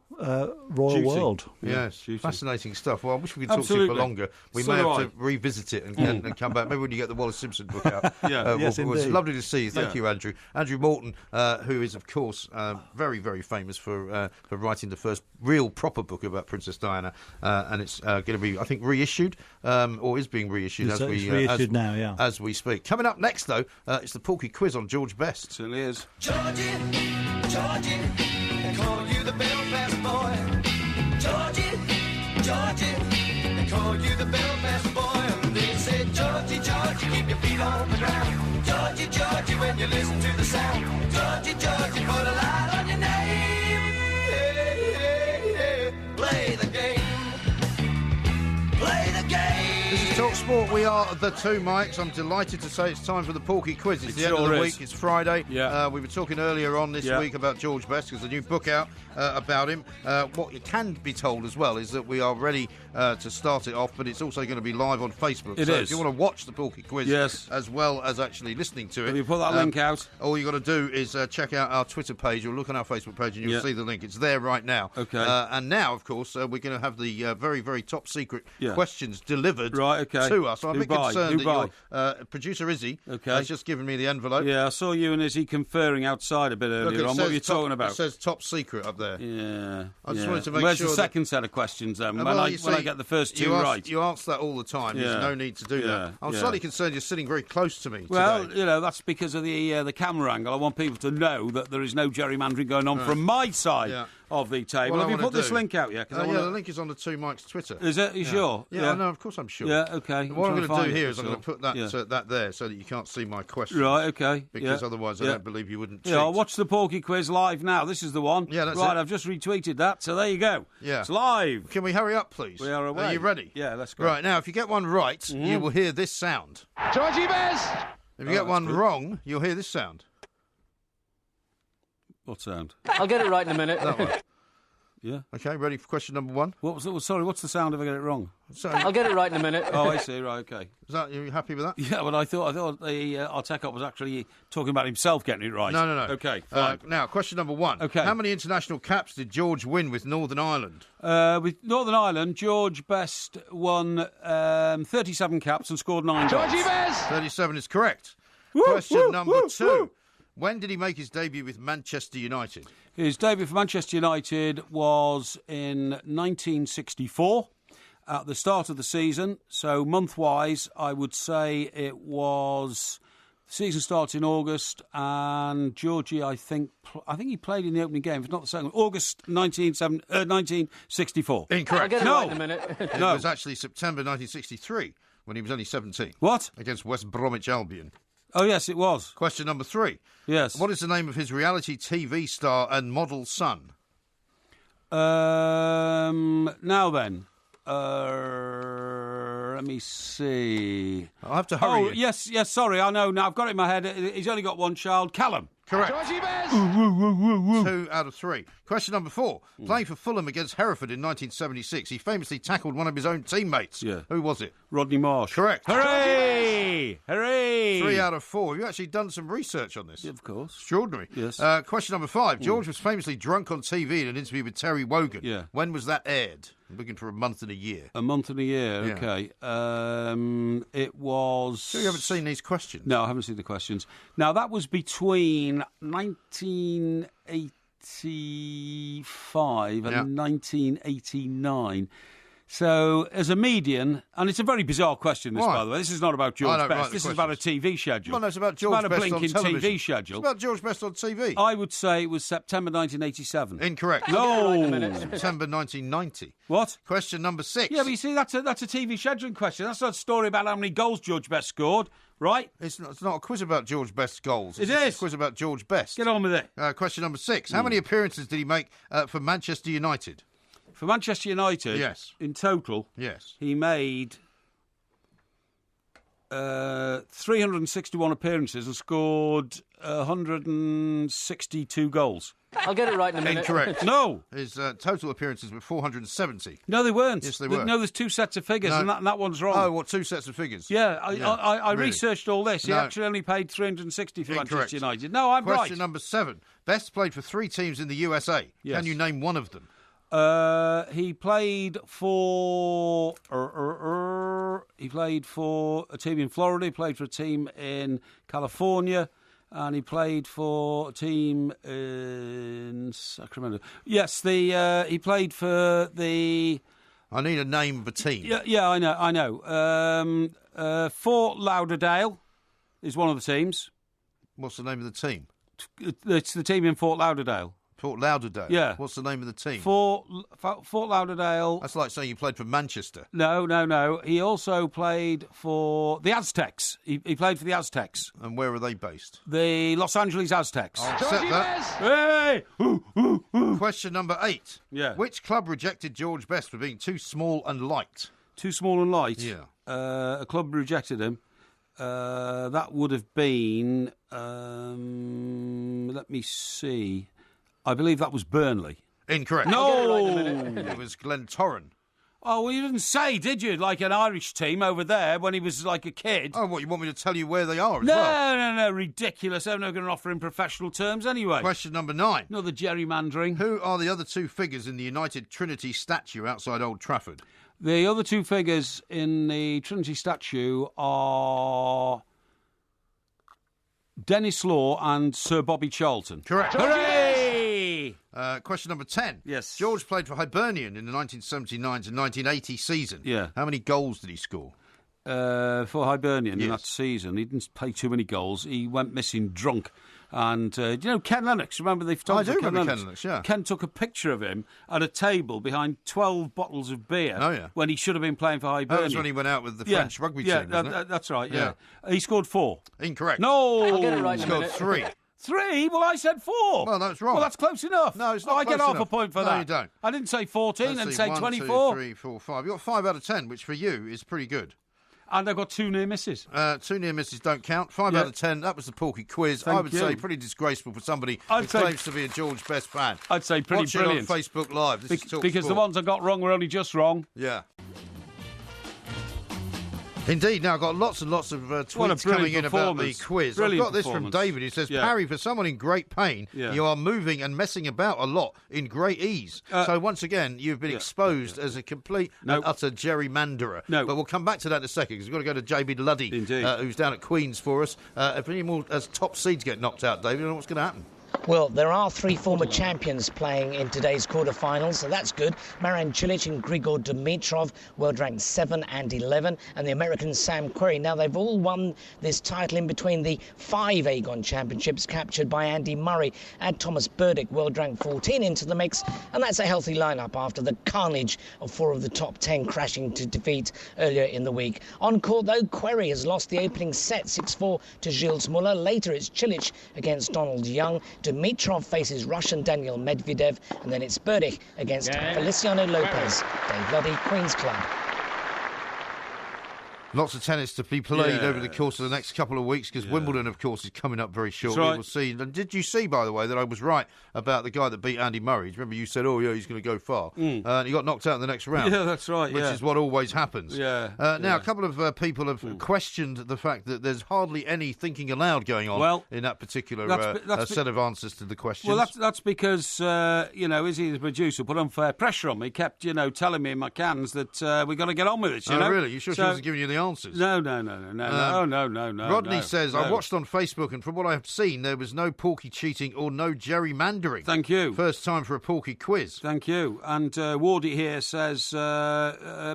world. Yes, fascinating stuff. Well, I wish we could talk to you for longer. We may have to revisit it and come back. Maybe when you get the Wallis Simpson book out. Yes, indeed. It's lovely to see you. Thank you, Andrew. Andrew Morton, who is, of course, very, very famous for writing the first real proper book about Princess Diana, and it's going to be, I think, reissued, or is being reissued it's reissued now, as we speak. Coming up next, though, it's the Porky Quiz on George Best. It certainly is. Georgie, they call you the Belfast boy. Georgie, they call you the Belfast boy. And they say, Georgie, keep your feet on the ground. Georgie, when you listen to the sound. Georgie, put a light on your name. Hey, play the game. Play the game. This is talkSPORT. We are the two mics. I'm delighted to say it's time for the Porky Quiz. It's the end of the week. It's Friday. Yeah. We were talking earlier on this week about George Best, because the new book out about him. What you can be told as well is that we are ready to start it off, but it's also going to be live on Facebook. It so is. if you want to watch the Porky Quiz as well as actually listening to it. Have you put that link out? All you got to do is check out our Twitter page or look on our Facebook page and you'll see the link. It's there right now. Okay. And now, of course, we're going to have the very, very top secret questions delivered to us. So I'm a bit concerned that your producer Izzy has just given me the envelope. Yeah, I saw you and Izzy conferring outside a bit earlier on. What were you talking about? It says top secret up there. Yeah. I just wanted to make Where's sure. Where's the second set of questions then? When I get the first two right. You ask that all the time. There's no need to do that. I'm slightly concerned you're sitting very close to me today. That's because of the camera angle. I want people to know that there is no gerrymandering going on from my side of the table. Have you put this link out yet? The link is on the Two Mics Twitter. Is it? You sure? Yeah, no, of course I'm sure. Yeah, okay. What I'm going to do here is I'm going to put that there so that you can't see my questions. Right, okay. Because otherwise I don't believe you wouldn't cheat. Yeah, I'll watch the Porky Quiz live now. This is the one. Yeah, that's right, it. I've just retweeted that, so there you go. Yeah. It's live. Can we hurry up, please? We are away. Are you ready? Yeah, let's go. Right, now, if you get one right, you will hear this sound. Georgie Best! If you get one wrong, you'll hear this sound. What sound? I'll get it right in a minute. That one. Yeah. Okay, ready for question number one? What was it? Sorry, what's the sound if I get it wrong? I'll get it right in a minute. Oh, I see. Right, okay. You happy with that? Yeah, but I thought our tech-up was actually talking about himself getting it right. No. Okay, fine. Now, question number one. Okay. How many international caps did George win with Northern Ireland? With Northern Ireland, George Best won 37 caps and scored 9 goals. Georgie Best! 37 is correct. Question number two. When did he make his debut with Manchester United? His debut for Manchester United was in 1964 at the start of the season. So month-wise, I would say it was... The season starts in August, and Georgie, I think he played in the opening game, if not the second. August 1964. Incorrect. I'll get it right in a minute. It was actually September 1963, when he was only 17. What? Against West Bromwich Albion. Oh, yes, it was. Question number three. Yes. What is the name of his reality TV star and model son? Now then. Let me see. I'll have to hurry you. Yes, sorry, I know now. I've got it in my head. He's only got one child. Callum. Correct. Georgie Best! 2 out of 3. Question number 4. Playing for Fulham against Hereford in 1976, he famously tackled one of his own teammates. Yeah. Who was it? Rodney Marsh. Correct. Hooray! Hooray! 3 out of 4. Have you actually done some research on this? Yeah, of course. Extraordinary. Yes. Question number 5. George was famously drunk on TV in an interview with Terry Wogan. Yeah. When was that aired? I'm looking for a month and a year. A month and a year, Yeah. okay. It was... So you haven't seen these questions? No, I haven't seen the questions. Now, that was between 1980 1985 and 1989. So, as a median, and it's a very bizarre question, this, by the way. This is not about George Best. This is about a TV schedule. Well, no, it's about George Best on television. It's about a blinking TV schedule. It's about George Best on TV. I would say it was September 1987. Incorrect. No. September 1990. What? Question number 6. Yeah, but you see, that's a TV scheduling question. That's not a story about how many goals George Best scored, right? It's not a quiz about George Best's goals. It's a quiz about George Best. Get on with it. Question number 6. How many appearances did he make for Manchester United? For Manchester United, yes. In total, yes, he made 361 appearances and scored 162 goals. I'll get it right in a minute. Incorrect. No. His total appearances were 470. No, they weren't. Yes, they were. No, there's 2 sets of figures, and that one's wrong. Oh, what, 2 sets of figures? Yeah, I really? researched all this. He actually only paid 360 for Incorrect. Manchester United. No, I'm right. Question number 7. Best played for 3 teams in the USA. Yes. Can you name one of them? He played for a team in Florida. He played for a team in California, and he played for a team in Sacramento. Yes, he played for the. I need a name of a team. Yeah, I know. Fort Lauderdale is one of the teams. What's the name of the team? It's the team in Fort Lauderdale. Fort Lauderdale? Yeah. What's the name of the team? Fort Lauderdale. That's like saying you played for Manchester. No. He also played for the Aztecs. He played for the Aztecs. And where are they based? The Los Angeles Aztecs. I'll accept that. Hey! Question number 8. Yeah. Which club rejected George Best for being too small and light? Too small and light? Yeah. A club rejected him. That would have been... let me see... I believe that was Burnley. Incorrect. No! It was Glentoran. Oh, well, you didn't say, did you? Like an Irish team over there when he was like a kid. Oh, what, you want me to tell you where they are as well? No, ridiculous. I'm not going to offer in professional terms anyway. Question number 9. Another gerrymandering. Who are the other 2 figures in the United Trinity statue outside Old Trafford? The other 2 figures in the Trinity statue are Dennis Law and Sir Bobby Charlton. Correct. Hooray! Question number 10. Yes. George played for Hibernian in the 1979 to 1980 season. Yeah. How many goals did he score? For Hibernian in that season, he didn't play too many goals. He went missing drunk. And, do you know Ken Lennox? Remember the photographer? I do remember Ken Lennox, yeah. Ken took a picture of him at a table behind 12 bottles of beer when he should have been playing for Hibernian. That was when he went out with the French rugby team, wasn't it? That's right, yeah. He scored 4. Incorrect. No! I'll get it right in a minute. He scored 3. 3? Well, I said 4. Well, that's wrong. Well, that's close enough. No, it's not I close get half enough. a point for that. No, you don't. I didn't say 14 Let's and see, say 1, 24. 2, 3, 4, 5. You got 5 out of 10, which for you is pretty good. And I've got 2 near misses. 2 near misses don't count. 5 out of 10. That was the Porky Quiz. Thank I would you. say pretty disgraceful for somebody who claims to be a George Best fan. I'd say pretty Watch brilliant. it on Facebook Live. This is talkSPORT. Because the ones I got wrong were only just wrong. Yeah. Indeed. Now, I've got lots and lots of tweets coming in about the quiz. I've got this from David who says, Parry, for someone in great pain, you are moving and messing about a lot in great ease. So once again, you've been exposed as a complete and utter gerrymanderer. No. But we'll come back to that in a second because we've got to go to JB Luddy, who's down at Queen's for us. If any more as top seeds get knocked out, David, I don't know what's going to happen. Well, there are 3 former champions playing in today's quarter-finals, so that's good. Marin Cilic and Grigor Dimitrov, world ranked 7 and 11, and the American Sam Querrey. Now, they've all won this title in between the 5 Aegon championships captured by Andy Murray. Add Thomas Burdick, world ranked 14, into the mix, and that's a healthy lineup after the carnage of 4 of the top 10 crashing to defeat earlier in the week. On court, though, Querrey has lost the opening set 6-4 to Gilles Muller. Later, it's Cilic against Donald Young. Dimitrov faces Russian Daniel Medvedev, and then it's Burdick against Feliciano Lopez. Dave Luddy, Queen's Club. Lots of tennis to be played over the course of the next couple of weeks because Wimbledon, of course, is coming up very shortly. Right. We'll see. And did you see, by the way, that I was right about the guy that beat Andy Murray? Remember you said, he's going to go far. And he got knocked out in the next round. Yeah, that's right. Which is what always happens. Yeah. Now, a couple of people have questioned the fact that there's hardly any thinking aloud going on in that particular set of answers to the questions. Well, that's because, Izzy, the producer, put unfair pressure on me. He kept, telling me in my cans that we got to get on with it, you know? Really? You sure she wasn't giving you the answers. No. Rodney says, I watched on Facebook, and from what I have seen, there was no Porky cheating or no gerrymandering. Thank you. First time for a Porky quiz. Thank you. And Wardy here says,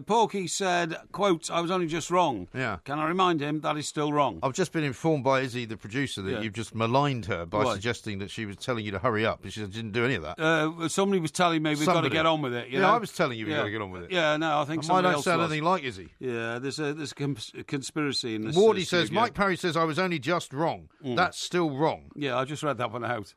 Porky said, quote, I was only just wrong. Yeah. Can I remind him that is still wrong? I've just been informed by Izzy, the producer, that you've just maligned her by suggesting that she was telling you to hurry up. She didn't do any of that. Somebody was telling me we've got to get on with it. You know? I was telling you we've got to get on with it. Yeah, no, I think somebody else might not sound was. anything like Izzy. Yeah, there's a conspiracy in this. Wardy says, Mike Parry says I was only just wrong. That's still wrong. Yeah, I just read that one out.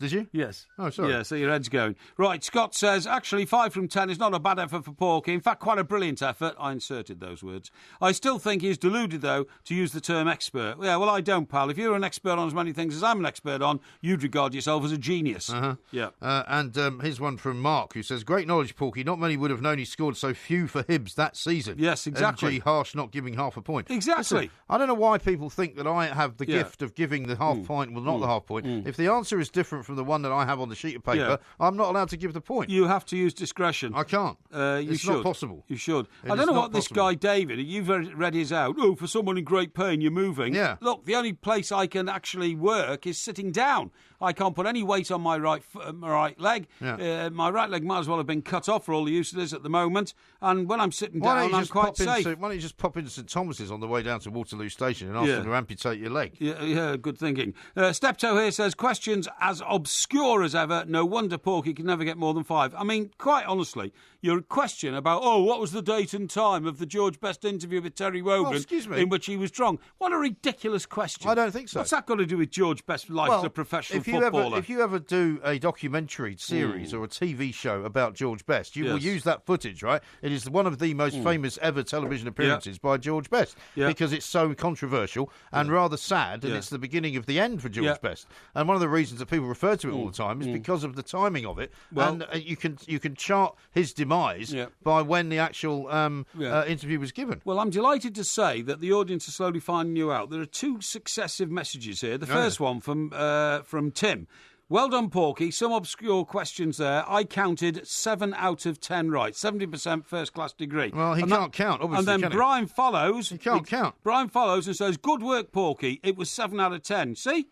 Did you? Yes. Oh, sorry. Yeah, so your head's going. Right, Scott says, actually, 5 from 10 is not a bad effort for Porky. In fact, quite a brilliant effort. I inserted those words. I still think he's deluded, though, to use the term expert. Yeah, well, I don't, pal. If you're an expert on as many things as I'm an expert on, you'd regard yourself as a genius. Uh-huh. Yeah. And here's one from Mark, who says, great knowledge, Porky. Not many would have known he scored so few for Hibs that season. Yes, exactly. MG harsh not giving half a point. Exactly. Listen, I don't know why people think that I have the gift of giving the half point, well, not the half point. If the answer is different from the one that I have on the sheet of paper, I'm not allowed to give the point. You have to use discretion. I can't. It's not possible. You should. I don't know what this guy, David, you've read his out. Oh, for someone in great pain, you're moving. Yeah. Look, the only place I can actually work is sitting down. I can't put any weight on my right leg. Yeah. My right leg might as well have been cut off for all the use it is at the moment. And when I'm sitting down, I'm quite safe. Why don't you just pop into St Thomas's on the way down to Waterloo Station and ask them to amputate your leg? Yeah, good thinking. Steptoe here says, questions as obscure as ever. No wonder Porky can never get more than 5. I mean, quite honestly, your question about, what was the date and time of the George Best interview with Terry Wogan in which he was drunk? What a ridiculous question. I don't think so. What's that got to do with George Best's life as a professional footballer? If you ever do a documentary series or a TV show about George Best, you will use that footage, right? It is one of the most famous ever television appearances by George Best because it's so controversial and rather sad, and it's the beginning of the end for George Best. And one of the reasons that people refer to it all the time is because of the timing of it. Well, and you can chart his demise by when the actual interview was given. Well, I'm delighted to say that the audience are slowly finding you out. There are 2 successive messages here. The first one from Tim. Well done, Porky. Some obscure questions there. I counted 7 out of 10 right. 70% first-class degree. Well, he can't count, obviously, And then Brian follows. He can't count. Brian follows and says, good work, Porky. It was 7 out of 10. See?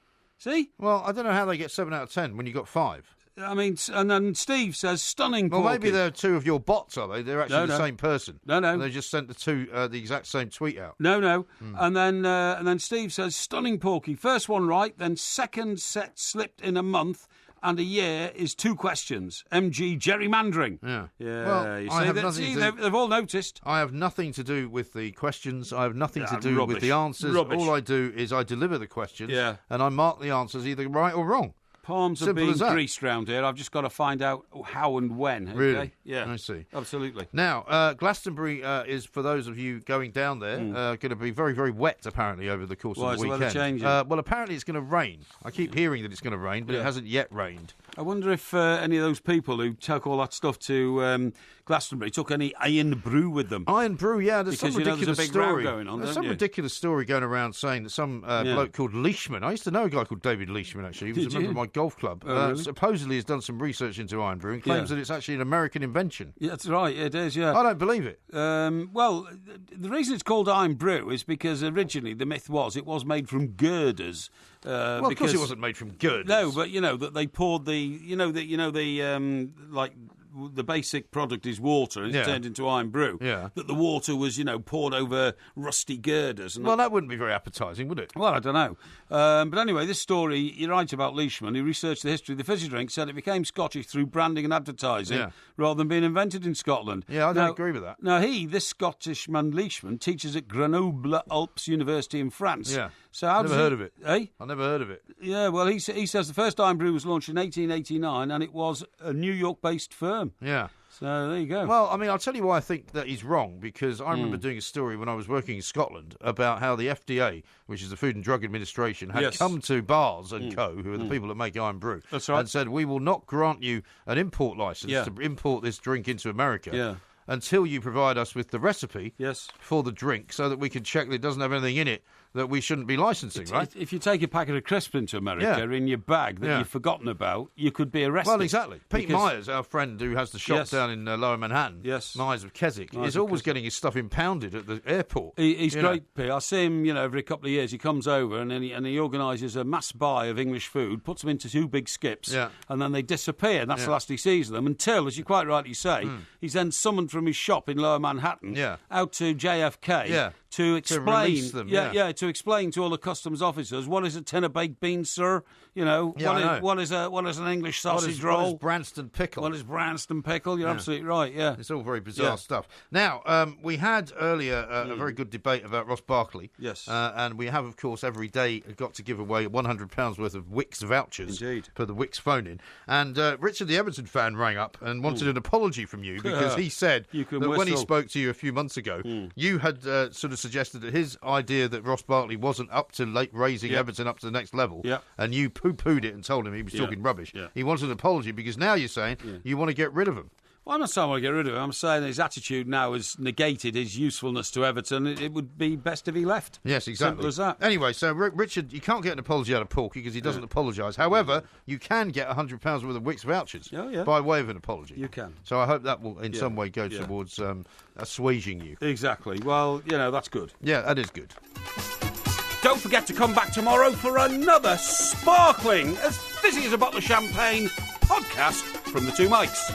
Well, I don't know how they get 7 out of 10 when you got 5. I mean, and then Steve says, stunning, Porky. Well, maybe they're 2 of your bots, are they? They're actually the same person. No. And they just sent the exact same tweet out. No. And then Steve says, stunning, Porky. First one right, then second set slipped in a month, and a year is 2 questions. MG gerrymandering. Yeah. Well, you see, they've all noticed. I have nothing to do with the questions. I have nothing to do rubbish. with the answers. Rubbish. All I do is I deliver the questions, and I mark the answers either right or wrong. Palms are being greased round here. I've just got to find out how and when. Okay? Really? Yeah. I see. Absolutely. Now, Glastonbury is, for those of you going down there, going to be very, very wet, apparently, over the course of the weekend. Why is the weather changing? Well, apparently it's going to rain. I keep hearing that it's going to rain, but it hasn't yet rained. I wonder if any of those people who took all that stuff to Glastonbury took any iron brew with them. Iron brew, yeah. There's some ridiculous there's a big story row going on. There's some ridiculous story going around saying that some bloke called Leishman. I used to know a guy called David Leishman. Actually, he was a member of my golf club. Really? Supposedly has done some research into iron brew and claims that it's actually an American invention. Yeah, that's right. It is. Yeah. I don't believe it. Well, the reason it's called iron brew is because originally the myth was it was made from girders. Well, of course it wasn't made from girders. No, but that they poured the basic product is water, and it's turned into iron brew. Yeah. That the water was, poured over rusty girders. And that wouldn't be very appetising, would it? Well, I don't know. But anyway, this story, you're right about Leishman. He researched the history of the fizzy drink, said it became Scottish through branding and advertising rather than being invented in Scotland. Yeah, I don't agree with that. Now, this Scottish man Leishman teaches at Grenoble Alpes University in France. Yeah. So how never heard of it. Eh? I never heard of it. Yeah, well, he says the first iron brew was launched in 1889, and it was a New York-based firm. Yeah. So there you go. Well, I mean, I'll tell you why I think that he's wrong, because I remember doing a story when I was working in Scotland about how the FDA, which is the Food and Drug Administration, had come to Bars and Co., who are the people that make iron brew, That's right. and said, we will not grant you an import licence to import this drink into America until you provide us with the recipe for the drink so that we can check that it doesn't have anything in it that we shouldn't be licensing, right? If you take a packet of crisps into America in your bag that you've forgotten about, you could be arrested. Well, exactly. Pete Myers, our friend who has the shop down in Lower Manhattan, Myers of Keswick, is always getting his stuff impounded at the airport. He's great, Pete. I see him, every couple of years. He comes over and he organises a mass buy of English food, puts them into 2 big skips, and then they disappear. And that's the last he sees of them until, as you quite rightly say, he's then summoned from his shop in Lower Manhattan out to JFK to explain, to explain to all the customs officers what is a tin of baked beans, sir. What is an English sausage roll? What is Branston pickle? What is Branston pickle? You're absolutely right. Yeah, it's all very bizarre stuff. Now, we had earlier a very good debate about Ross Barkley. Yes, and we have, of course, every day got to give away £100 worth of Wix vouchers for the Wix phone-in. And Richard, the Everton fan, rang up and wanted an apology from you because he said that when he spoke to you a few months ago, you had sort of suggested that his idea that Ross Barkley wasn't up to raising Everton up to the next level, and you poo-pooed it and told him he was talking rubbish. He wanted an apology because now you're saying you want to get rid of him. Well, I'm not saying I want to get rid of him. I'm saying his attitude now has negated his usefulness to Everton. It would be best if he left. Yes, exactly. Simple as that. Anyway, so Richard, you can't get an apology out of Porky because he doesn't apologise. However, you can get £100 worth of Wix vouchers by way of an apology. You can. So I hope that will in some way go towards assuaging you. Exactly. Well, that's good. Yeah, that is good. Don't forget to come back tomorrow for another sparkling, as fizzy as a bottle of champagne podcast from the 2 Mikes.